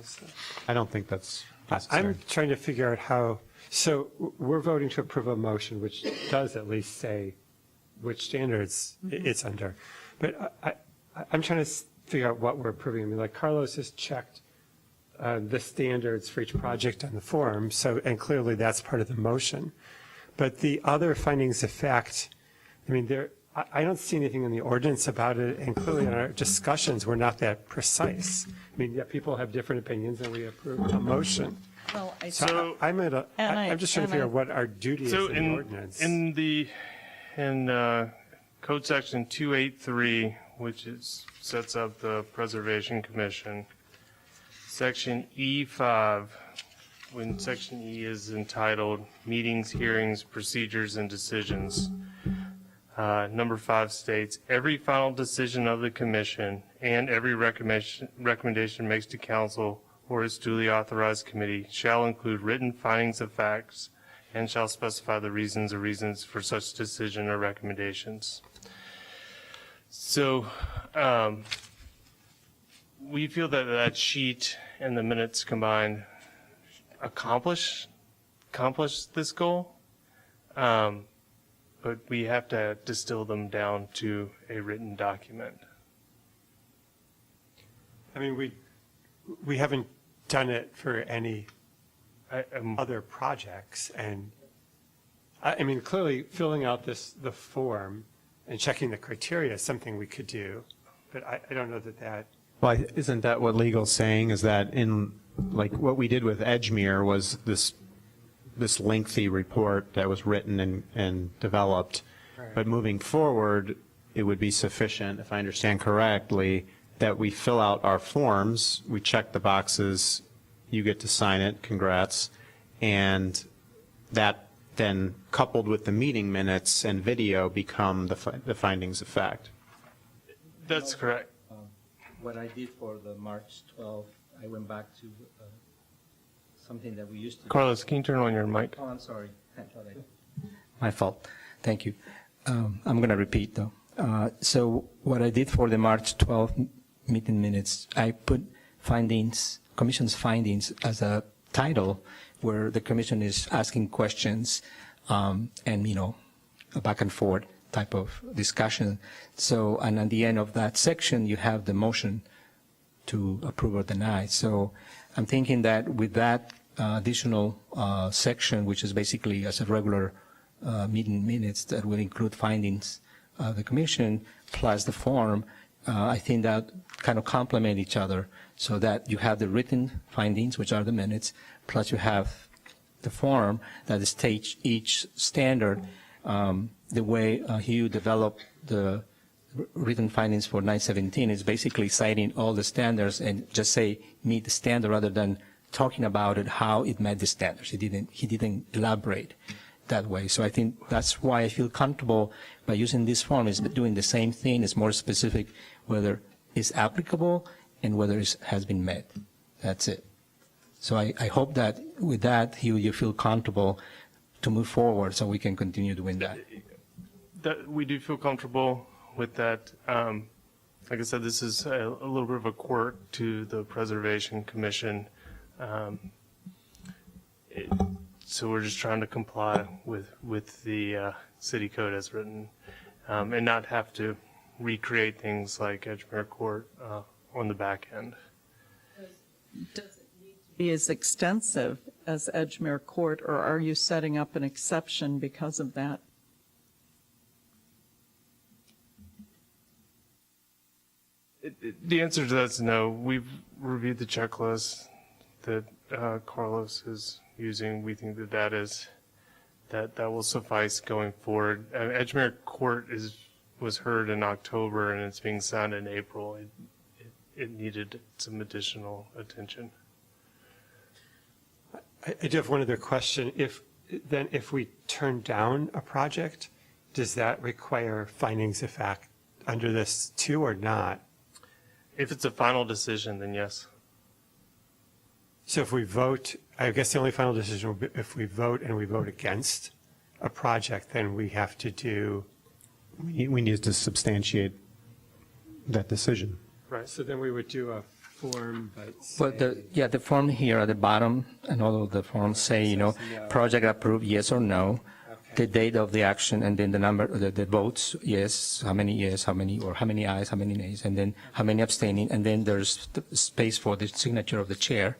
I don't think that's I'm necessary. trying to figure out how, so we're voting to approve a motion which does at least say which standards it's under. But I'm trying to figure out what we're approving. I mean, like Carlos has checked the standards for each project on the form, so, and clearly that's part of the motion. But the other findings of fact, I mean, I don't see anything in the ordinance about it, and clearly in our discussions, we're not that precise. I mean, yeah, people have different opinions, and we approve a motion. Well, I'm just trying to figure out what our duty is in the ordinance. In Code Section 283, which sets up the Preservation Commission, Section E5, when Section E is entitled Meetings, Hearings, Procedures, and Decisions, number 5 states, every final decision of the commission and every recommendation makes to council or its duly authorized committee shall include written findings of facts and shall specify the reasons for such decision or recommendations. So we feel that that sheet and the minutes combined accomplish this goal, but we have to distill them down to a written document. I mean, we haven't done it for any other projects, and I mean, clearly filling out the form and checking the criteria is something we could do, but I don't know that. Well, isn't that what legal's saying, is that in, like, what we did with Edgemere was this lengthy report that was written and developed, but moving forward, it would be sufficient, if I understand correctly, that we fill out our forms, we check the boxes, you get to sign it, congrats, and that then coupled with the meeting minutes and video become the findings of fact. That's correct. What I did for the March 12th, I went back to something that we used to do. Carlos, can you turn on your mic? Oh, I'm sorry. My fault. Thank you. I'm going to repeat, though. So what I did for the March 12th meeting minutes, I put commission's findings as a title where the commission is asking questions and, a back and forth type of discussion. So, and at the end of that section, you have the motion to approve or deny. So I'm thinking that with that additional section, which is basically as a regular meeting minutes that will include findings of the commission plus the form, I think that kind of complement each other so that you have the written findings, which are the minutes, plus you have the form that states each standard. The way Hugh developed the written findings for 917 is basically citing all the standards and just say meet the standard rather than talking about it, how it met the standards. He didn't elaborate that way. So I think that's why I feel comfortable by using this form is doing the same thing. It's more specific whether it's applicable and whether it has been met. That's it. So I hope that with that, Hugh, you feel comfortable to move forward so we can continue doing that. We do feel comfortable with that. Like I said, this is a little bit of a quirk to the Preservation Commission. So we're just trying to comply with the city code as written and not have to recreate things like Edgemere Court on the back end. Does it need to be as extensive as Edgemere Court, or are you setting up an exception because of that? The answer to that is no. We've reviewed the checklist that Carlos is using. We think that will suffice going forward. Edgemere Court was heard in October and it's being signed in April. It needed some additional attention. I do have one other question. If we turn down a project, does that require findings of fact under this too or not? If it's a final decision, then yes. So if we vote, I guess the only final decision will be if we vote and we vote against a project, then we have to do. We need to substantiate that decision. Right. So then we would do a form, but. Well, the form here at the bottom, and all of the forms say, project approved, yes or no. the date of the action, and then the number, the votes, yes, how many, or how many ayes, how many nays, and then how many abstaining, and then there's the space for the signature of the chair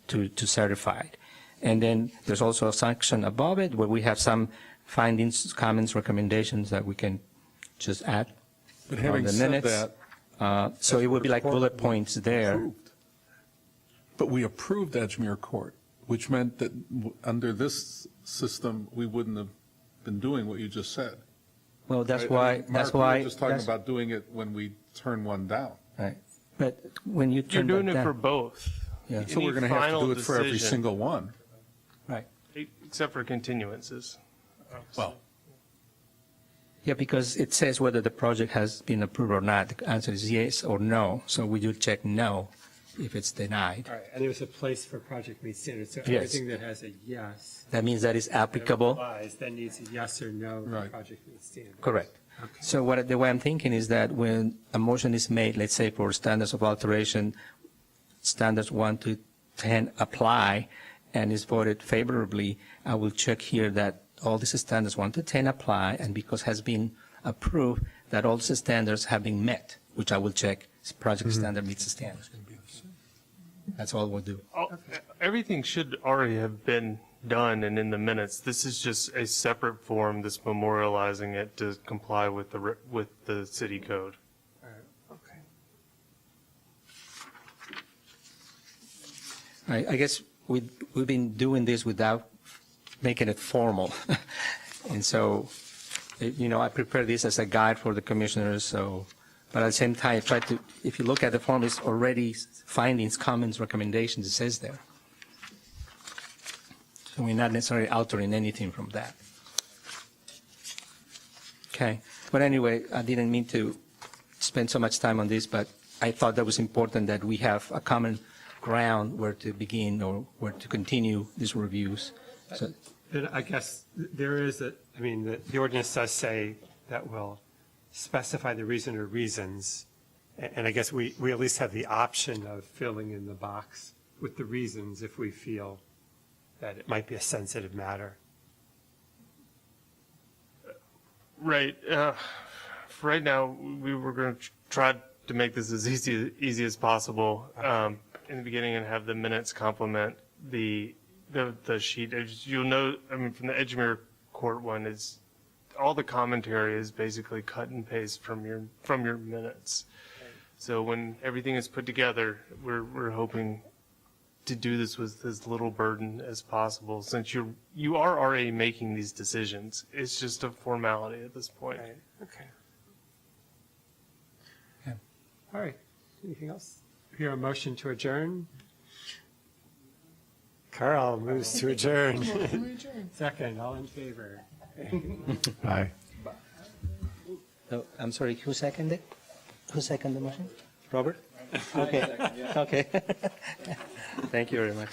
to certify it. And then there's also a section above it where we have some findings, comments, recommendations that we can just add But on having the said minutes. that. So it would be like Court bullet points there. approved. But we approved Edgemere Court, which meant that under this system, we wouldn't have been doing what you just said. Well, that's Right? why, I mean, that's Mark, we why. were just talking that's- about doing it when we turn one down. Right. But when you You're turn doing that it down. for both. Yeah. So we're going to have to do it for every single one. Right. Except for continuances. Well, Yeah, because it says whether the project has been approved or not. The answer is yes or no. So we do check no if it's denied. All right, and there's a place for project meets standards, so Yes. everything that has a yes. That means that is applicable. that applies, Then needs a yes or no for Right. project meets standards. Correct. So the way I'm thinking is that when a motion is made, let's say for standards of alteration, standards 1 to 10 apply, and is voted favorably, I will check here that all these standards 1 to 10 apply, and because has been approved, that all the standards have been met, which I will check, project standard meets the standard. That's all we'll do. Everything should already have been done and in the minutes. This is just a separate form that's memorializing it to comply with the city code. I guess we've been doing this without making it formal. And so, I prepare this as a guide for the commissioners, so, but at the same time, I try to, if you look at the form, it's already findings, comments, recommendations, it says there. So we're not necessarily altering anything from that. Okay, but anyway, I didn't mean to spend so much time on this, but I thought that was important that we have a common ground where to begin or where to continue these reviews. So, And I guess there is the ordinance does say that will specify the reason or reasons. And I guess we at least have the option of filling in the box with the reasons if we feel that it might be a sensitive matter. Right. For right now, we were going to try to make this as easy as possible in the beginning and have the minutes complement the sheet. As you'll know, from the Edgemere Court one, is all the commentary is basically cut and paste from your minutes. So when everything is put together, we're hoping to do this with as little burden as possible, since you are already making these decisions. It's just a formality at this point. Right. Okay. Yeah. All right. Anything else? Hear a motion to adjourn? Carl moves to adjourn. Second, all in favor? Aye. oh, I'm sorry, who seconded? Who seconded the motion? Robert? Okay, okay. Thank you very much.